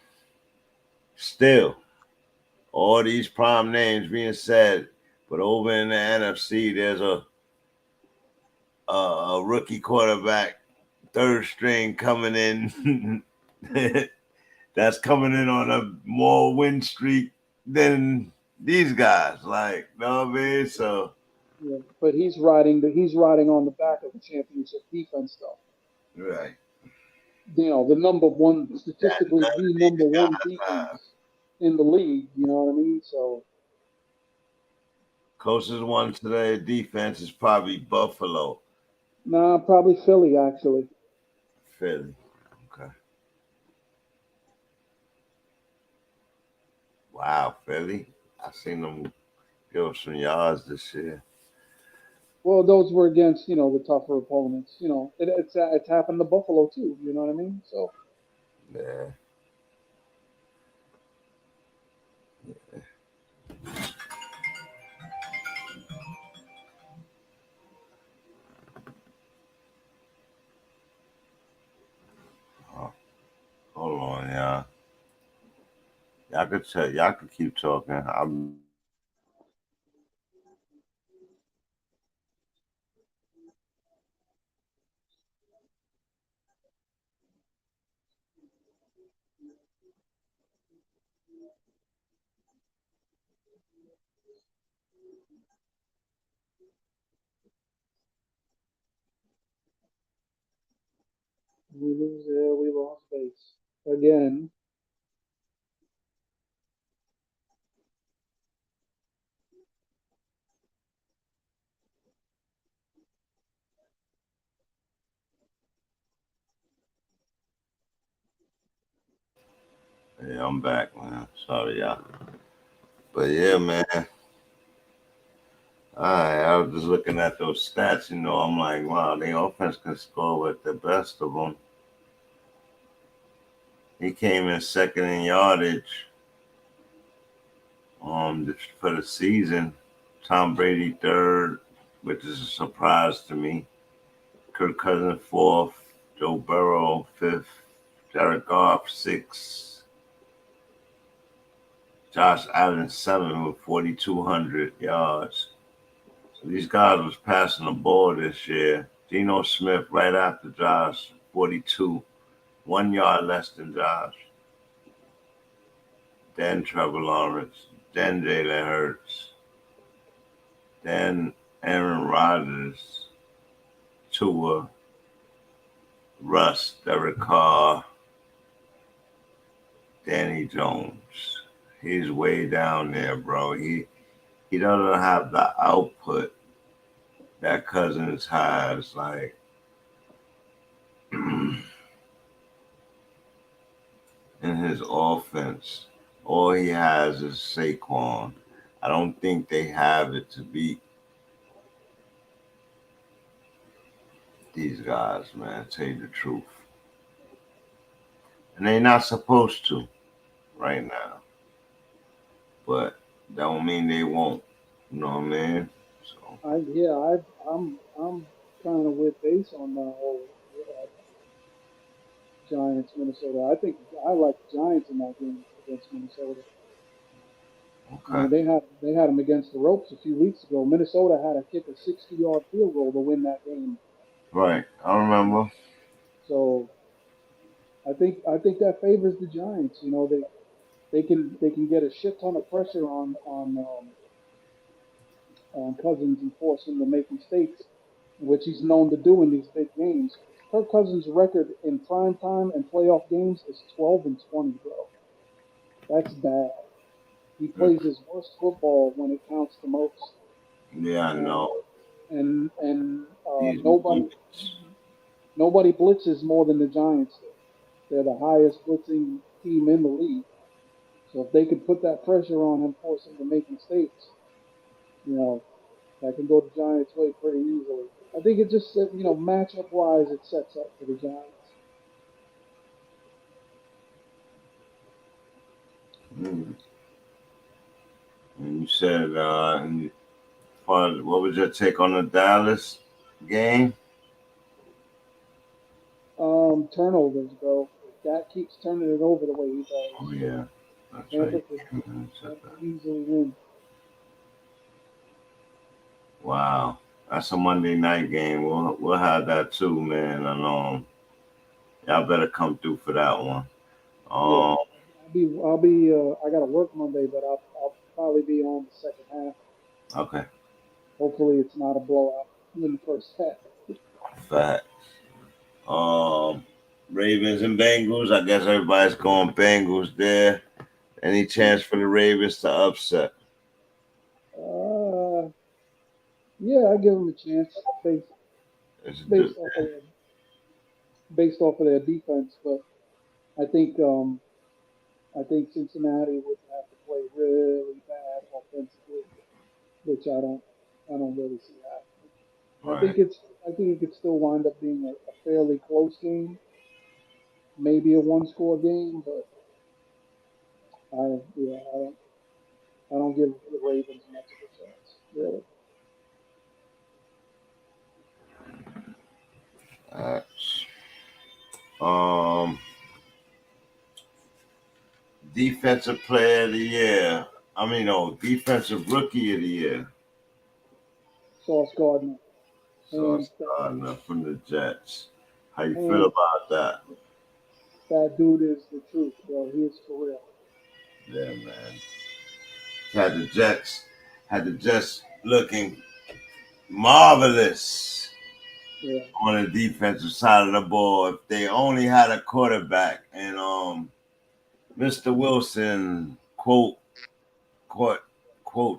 Still, all these prime names being said, but over in the NFC, there's a rookie quarterback, third string coming in. That's coming in on a more win streak than these guys. Like, know what I mean? So,
Yeah, but he's riding on the back of the championship defense, though.
right.
You know, the number one,
That
statistically,
none of
the
these
number one
guys have.
defense in the league. You know what I mean? So,
Closest one to their defense is probably Buffalo.
nah, probably Philly actually.
Philly. Okay. Wow, Philly. I seen them give up some yards this year.
Well, those were against the tougher opponents. You know, it's happened to Buffalo too. You know what I mean? So,
Yeah. Oh, hold on, y'all. Y'all could keep talking. I'm
we lose there, we lost base again.
yeah, I'm back, man. Sorry, y'all. But yeah, man. I was just looking at those stats, I'm like, wow, the offense can score with the best of them. He came in second in yardage for the season. Tom Brady third, which is a surprise to me. Kirk Cousins fourth, Joe Burrow fifth, Jared Goff sixth, Josh Allen seventh with 4,200 yards. So these guys was passing the ball this year. Geno Smith right after Josh, 42, 1 yard less than Josh. Then Trevor Lawrence, then Jalen Hurts, then Aaron Rodgers, Tua, Russ, Derek Carr, Danny Jones. He's way down there, bro. He doesn't have the output that Cousins has. Like, in his offense, all he has is Saquon. I don't think they have it to beat these guys, man. Tell you the truth. And they're not supposed to right now. But that don't mean they won't. You know what I mean? So
I'm kind of with base on the whole Giants Minnesota. I think I like the Giants in that game against Minnesota. You know,
okay.
they had them against the ropes a few weeks ago. Minnesota had to kick a 60-yard field goal to win that game.
Right. I remember.
So I think that favors the Giants. You know, they can get a shit ton of pressure on Cousins and force him to make mistakes, which he's known to do in these big games. Kirk Cousins' record in prime time and playoff games is 12-20, bro. That's bad. He plays his worst football when it counts the most.
Yeah, I
And
know.
and
These moments.
nobody blitzes more than the Giants do. They're the highest blitzing team in the league. So if they could put that pressure on him, force him to make mistakes, you know, that can go the Giants' way pretty easily. I think it just, matchup wise, it sets up for the Giants.
Mm. And you said, what was your take on the Dallas game?
Turnovers, bro. If Dak keeps turning it over the way he
Oh,
does,
yeah. That's
Tampa
right.
could easily win.
Wow. That's a Monday night game. We'll have that too, man. And y'all better come through for that one.
Yeah,
Um,
I'll be. I got to work Monday, but I'll probably be on the second half.
okay.
Hopefully, it's not a blowout in the first half.
Fact. Um, Ravens and Bengals. I guess everybody's going Bengals there. Any chance for the Ravens to upset?
Uh, yeah, I give them a chance
It's a
based off of their defense, but I think um I think Cincinnati would have to play really bad offensively, which I don't really see happening. I
right.
think it's I think it could still wind up being a fairly close game, maybe a one-score game, but I don't give the Ravens much of a chance, really.
Um, defensive player of the year. Defensive rookie of the year.
Sauce Gardner, hands
Sauce
down,
Gardner from the Jets. How you feel
hands
about that?
that dude is the truth, bro. He is for real.
Yeah, man. Had the Jets looking marvelous
Yeah,
on the defensive side of the ball. If they only had a quarterback, and Mr. Wilson quote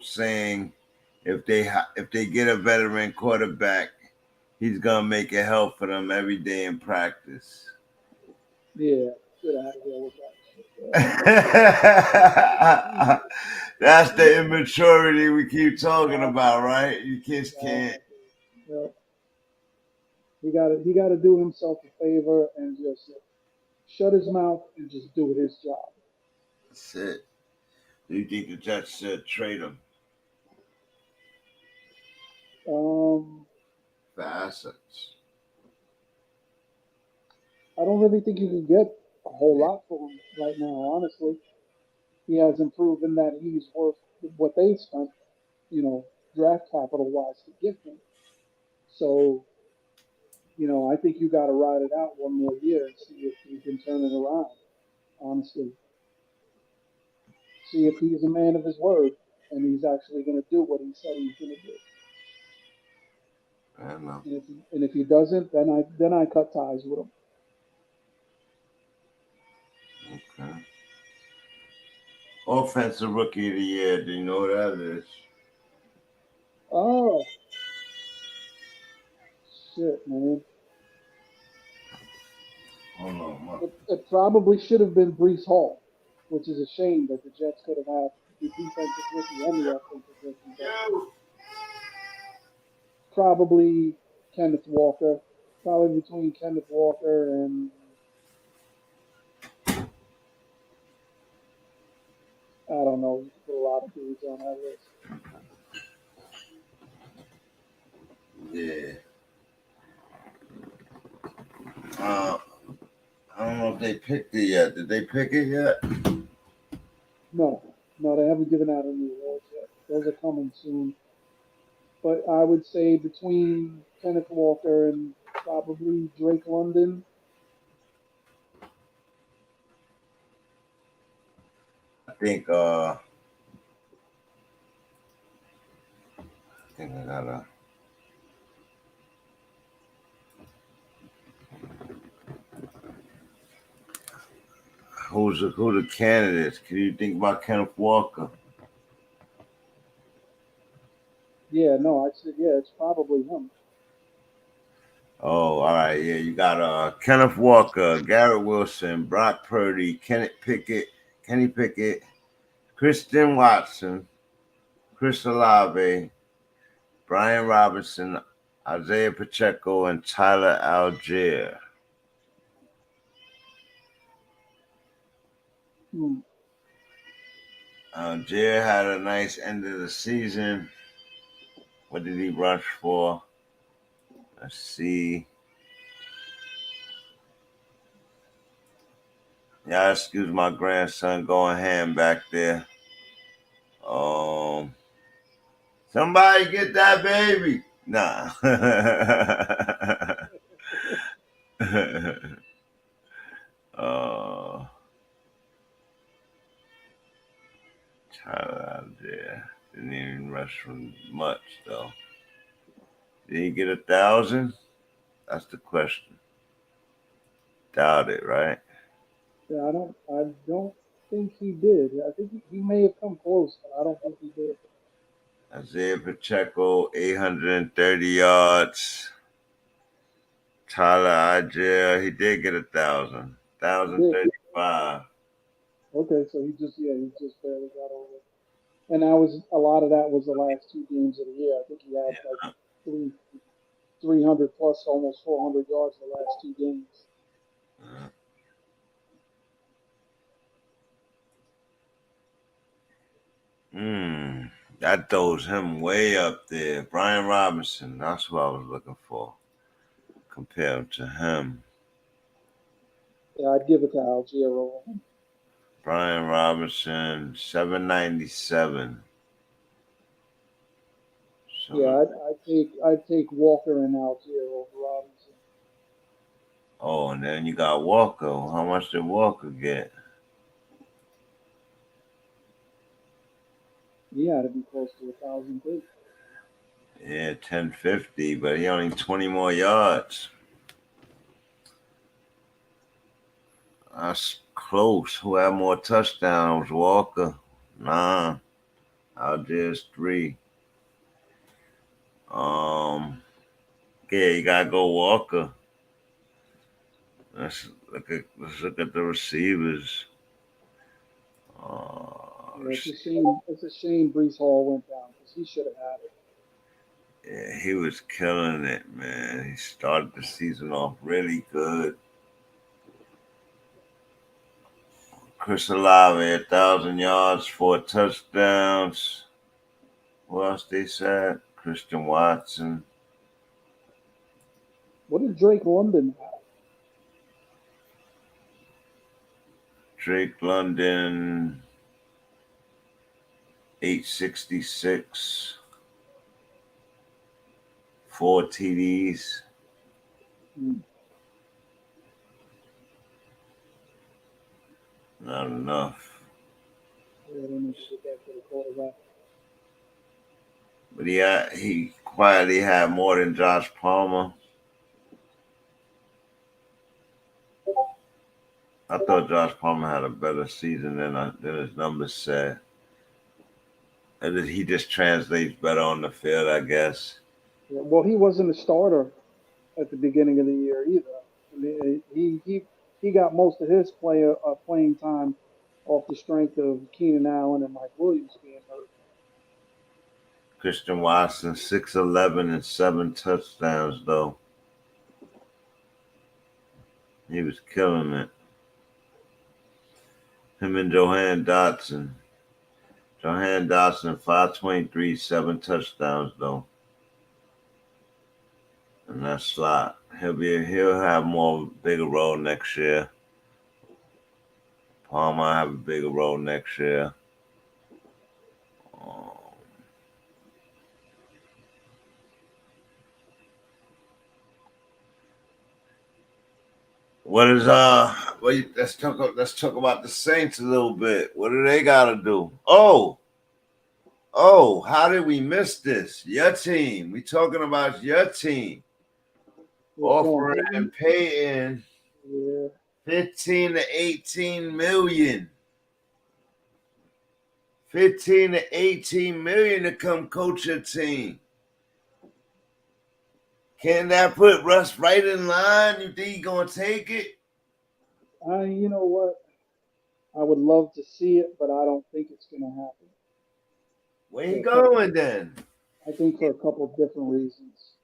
saying, if they get a veteran quarterback, he's gonna make it hell for them every day in practice.
yeah. Get out of here with that shit, bro.
That's the immaturity we keep talking about, right? You kids can't.
Exactly. Yep. He got to do himself a favor and just shut his mouth and just do his job.
That's it. Do you think the Jets should trade him
Um,
for assets?
I don't really think you can get a whole lot for him right now. Honestly, he hasn't proven that he's worth what they spent, you know, draft capital wise to get him. So, I think you got to ride it out one more year and see if he can turn it around. Honestly, see if he's a man of his word and he's actually going to do what he said he's going to do.
I don't know.
And if he doesn't, then I cut ties with him.
Okay. Offensive rookie of the year. Do you know what that is?
Oh shit, man!
Hold on.
It probably should have been Brees Hall, which is a shame that the Jets could have had the defensive rookie and the offensive rookie, but probably Kenneth Walker. Probably between Kenneth Walker and I don't know. You could put a lot of dudes on that list.
Yeah. Uh, I don't know if they picked it yet. Did they pick it yet?
No, they haven't given out any awards yet. Those are coming soon. But I would say between Kenneth Walker and probably Drake London.
I think I gotta. Who the candidates? Can you think about Kenneth Walker?
Yeah, no, I said yeah, it's probably him.
Oh, all right. Yeah, you got Kenneth Walker, Garrett Wilson, Brock Purdy, Kenny Pickett, Christian Watson, Chris Olave, Brian Robinson,
Isaiah Pacheco and Tyler Algier. Algier had a nice end of the season. What did he rush for? Let's see. Yeah, excuse my grandson going ham back there. Somebody get that baby. Nah. Tyler Algier didn't even rush from much though. Did he get 1,000? That's the question. Doubt it, right?
Yeah, I don't think he did. I think he may have come close, but I don't think he did.
Isaiah Pacheco, 830 yards. Tyler Algier, he did get 1,000. 1,035.
Okay, so he just barely got over. And that was a lot of that was the last 2 games of the year. I think he had like 300 plus, almost 400 yards the last 2 games.
That throws him way up there. Brian Robinson, that's what I was looking for. Compared to him.
Yeah, I'd give it to Algier over him.
Brian Robinson, 797.
Yeah, I'd take Walker and Algier over Robinson.
Oh, and then you got Walker. How much did Walker get?
He had to be close to 1,000 too.
Yeah, 1050, but he only 20 more yards. That's close. Who had more touchdowns? Walker? Nah. Algier's 3. Yeah, you gotta go Walker. Let's look at the receivers.
It's a shame Breece Hall went down because he should have had it.
Yeah, he was killing it, man. He started the season off really good. Chris Olave, 1,000 yards, 4 touchdowns. Who else they said? Christian Watson.
What did Drake London have?
Drake London, 866. 4 TDs. Not enough. But he quietly had more than Josh Palmer. I thought Josh Palmer had a better season than his numbers said. And he just translates better on the field, I guess.
Yeah, well, he wasn't a starter at the beginning of the year either. He got most of his playing time off the strength of Keenan Allen and Mike Williams being hurt.
Christian Watson, 6'11" and 7 touchdowns, though. He was killing it. Him and Johan Dotson. Johan Dotson, 523, 7 touchdowns, though. And that slot. He'll have bigger role next year. Palmer have a bigger role next year. Let's talk about the Saints a little bit. What do they gotta do? Oh, how did we miss this? Your team. We talking about your team. Offering and paying 15 to 18 million. 15 to 18 million to come coach your team. Can that put Russ right in line? You think he's gonna take it?
You know what? I would love to see it, but I don't think it's gonna happen.
Where you going then?
I think for a couple of different reasons.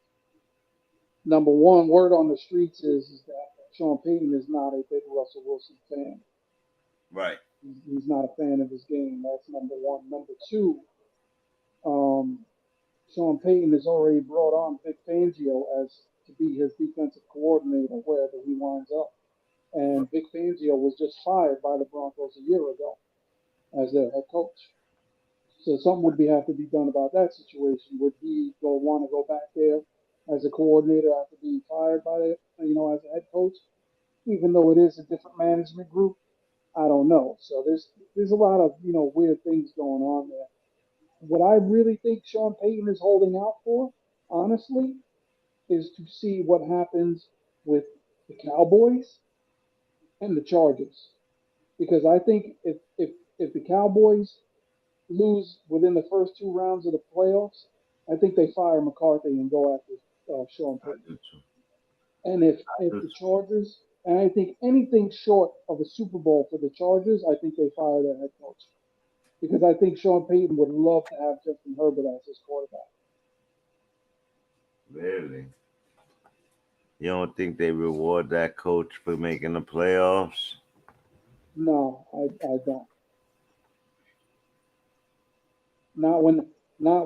Number one, word on the streets is that Sean Payton is not a big Russell Wilson fan.
Right.
He's not a fan of his game. That's number one. Number two, Sean Payton has already brought on Vic Fangio as to be his defensive coordinator wherever he winds up. And Vic Fangio was just fired by the Broncos a year ago as their head coach. So something would have to be done about that situation. Would he want to go back there as a coordinator after being fired by the, as a head coach? Even though it is a different management group, I don't know. So there's a lot of weird things going on there. What I really think Sean Payton is holding out for, honestly, is to see what happens with the Cowboys and the Chargers. Because I think if the Cowboys lose within the first two rounds of the playoffs, I think they fire McCarthy and go after Sean Payton. And if the Chargers, and I think anything short of a Super Bowl for the Chargers, I think they fire their head coach. Because I think Sean Payton would love to have Justin Herbert as his quarterback.
Really? You don't think they reward that coach for making the playoffs?
No, I don't. Not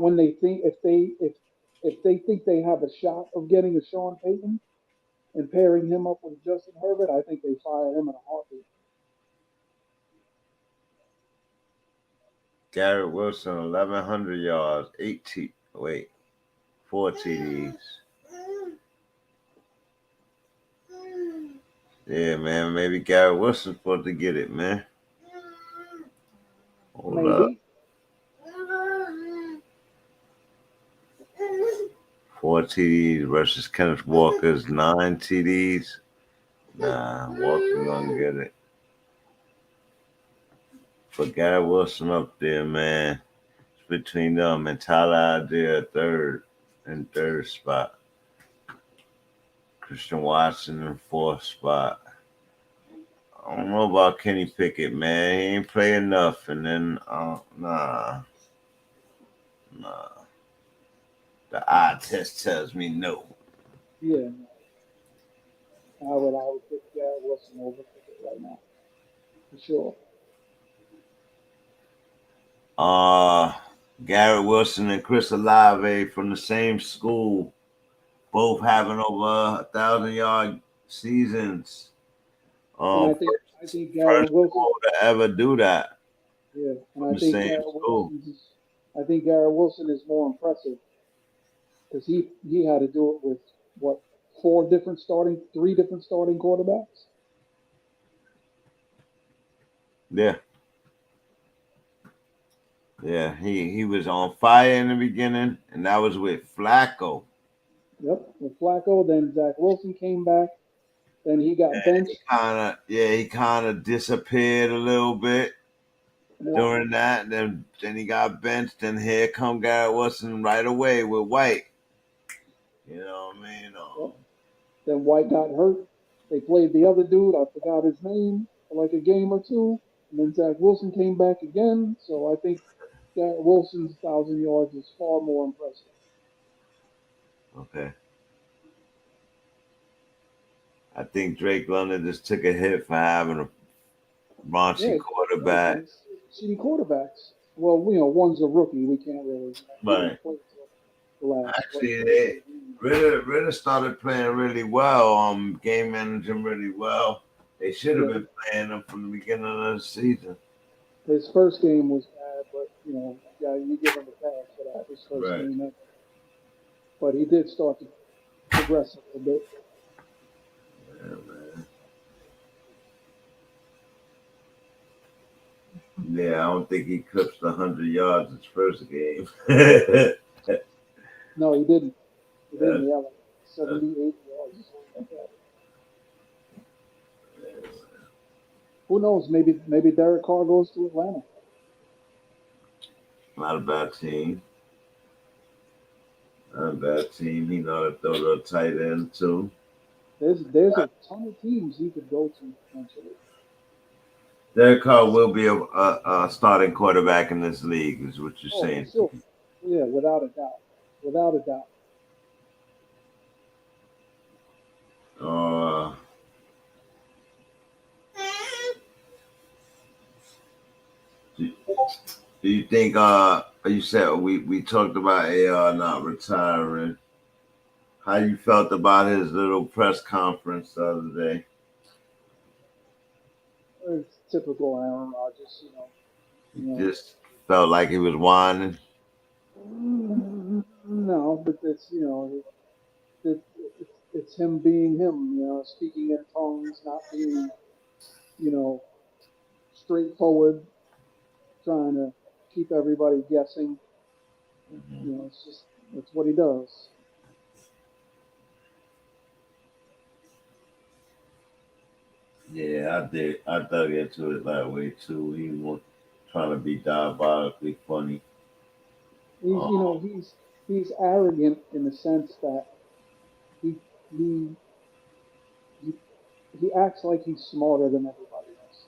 when they think if they think they have a shot of getting a Sean Payton and pairing him up with Justin Herbert, I think they fire him in a heartbeat.
Garrett Wilson, 1,100 yards, 4 TDs. Yeah, man, maybe Garrett Wilson's supposed to get it, man. Hold up. 4 TDs versus Kenneth Walker's 9 TDs. Nah, Walker's gonna get it. But Garrett Wilson up there, man. It's between them and Tyler Algier, third spot. Christian Watson in 4th spot. I don't know about Kenny Pickett, man. He ain't play enough. And then, nah. The eye test tells me no.
Yeah. I would pick Garrett Wilson over Pickett right now. For sure.
Garrett Wilson and Chris Olave from the same school, both having over 1,000-yard seasons.
And I think Garrett Wilson
to ever do that.
Yeah, and I think Garrett Wilson is more impressive because he had to do it with three different starting quarterbacks.
Yeah. Yeah, he was on fire in the beginning, and that was with Flacco.
Yep, with Flacco. Then Zach Wilson came back. Then he got benched.
He kind of disappeared a little bit during that. Then he got benched, and here come Garrett Wilson right away with White. You know what I mean?
Then White got hurt. They played the other dude. I forgot his name for like a game or two. And then Zach Wilson came back again. So I think Garrett Wilson's 1,000 yards is far more impressive.
Okay. I think Drake London just took a hit for having a raunchy quarterback.
Shitty quarterbacks. Well, one's a rookie. We can't really.
Right. Actually, Ritter started playing really well. Game managing really well. They should have been playing him from the beginning of the season.
His first game was bad, but you give him a pass for that. His first game, but he did start to progress a little bit.
Yeah, man. Yeah, I don't think he clipped 100 yards his first game.
No, he didn't. He didn't. He had like 78 yards or something like that. Who knows? Maybe Derek Carr goes to Atlanta.
Not a bad team. Not a bad team. He know to throw the tight end too.
There's a ton of teams he could go to potentially.
Derek Carr will be a starting quarterback in this league, is what you're saying.
Sure. Yeah, without a doubt. Without a doubt.
Do you think you said we talked about AR not retiring. How you felt about his little press conference the other day?
It's typical Aaron Rodgers,
Just felt like he was whining.
No, but it's him being him, speaking in tongues, not being, straightforward, trying to keep everybody guessing. That's what he does.
Yeah, I did. I dug into it that way too. He was trying to be diabolically funny.
He's arrogant in the sense that he he he, he acts like he's smarter than everybody else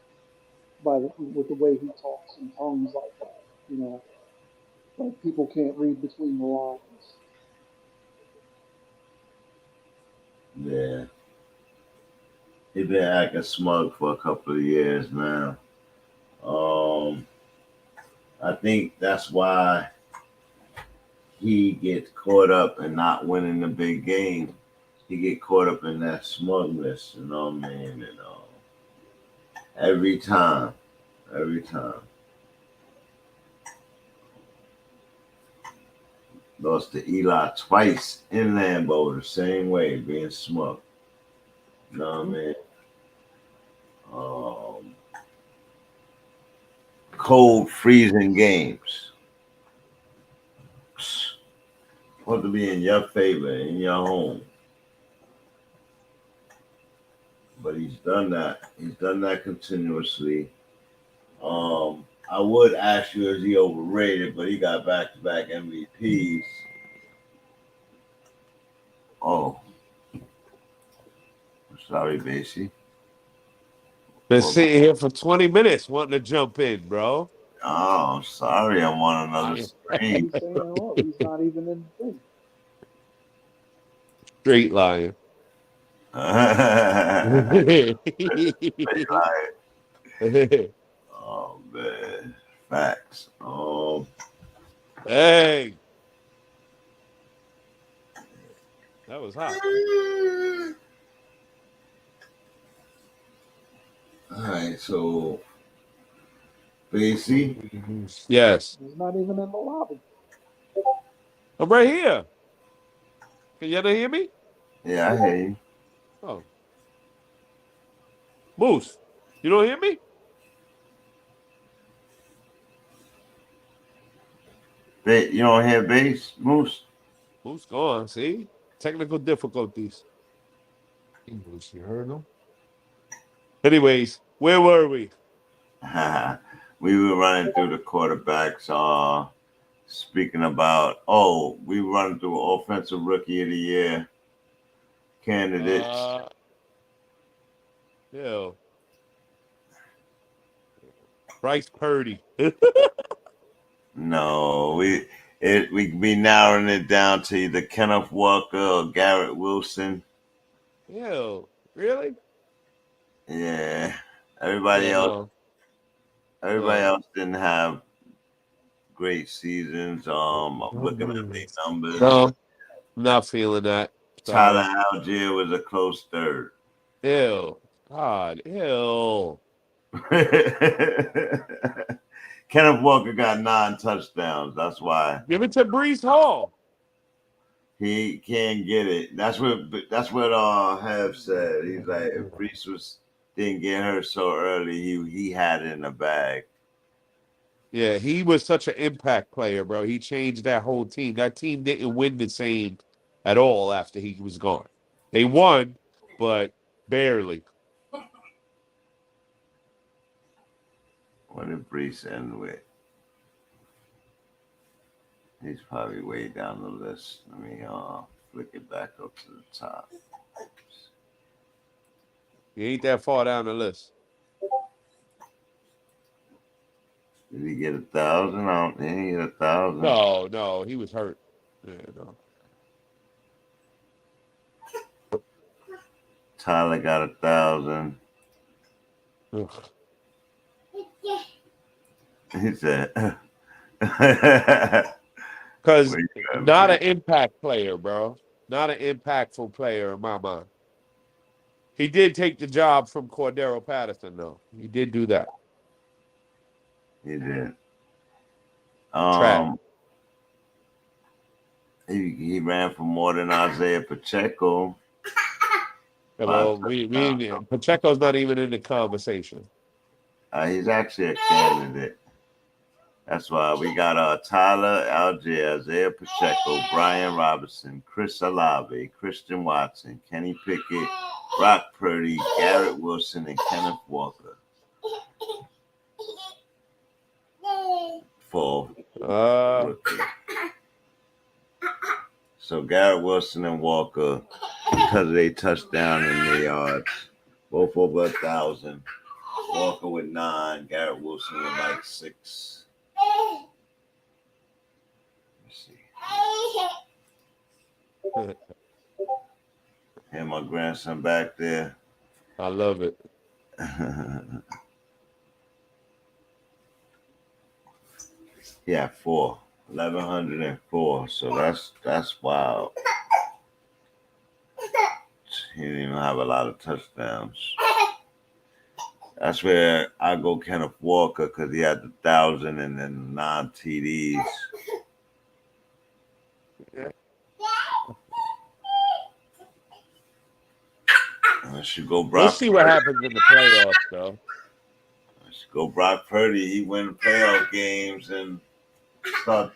with the way he talks in tongues like that. Like people can't read between the lines.
Yeah, he been acting smug for a couple of years now. I think that's why he gets caught up in not winning the big game. He get caught up in that smugness, you know what I mean? And every time. Lost to Eli twice in Lambeau the same way, being smug. You know what I mean? Cold, freezing games. Supposed to be in your favor, in your home. But he's done that. He's done that continuously. I would ask you, is he overrated? But he got back-to-back MVPs. Oh, sorry, Basie.
Been sitting here for 20 minutes wanting to jump in, bro.
Oh, sorry, I'm on another screen.
He's saying hello. He's not even in the thing.
Straight lying.
Oh man, facts.
Hey, that was hot.
All right, so Basie.
Yes,
He's not even in the lobby.
I'm right here. Can y'all hear me?
Yeah, I hear you.
Oh, Moose, you don't hear me?
You don't hear bass, Moose?
Moose gone. See, technical difficulties. Moose, you heard him. Anyways, where were we?
We were running through the quarterbacks. Speaking about, we were running through offensive rookie of the year candidates.
Yeah. Bryce Purdy.
No, we be narrowing it down to either Kenneth Walker or Garrett Wilson.
Ew, really?
Yeah. Everybody else didn't have great seasons. I'm looking at the numbers.
No, I'm not feeling that.
Tyler Algier was a close third.
Ew. God, ew.
Kenneth Walker got 9 touchdowns. That's why.
Give it to Breece Hall.
He can't get it. That's what Have said. He's like, if Breece didn't get hurt so early, he had it in the bag.
Yeah, he was such an impact player, bro. He changed that whole team. That team didn't win the same at all after he was gone. They won, but barely.
What did Breece end with? He's probably way down the list. Let me flick it back up to the top.
He ain't that far down the list.
Did he get 1,000? I don't think he get 1,000.
No, he was hurt. Yeah, no.
Tyler got 1,000.
Ugh.
He said,
Because
where you at,
not
man?
an impact player, bro. Not an impactful player in my mind. He did take the job from Cordero Patterson, though. He did do that.
He did.
Trash.
He ran for more than Isaiah Pacheco.
Yeah, well, Pacheco's not even in the conversation.
He's actually a candidate. That's why we got Tyler Algier, Isaiah Pacheco, Brian Robinson, Chris Olave, Christian Watson, Kenny Pickett, Brock Purdy, Garrett Wilson, and Kenneth Walker. For rookie. So Garrett Wilson and Walker, because of their touchdown and their yards, both over 1,000. Walker with 9, Garrett Wilson with like 6. Let's see. And my grandson back there.
I love it.
Yeah, 4. 1,104. So that's wild. He didn't even have a lot of touchdowns. That's where I go Kenneth Walker because he had the 1,000 and then 9 TDs. I should go Brock.
We'll see what happens in the playoffs, though.
I should go Brock Purdy. He win playoff games and start.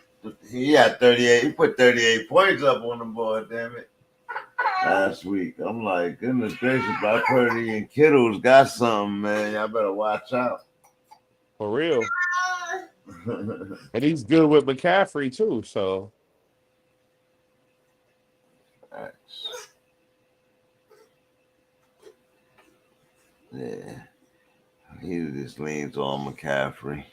He had 38. He put 38 points up on the board. Damn it! Last week, I'm like, goodness gracious, Brock Purdy and Kittle's got something, man. Y'all better watch out.
For real. And he's good with McCaffrey too. So.
Yeah, he just leans on McCaffrey.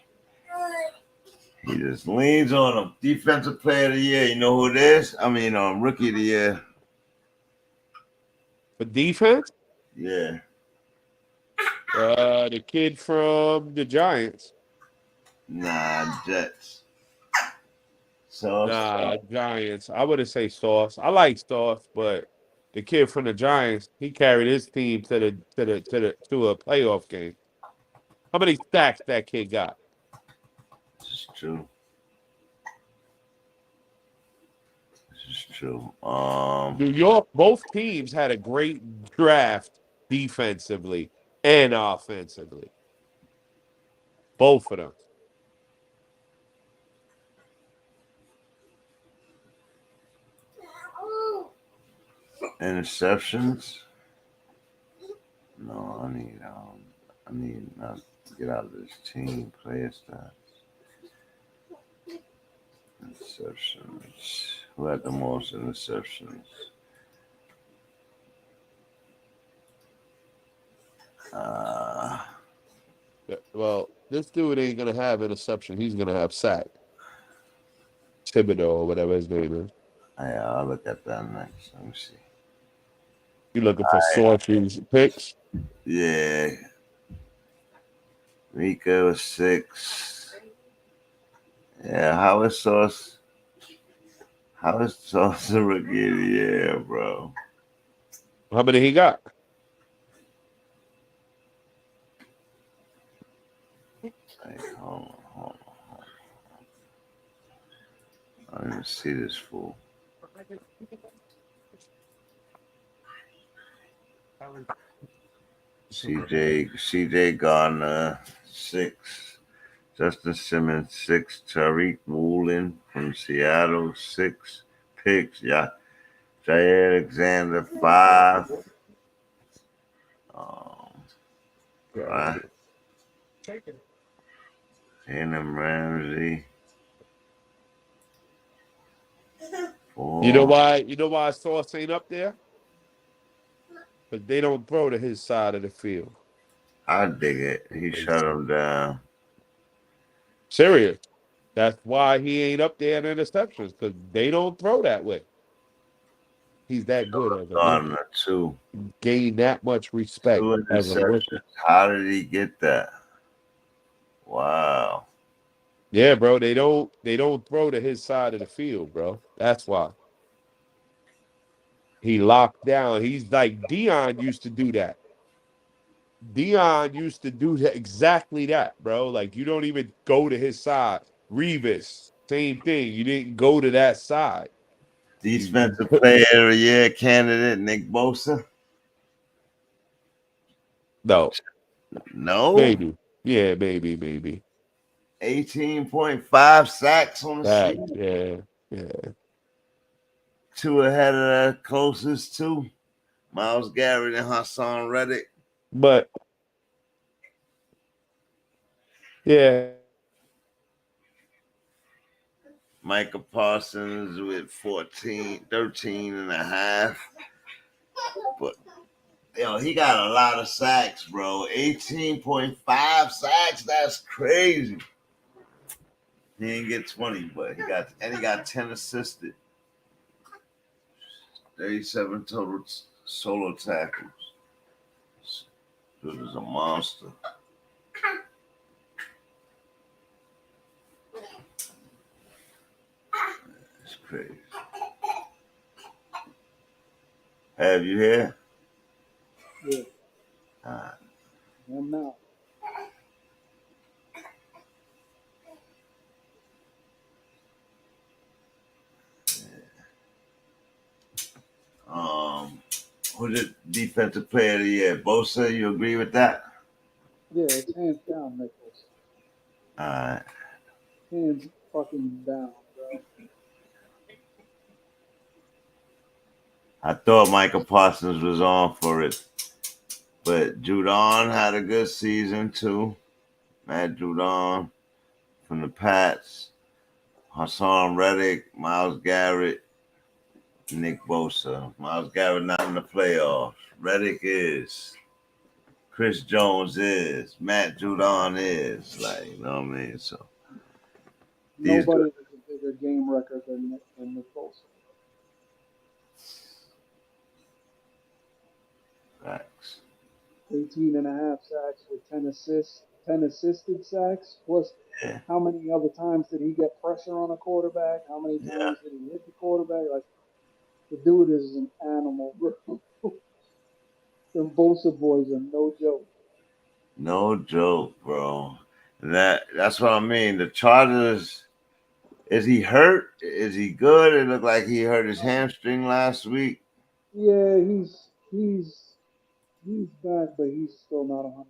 He just leans on him. Defensive player of the year. You know who it is? I mean, rookie of the year.
For defense?
Yeah.
The kid from the Giants.
Nah, Jets. Sauce.
Nah, Giants. I wouldn't say Sauce. I like Sauce, but the kid from the Giants, he carried his team to a playoff game. How many stacks that kid got?
This is true.
New York, both teams had a great draft defensively and offensively. Both of them.
Interceptions? No, I need not to get out of this team player stats. Interceptions. Who had the most interceptions?
Well, this dude ain't gonna have interception. He's gonna have sack. Thibodeau or whatever his name is.
Yeah, I'll look at that next. Let me see.
You looking for Sauce's picks?
Yeah. Mika was 6. Yeah, how is Sauce the rookie of the year, bro?
How many he got?
Hey, hold on. I didn't see this fool. CJ Gardner 6. Justin Simmons 6. Tariq Woolen from Seattle 6 picks. Yeah. Jay Alexander 5. Right. Phenom Ramsey 4.
You know why Sauce ain't up there? Because they don't throw to his side of the field.
I dig it. He shut him down.
Serious. That's why he ain't up there in interceptions, because they don't throw that way. He's that good as a rookie.
Gardner, two
Gained that much respect as a
interceptions.
rookie.
How did he get that? Wow.
Yeah, bro. They don't throw to his side of the field, bro. That's why. He locked down. He's like Dion used to do that. Dion used to do exactly that, bro. Like you don't even go to his side. Revis, same thing. You didn't go to that side.
Defensive player of the year candidate, Nick Bosa.
No,
No.
maybe. Yeah, maybe.
18.5 sacks on the
That,
season.
yeah.
Two ahead of the closest two. Myles Garrett and Hassan Reddick.
But yeah.
Micah Parsons with 13 and a half. But he got a lot of sacks, bro. 18.5 sacks. That's crazy. He didn't get 20, but he got 10 assisted. 37 total solo tackles. This is a monster. It's crazy. Have you here?
Yeah. I'm not.
Who's the defensive player of the year? Bosa, you agree with that?
Yeah, it's hands down, Nichols.
All right.
Hands fucking down, bro.
I thought Michael Parsons was on for it, but Judon had a good season too. Matt Judon from the Pats, Hassan Reddick, Myles Garrett, Nick Bosa. Myles Garrett not in the playoffs. Reddick is. Chris Jones is. Matt Judon is. Like, you know what I mean? So
Nobody has a bigger game record than Nick Bosa.
Facts.
18 and a half sacks with 10 assists, 10 assisted sacks. Plus, how many other times did he get pressure on a quarterback? How many times did he hit the quarterback? Like, the dude is an animal, bro. Them Bosa boys are no joke.
No joke, bro. That's what I mean. The Chargers, is he hurt? Is he good? It looked like he hurt his hamstring last week.
Yeah, he's back, but he's still not 100%.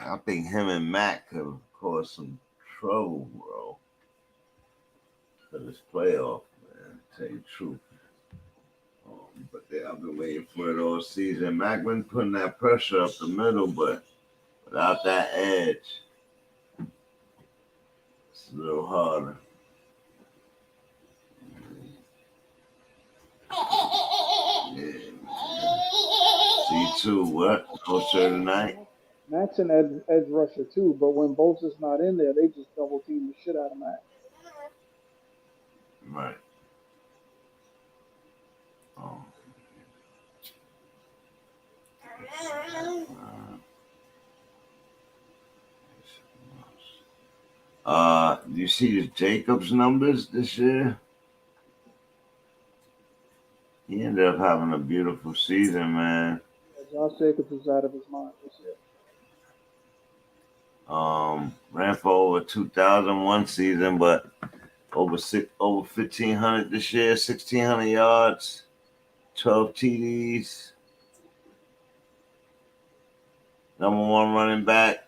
I think him and Matt could cause some trouble, bro. For this playoff, man. To tell you the truth. But I've been waiting for it all season. Mac been putting that pressure up the middle, but without that edge, it's a little harder. Yeah, C2, what? No sir tonight?
Mac's an edge rusher too, but when Bosa's not in there, they just double team the shit out of Mac.
Right. Do you see Jacobs' numbers this year? He ended up having a beautiful season, man.
Yeah, Josh Jacobs is out of his mind this year.
Ran for over 2,000 one season, but over 1,500 this year, 1,600 yards, 12 TDs. Number one running back.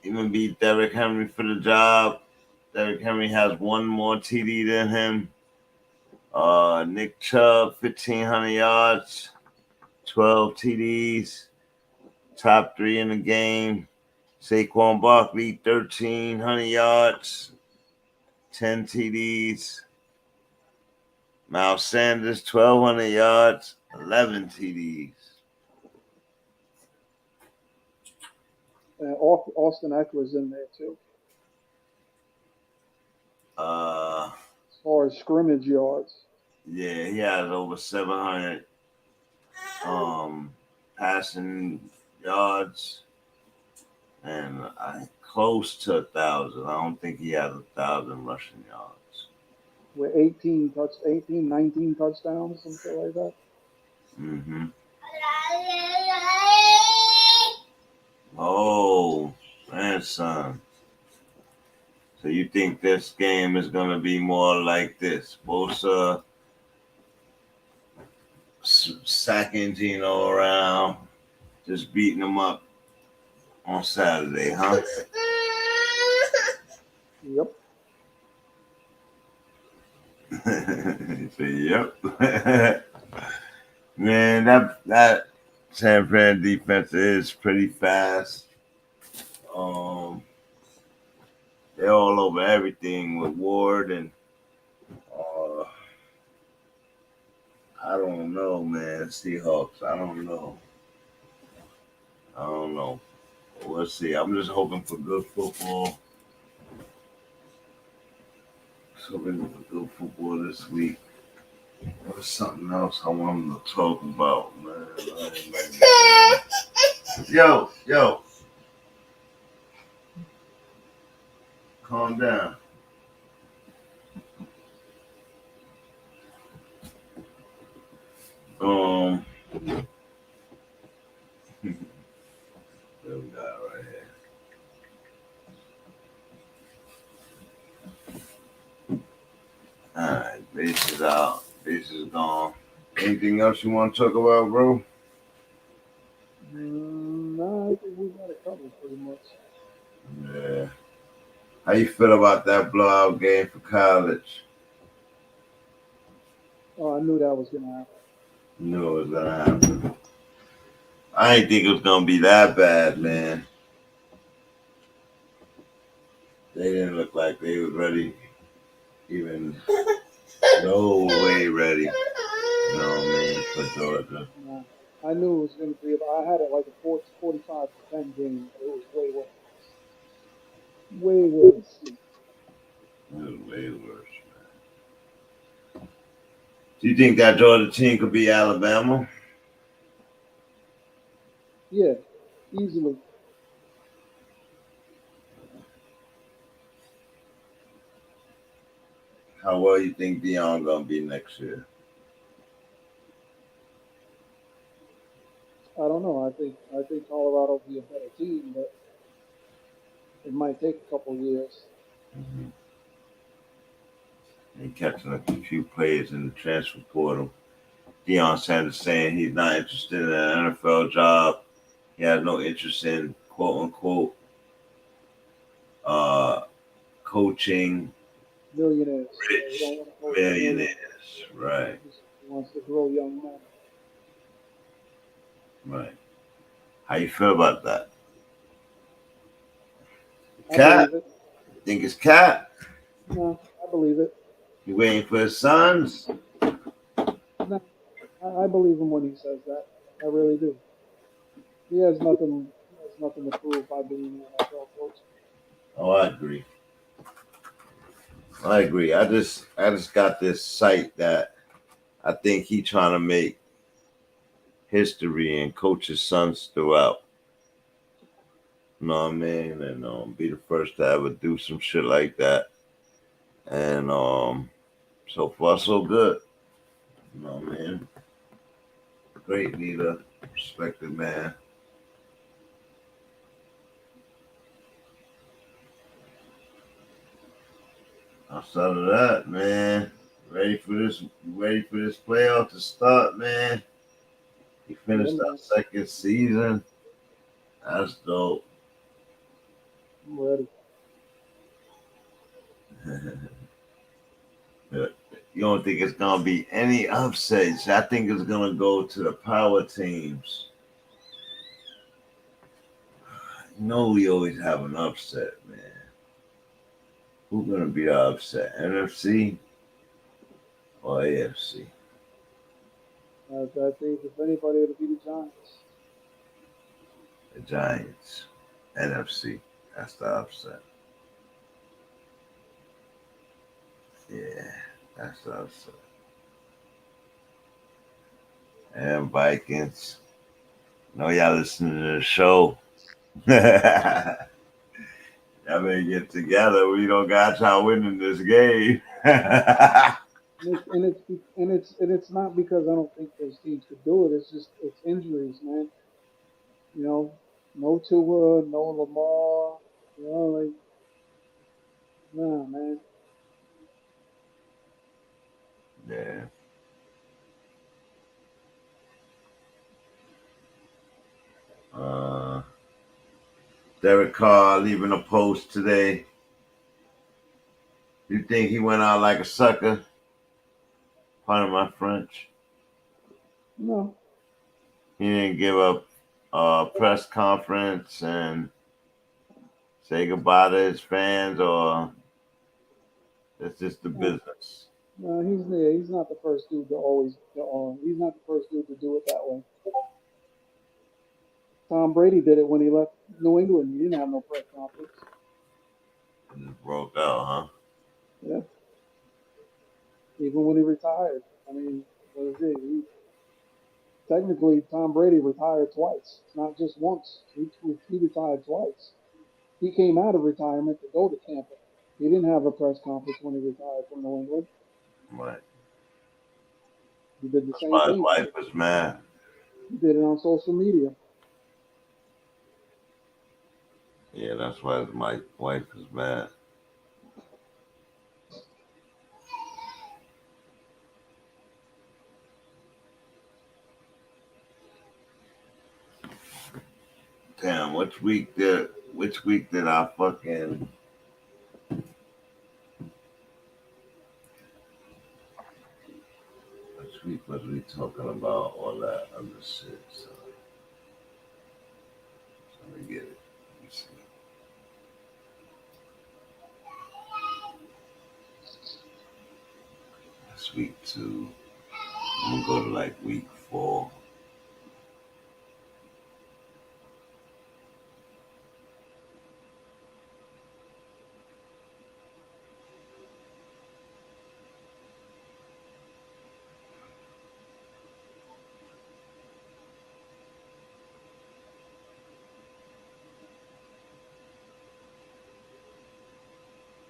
Even beat Derrick Henry for the job. Derrick Henry has one more TD than him. Nick Chubb, 1,500 yards, 12 TDs, top 3 in the game. Saquon Barkley, 1,300 yards, 10 TDs. Miles Sanders, 1,200 yards, 11 TDs.
Austin Eckler's in there too.
Uh,
As far as scrimmage yards.
yeah, he has over 700 passing yards and close to 1,000. I don't think he has 1,000 rushing yards.
With 19 touchdowns, something like that.
Mm-hmm. Oh, grandson. So you think this game is going to be more like this? Bosa sacking Geno around, just beating him up on Saturday, huh?
Yep.
So, yep. Man, that San Fran defense is pretty fast. They're all over everything with Ward and I don't know, man. Seahawks, I don't know. We'll see. I'm just hoping for good football. Just hoping for good football this week. There's something else I wanted to talk about, man. Yo. Calm down. There we got it right here. Alright, bases out. Bases gone. Anything else you want to talk about, bro?
No, I think we got it covered pretty much.
Yeah. How you feel about that blowout game for college?
Oh, I knew that was going to happen.
You knew it was gonna happen. I didn't think it was gonna be that bad, man. They didn't look like they was ready, even no way ready. You know what I mean, for Georgia.
Nah, I knew it was going to be. I had it like a 45-10 game, but it was way worse. Way worse.
It was way worse, man. Do you think that Georgia team could beat Alabama?
Yeah, easily.
How well you think Deion gonna be next year?
I don't know. I think Colorado will be a better team, but it might take a couple years.
Mm-hmm. And catching a few players in the transfer portal. Deion Sanders saying he's not interested in an NFL job. He has no interest in quote unquote coaching
Millionaires.
rich
They don't want to coach
millionaires. Right.
He wants to grow young men.
Right. How you feel about that?
I
Cat?
believe it.
Think it's Cat?
No, I believe it.
You waiting for his sons?
No, I believe him when he says that. I really do. He has nothing to prove by being an NFL coach.
Oh, I agree. I just got this sight that I think he trying to make history and coach his sons throughout. You know what I mean? And be the first to ever do some shit like that. And so far so good. You know what I mean? Great leader, respected man. Outside of that, man, ready for this playoff to start, man. He finished our second season. That's dope.
I'm ready.
You don't think it's gonna be any upsets? I think it's gonna go to the power teams. You know we always have an upset, man. Who's gonna be the upset? NFC or AFC?
I think if anybody, it'll be the Giants.
The Giants.
NFC. That's the upset. Yeah, that's the upset. And Vikings. Know y'all listening to the show. Y'all better get together. We don't got y'all winning this game.
It's not because I don't think those teams could do it. It's just it's injuries, man. You know, no Tua, no Lamar. You know, like nah, man.
Yeah. Derek Carr leaving a post today. You think he went out like a sucker? Pardon my French.
No,
He didn't give up a press conference and say goodbye to his fans, or it's just the
no,
business.
no. He's not the first dude to always. He's not the first dude to do it that way. Tom Brady did it when he left New England. He didn't have no press conference.
Just broke out, huh?
Yeah, even when he retired. I mean, what is it? Technically, Tom Brady retired twice, not just once. He retired twice. He came out of retirement to go to Tampa. He didn't have a press conference when he retired from New England.
Right.
He did the
That's
same
why his
thing.
wife was mad.
He did it on social media.
Yeah, that's why my wife was mad. Damn, which week did I fucking which week was we talking about all that other shit? So let me get it. Let me see. That's week 2. I'm gonna go to like week 4.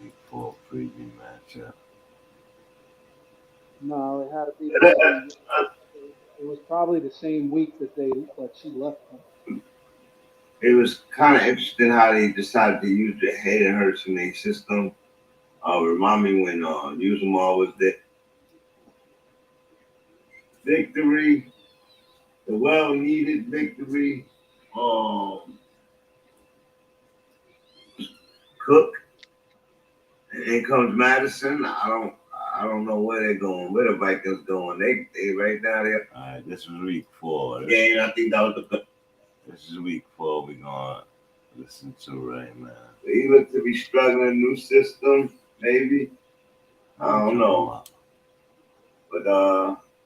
Week 4 preview matchup.
No, it had to be the same week. It was probably the same week that she left him.
It was kind of interesting how they decided to use the Hayden Hurst in their system. Remind me when Uzomar was the victory, the well-needed victory. Cook, and in comes Madison. I don't know where they're going. Where the Vikings going? They right now there. All right, this was week 4. Game, I think that was the. This is week 4. We're gonna listen to right now. He looked to be struggling, new system, maybe. I don't know. But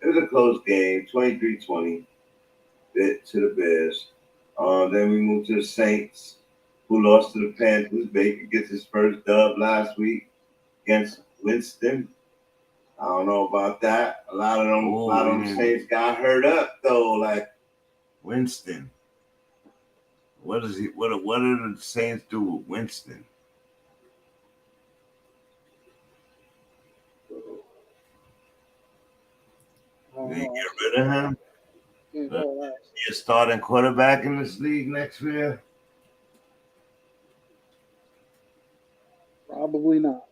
it was a close game, 23-20 to the Bears. Then we moved to the Saints, who lost to the Panthers. Baker gets his first dub last week against Winston. I don't know about that. A lot of them Saints got hurt up though, like Winston. What is he? What did the Saints do with Winston? They get rid of him. Is he a starting quarterback in this league next year?
Probably not.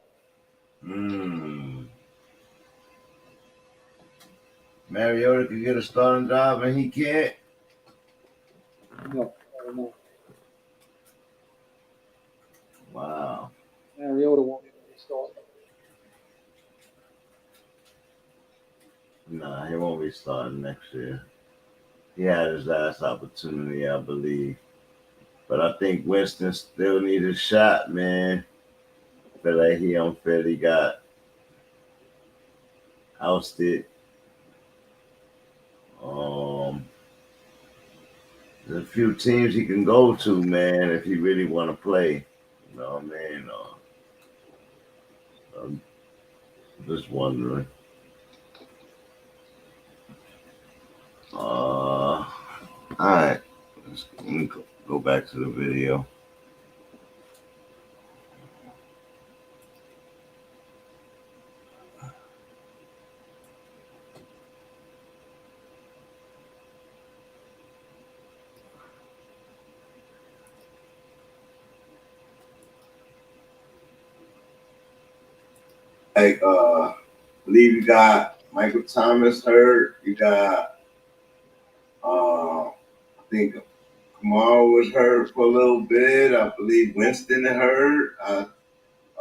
Mariota can get a starting job and he can't.
No, I don't know.
Wow.
Mariota won't even be starting.
Nah, he won't be starting next year. He had his last opportunity, I believe. But I think Winston still needs a shot, man. I feel like he unfairly got ousted. a few teams he can go to, man, if he really want to play. You know what I mean? I'm just wondering. All right. Let me go back to the video. Hey, believe you got Michael Thomas hurt. You got, I think Kamara was hurt for a little bit. I believe Winston hurt. I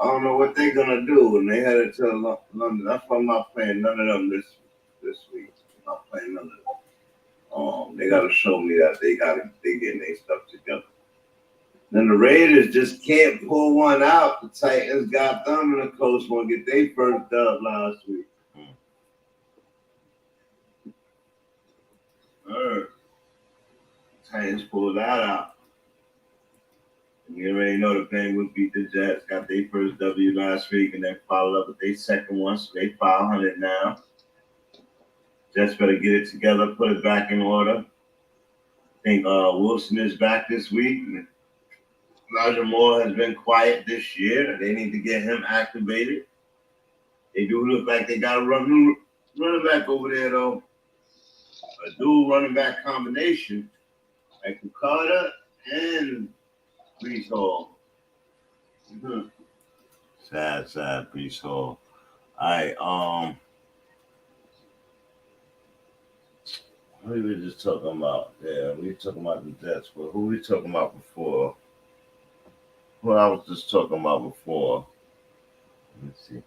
don't know what they're gonna do, and they headed to London. That's why I'm not playing none of them this week. I'm not playing none of them. They gotta show me that they getting their stuff together. Then the Raiders just can't pull one out. The Titans got them, and the Colts want to get their first dub last week. Titans pulled that out. You already know the Bengals beat the Jets, got their first W last week, and then followed up with their second one, so they 500 now. Jets better get it together, put it back in order. I think Wilson is back this week. Elijah Moore has been quiet this year. They need to get him activated. They do look like they got a running back over there, though. A dual running back combination, like Carter and Brees Hall. Mm-hmm. Sad, Brees Hall. All right, who we just talking about? Yeah, we talking about the Jets, but who we talking about before? Who I was just talking about before? Let me see.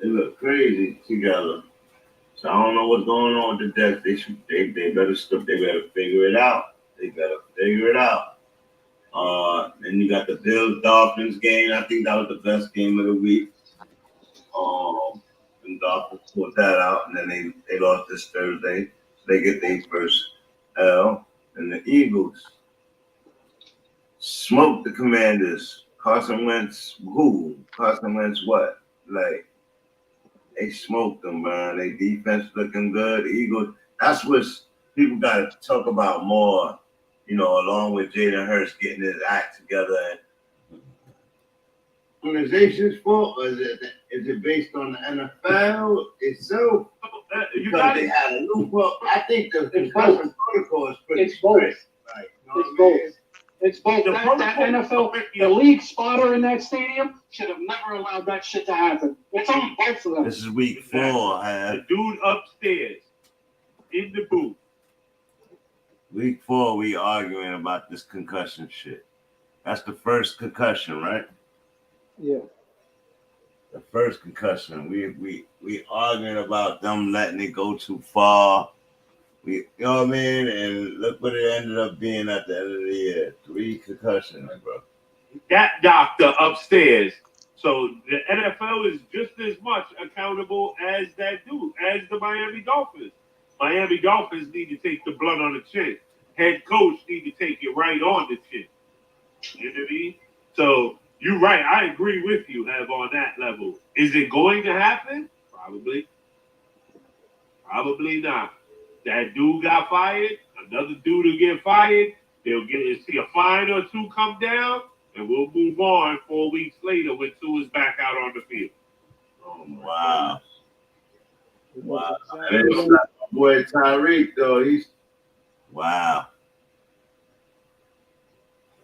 They look crazy together. So I don't know what's going on with the Jets. They better figure it out. Then you got the Bills Dolphins game. I think that was the best game of the week. And Dolphins pulled that out, and then they lost this Thursday. So they get their first L. And the Eagles smoked the Commanders. Carson Wentz, who? Carson Wentz what? Like, they smoked them, man. Their defense looking good. The Eagles, that's what people got to talk about more, along with Jalen Hurts getting his act together. Organization's fault, or is it based on the NFL itself? Because they had a loophole. I think the concussion protocol is pretty strict. Right?
It's both. It's both. That NFL, the league spotter in that stadium should have never allowed that shit to happen. It's on both of them.
This is week 4.
The dude upstairs in the booth.
Week 4, we arguing about this concussion shit. That's the first concussion, right?
Yeah.
The first concussion. We arguing about them letting it go too far. You know what I mean? And look what it ended up being at the end of the year. 3 concussions, bro.
That doctor upstairs. So the NFL is just as much accountable as that dude, as the Miami Dolphins. Miami Dolphins need to take the blood on the chin. Head coach need to take it right on the chin. You know what I mean? So you're right. I agree with you, Have, on that level. Is it going to happen? Probably. Probably not. That dude got fired. Another dude will get fired. They'll see a fine or 2 come down, and we'll move on 4 weeks later when 2 is back out on the field.
Oh, wow. Wow. And it's not my boy Tyreek, though. Wow.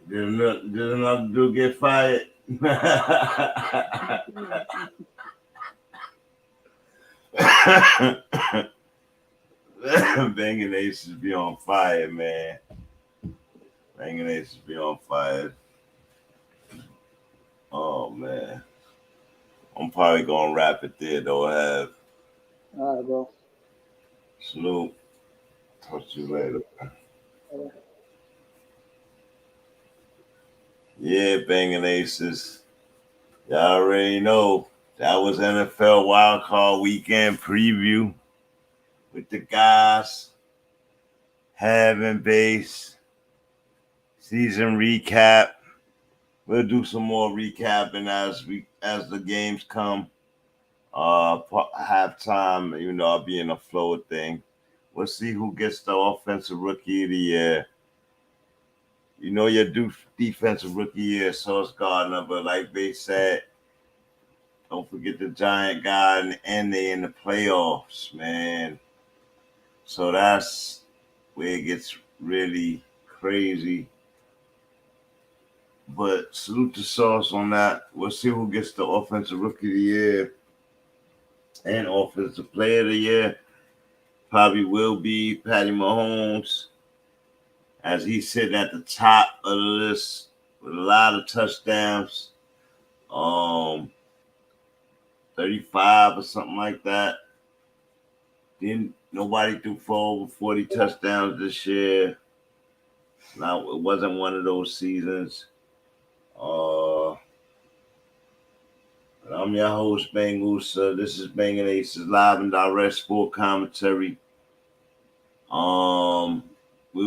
Did another dude get fired? BANGnACES be on fire, man. BANGnACES be on fire. Oh, man. I'm probably going to wrap it there, though. Have.
All right, bro.
Snoop. Talk to you later.
All right.
Yeah, BANGnACES. Y'all already know that was NFL Wildcard Weekend preview with the guys. having base season recap. We'll do some more recapping as the games come. Halftime, I'll be in a flow of thing. We'll see who gets the offensive rookie of the year. Your defensive rookie year, Sauce Gardner, but like they said, don't forget the Giant guy, and they in the playoffs, man. So that's where it gets really crazy. But salute to Sauce on that. We'll see who gets the offensive rookie of the year and offensive player of the year. Probably will be Patty Mahomes, as he's sitting at the top of the list with a lot of touchdowns. 35 or something like that. Nobody threw for over 40 touchdowns this year. Now, it wasn't one of those seasons. I'm your host, BANGnACES. This is BANGnACES Live and Direct Sport Commentary. We'll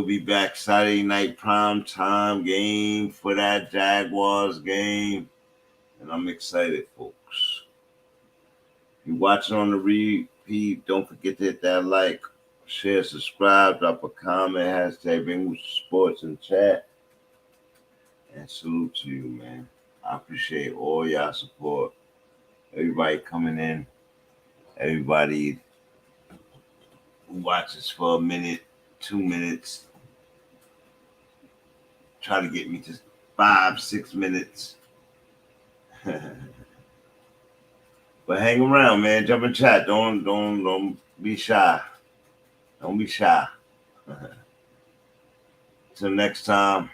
be back Saturday night prime time game for that Jaguars game. And I'm excited, folks. If you're watching on the repeat, don't forget to hit that like, share, subscribe, drop a comment, hashtag BANGnACES Sports in chat. And salute to you, man. I appreciate all y'all support. Everybody coming in. Everybody who watches for a minute, 2 minutes. Try to get me to 5-6 minutes. But hang around, man. Jump in chat. Don't be shy. Don't be shy. Till next time.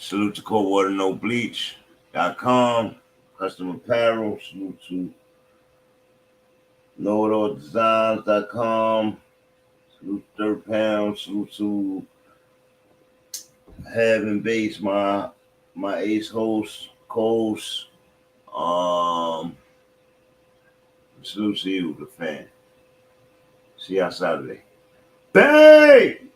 Salute to coldwaternobleach.com, custom apparel. Salute to LordOrDesigns.com. Salute to Third Pound. Salute to having base, my ace host, Coles. Salute to you, the fan. See y'all Saturday. Bang!